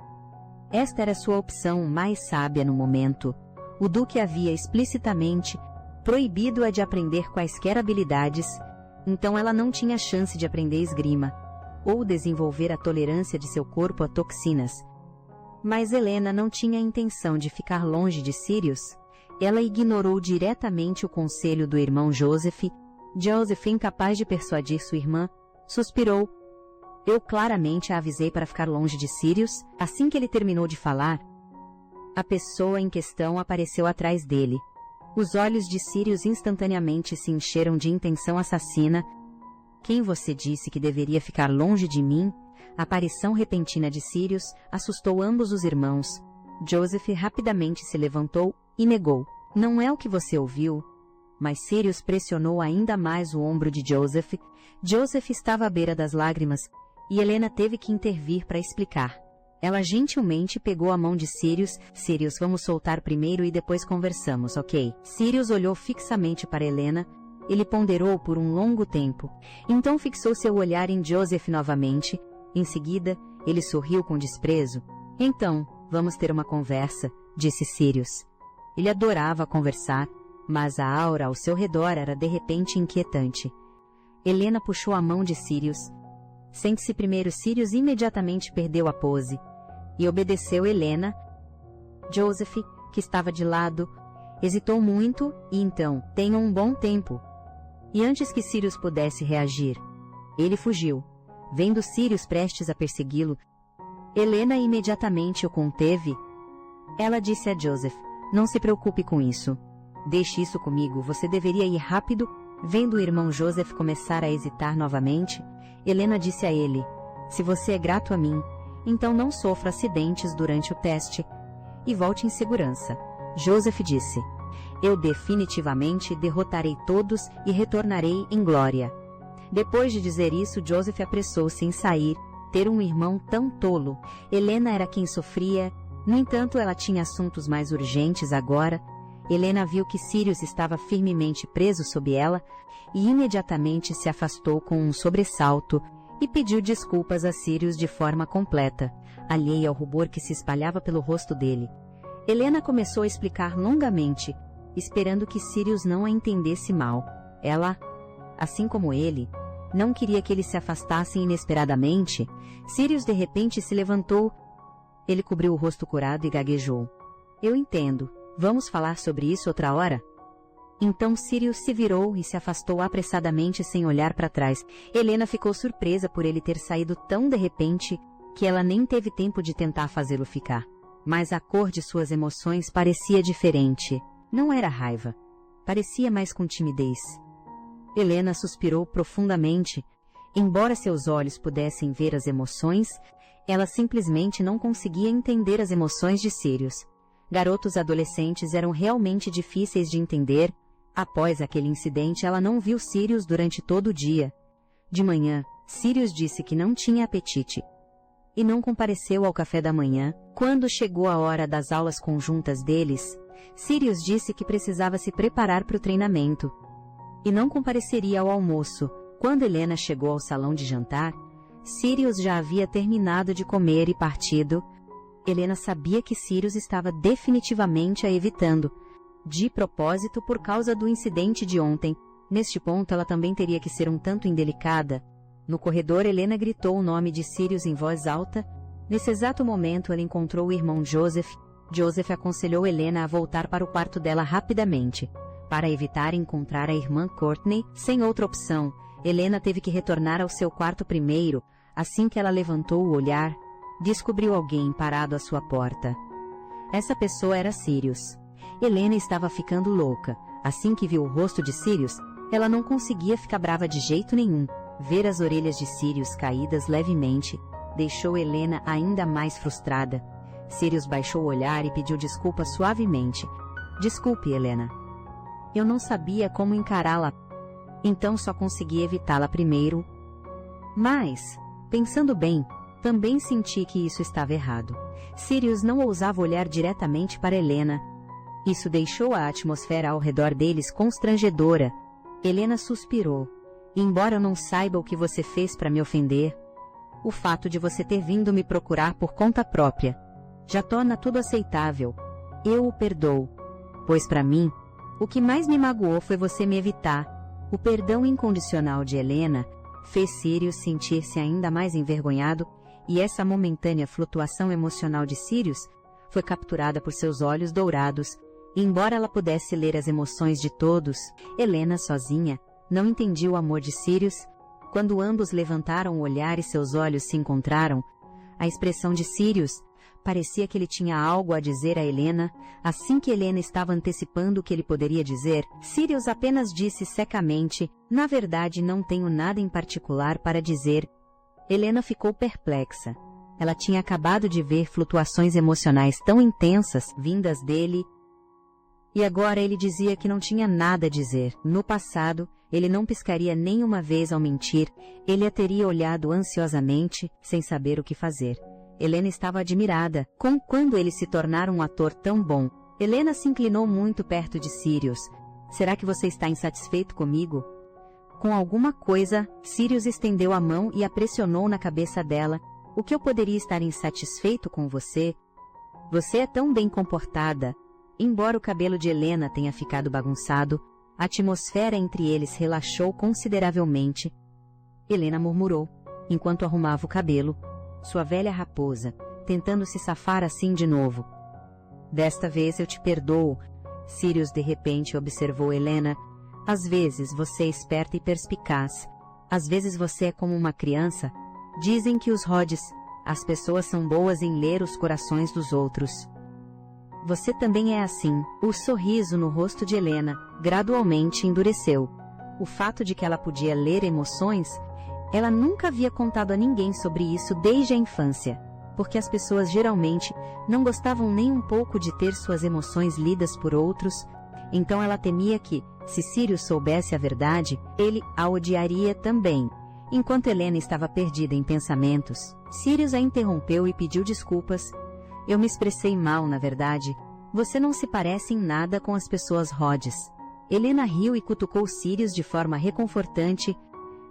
Esta era sua opção mais sábia no momento. O Duque havia explicitamente proibido-a de aprender quaisquer habilidades, então ela não tinha chance de aprender esgrima, ou desenvolver a tolerância de seu corpo a toxinas. Mas Helena não tinha a intenção de ficar longe de Sirius. Ela ignorou diretamente o conselho do irmão Joseph. Joseph, incapaz de persuadir sua irmã, suspirou. Eu claramente a avisei para ficar longe de Sirius. Assim que ele terminou de falar, a pessoa em questão apareceu atrás dele. Os olhos de Sirius instantaneamente se encheram de intenção assassina. Quem você disse que deveria ficar longe de mim? A aparição repentina de Sirius assustou ambos os irmãos. Joseph rapidamente se levantou e negou. Não é o que você ouviu. Mas Sirius pressionou ainda mais o ombro de Joseph. Joseph estava à beira das lágrimas, e Helena teve que intervir para explicar. Ela gentilmente pegou a mão de Sirius. Sirius, vamos soltar primeiro e depois conversamos, ok? Sirius olhou fixamente para Helena. Ele ponderou por um longo tempo. Então fixou seu olhar em Joseph novamente. Em seguida, ele sorriu com desprezo. Então, vamos ter uma conversa, disse Sirius. Ele adorava conversar, mas a aura ao seu redor era de repente inquietante. Helena puxou a mão de Sirius. Sente-se primeiro. Sirius imediatamente perdeu a pose e obedeceu Helena. Joseph, que estava de lado, Hesitou muito, e então, tenham um bom tempo. E antes que Sirius pudesse reagir, ele fugiu. Vendo Sirius prestes a persegui-lo, Helena imediatamente o conteve. Ela disse a Joseph, não se preocupe com isso. Deixe isso comigo, você deveria ir rápido. Vendo o irmão Joseph começar a hesitar novamente, Helena disse a ele, se você é grato a mim, então não sofra acidentes durante o teste, e volte em segurança. Joseph disse, eu definitivamente derrotarei todos e retornarei em glória. Depois de dizer isso, Joseph apressou-se em sair. Ter um irmão tão tolo. Helena era quem sofria, no entanto ela tinha assuntos mais urgentes agora. Helena viu que Sirius estava firmemente preso sob ela, e imediatamente se afastou com um sobressalto, e pediu desculpas a Sirius de forma completa, alheia ao rubor que se espalhava pelo rosto dele. Helena começou a explicar longamente, esperando que Sirius não a entendesse mal. Ela, assim como ele, não queria que eles se afastassem inesperadamente. Sirius de repente se levantou. Ele cobriu o rosto curado e gaguejou. Eu entendo. Vamos falar sobre isso outra hora? Então Sirius se virou e se afastou apressadamente sem olhar para trás. Helena ficou surpresa por ele ter saído tão de repente que ela nem teve tempo de tentar fazê-lo ficar. Mas a cor de suas emoções parecia diferente. Não era raiva. Parecia mais com timidez. Helena suspirou profundamente. Embora seus olhos pudessem ver as emoções, ela simplesmente não conseguia entender as emoções de Sirius. Garotos adolescentes eram realmente difíceis de entender. Após aquele incidente, ela não viu Sirius durante todo o dia. De manhã, Sirius disse que não tinha apetite e não compareceu ao café da manhã. Quando chegou a hora das aulas conjuntas deles, Sirius disse que precisava se preparar para o treinamento e não compareceria ao almoço. Quando Helena chegou ao salão de jantar, Sirius já havia terminado de comer e partido. Helena sabia que Sirius estava definitivamente a evitando, de propósito por causa do incidente de ontem. Neste ponto ela também teria que ser um tanto indelicada. No corredor, Helena gritou o nome de Sirius em voz alta. Nesse exato momento ela encontrou o irmão Joseph. Joseph aconselhou Helena a voltar para o quarto dela rapidamente, para evitar encontrar a irmã Courtney. Sem outra opção, Helena teve que retornar ao seu quarto primeiro. Assim que ela levantou o olhar, descobriu alguém parado à sua porta. Essa pessoa era Sirius. Helena estava ficando louca. Assim que viu o rosto de Sirius, ela não conseguia ficar brava de jeito nenhum. Ver as orelhas de Sirius caídas levemente deixou Helena ainda mais frustrada. Sirius baixou o olhar e pediu desculpa suavemente. Desculpe, Helena. Eu não sabia como encará-la, então só consegui evitá-la primeiro. Mas, pensando bem, também senti que isso estava errado. Sirius não ousava olhar diretamente para Helena. Isso deixou a atmosfera ao redor deles constrangedora. Helena suspirou. Embora eu não saiba o que você fez para me ofender, o fato de você ter vindo me procurar por conta própria já torna tudo aceitável. Eu o perdoo. Pois para mim, o que mais me magoou foi você me evitar. O perdão incondicional de Helena fez Sirius sentir-se ainda mais envergonhado, e essa momentânea flutuação emocional de Sirius foi capturada por seus olhos dourados. Embora ela pudesse ler as emoções de todos, Helena sozinha não entendia o amor de Sirius. Quando ambos levantaram o olhar e seus olhos se encontraram, a expressão de Sirius parecia que ele tinha algo a dizer a Helena. Assim que Helena estava antecipando o que ele poderia dizer, Sirius apenas disse secamente, na verdade não tenho nada em particular para dizer. Helena ficou perplexa. Ela tinha acabado de ver flutuações emocionais tão intensas vindas dele, e agora ele dizia que não tinha nada a dizer. No passado, ele não piscaria nem uma vez ao mentir. Ele a teria olhado ansiosamente, sem saber o que fazer. Helena estava admirada com quando ele se tornara um ator tão bom. Helena se inclinou muito perto de Sirius. Será que você está insatisfeito comigo? Com alguma coisa, Sirius estendeu a mão e a pressionou na cabeça dela. O que eu poderia estar insatisfeito com você? Você é tão bem comportada. Embora o cabelo de Helena tenha ficado bagunçado, a atmosfera entre eles relaxou consideravelmente. Helena murmurou, enquanto arrumava o cabelo. Sua velha raposa, tentando se safar assim de novo. Desta vez eu te perdoo. Sirius de repente observou Helena. Às vezes você é esperta e perspicaz. Às vezes você é como uma criança. Dizem que os Rhodes, as pessoas são boas em ler os corações dos outros. Você também é assim. O sorriso no rosto de Helena gradualmente endureceu. O fato de que ela podia ler emoções, ela nunca havia contado a ninguém sobre isso desde a infância, porque as pessoas geralmente não gostavam nem um pouco de ter suas emoções lidas por outros, então ela temia que, se Sirius soubesse a verdade, ele a odiaria também. Enquanto Helena estava perdida em pensamentos, Sirius a interrompeu e pediu desculpas. Eu me expressei mal, na verdade. Você não se parece em nada com as pessoas Rhodes. Helena riu e cutucou Sirius de forma reconfortante.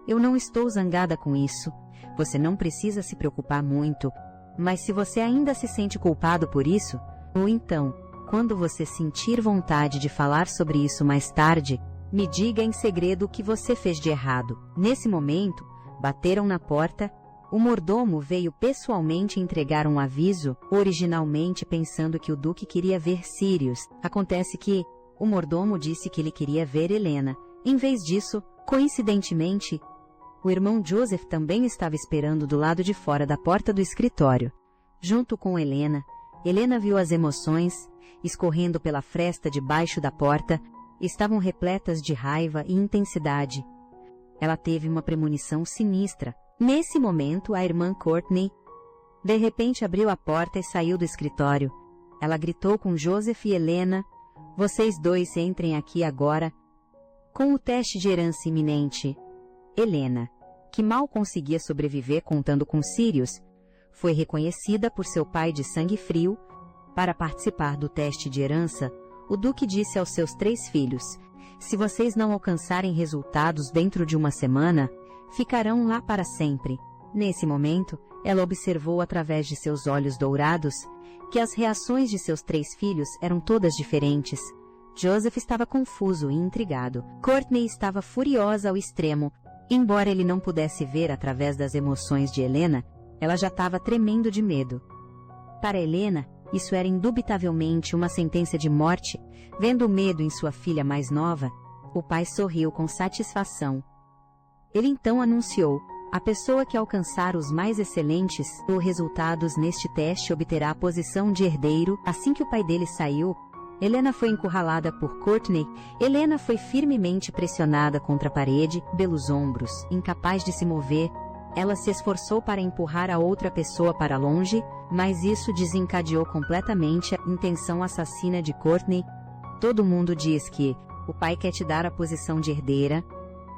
Eu não estou zangada com isso. Você não precisa se preocupar muito. Mas se você ainda se sente culpado por isso, ou então, quando você sentir vontade de falar sobre isso mais tarde, me diga em segredo o que você fez de errado. Nesse momento, bateram na porta. O mordomo veio pessoalmente entregar um aviso, originalmente pensando que o Duque queria ver Sirius. Acontece que o mordomo disse que ele queria ver Helena. Em vez disso, coincidentemente, o irmão Joseph também estava esperando do lado de fora da porta do escritório. Junto com Helena, Helena viu as emoções, escorrendo pela fresta debaixo da porta, estavam repletas de raiva e intensidade. Ela teve uma premonição sinistra. Nesse momento, a irmã Courtney, de repente abriu a porta e saiu do escritório. Ela gritou com Joseph e Helena, vocês dois entrem aqui agora. Com o teste de herança iminente, Helena, que mal conseguia sobreviver contando com Sirius, foi reconhecida por seu pai de sangue frio. Para participar do teste de herança, o Duque disse aos seus 3 filhos, se vocês não alcançarem resultados dentro de uma semana, ficarão lá para sempre. Nesse momento, ela observou através de seus olhos dourados que as reações de seus 3 filhos eram todas diferentes. Joseph estava confuso e intrigado. Courtney estava furiosa ao extremo. Embora ele não pudesse ver através das emoções de Helena, ela já estava tremendo de medo. Para Helena, isso era indubitavelmente uma sentença de morte. Vendo o medo em sua filha mais nova, o pai sorriu com satisfação. Ele então anunciou, a pessoa que alcançar os mais excelentes resultados neste teste obterá a posição de herdeiro. Assim que o pai dele saiu, Helena foi encurralada por Courtney. Helena foi firmemente pressionada contra a parede, pelos ombros, incapaz de se mover. Ela se esforçou para empurrar a outra pessoa para longe, mas isso desencadeou completamente a intenção assassina de Courtney. Todo mundo diz que o pai quer te dar a posição de herdeira,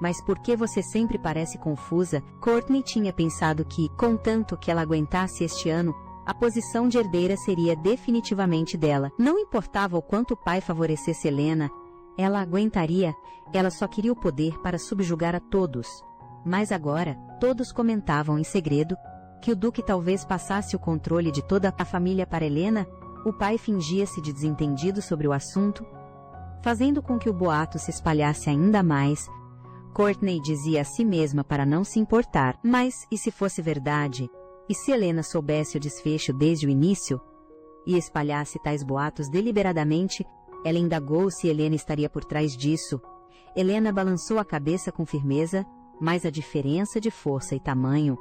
mas por que você sempre parece confusa? Courtney tinha pensado que, contanto que ela aguentasse este ano, a posição de herdeira seria definitivamente dela. Não importava o quanto o pai favorecesse Helena, ela aguentaria. Ela só queria o poder para subjugar a todos. Mas agora, todos comentavam em segredo que o Duque talvez passasse o controle de toda a família para Helena. O pai fingia-se de desentendido sobre o assunto, fazendo com que o boato se espalhasse ainda mais. Courtney dizia a si mesma para não se importar. Mas, e se fosse verdade? E se Helena soubesse o desfecho desde o início? E espalhasse tais boatos deliberadamente? Ela indagou se Helena estaria por trás disso. Helena balançou a cabeça com firmeza, mas a diferença de força e tamanho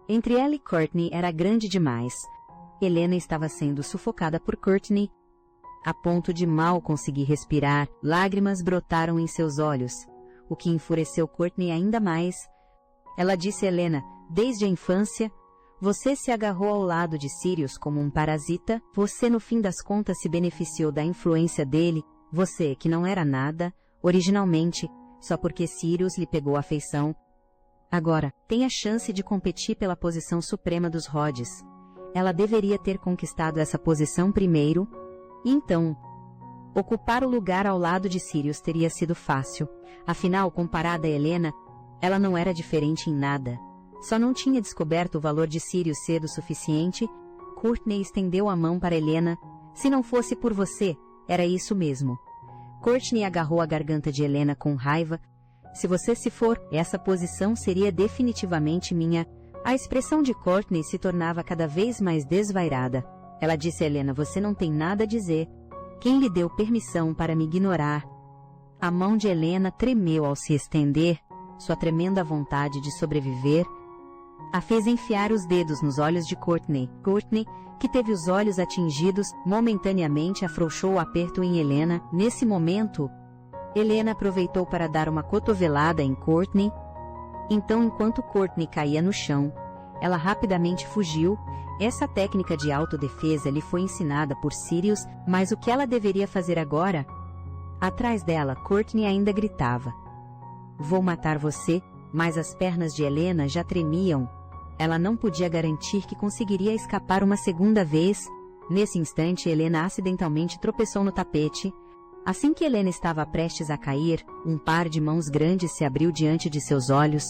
entre ela e Courtney era grande demais. Helena estava sendo sufocada por Courtney, a ponto de mal conseguir respirar. Lágrimas brotaram em seus olhos, o que enfureceu Courtney ainda mais. Ela disse a Helena, desde a infância, você se agarrou ao lado de Sirius como um parasita, você no fim das contas se beneficiou da influência dele, você que não era nada, originalmente, só porque Sirius lhe pegou afeição. Agora, tem a chance de competir pela posição suprema dos Rhodes. Ela deveria ter conquistado essa posição primeiro, e então, ocupar o lugar ao lado de Sirius teria sido fácil. Afinal, comparada a Helena, ela não era diferente em nada. Só não tinha descoberto o valor de Sirius cedo o suficiente. Courtney estendeu a mão para Helena. Se não fosse por você, era isso mesmo. Courtney agarrou a garganta de Helena com raiva. Se você se for, essa posição seria definitivamente minha. A expressão de Courtney se tornava cada vez mais desvairada. Ela disse a Helena, você não tem nada a dizer. Quem lhe deu permissão para me ignorar? A mão de Helena tremeu ao se estender, sua tremenda vontade de sobreviver a fez enfiar os dedos nos olhos de Courtney. Courtney, que teve os olhos atingidos, momentaneamente afrouxou o aperto em Helena. Nesse momento, Helena aproveitou para dar uma cotovelada em Courtney. Então, enquanto Courtney caía no chão, ela rapidamente fugiu. Essa técnica de autodefesa lhe foi ensinada por Sirius, mas o que ela deveria fazer agora? Atrás dela, Courtney ainda gritava: "Vou matar você", mas as pernas de Helena já tremiam. Ela não podia garantir que conseguiria escapar uma segunda vez. Nesse instante, Helena acidentalmente tropeçou no tapete. Assim que Helena estava prestes a cair, um par de mãos grandes se abriu diante de seus olhos.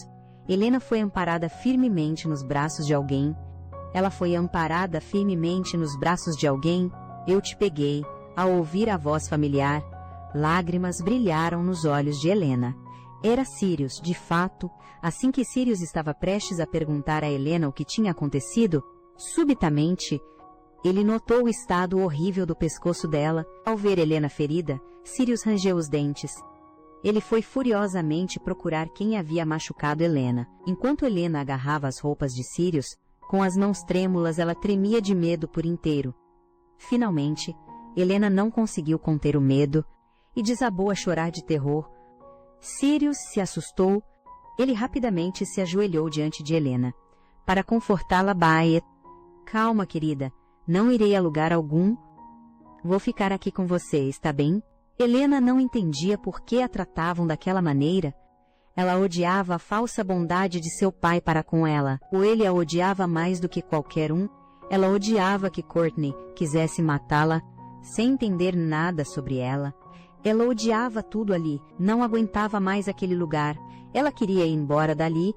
Helena foi amparada firmemente nos braços de alguém. Ela foi amparada firmemente nos braços de alguém. "Eu te peguei", ao ouvir a voz familiar. Lágrimas brilharam nos olhos de Helena. Era Sirius, de fato. Assim que Sirius estava prestes a perguntar a Helena o que tinha acontecido, subitamente, ele notou o estado horrível do pescoço dela. Ao ver Helena ferida, Sirius rangeu os dentes. Ele foi furiosamente procurar quem havia machucado Helena. Enquanto Helena agarrava as roupas de Sirius, com as mãos trêmulas ela tremia de medo por inteiro. Finalmente, Helena não conseguiu conter o medo e desabou a chorar de terror. Sirius se assustou. Ele rapidamente se ajoelhou diante de Helena. Para confortá-la, Bae: "Calma, querida. Não irei a lugar algum. Vou ficar aqui com você, está bem?" Helena não entendia por que a tratavam daquela maneira. Ela odiava a falsa bondade de seu pai para com ela, ou ele a odiava mais do que qualquer um. Ela odiava que Courtney quisesse matá-la, sem entender nada sobre ela. Ela odiava tudo ali, não aguentava mais aquele lugar. Ela queria ir embora dali,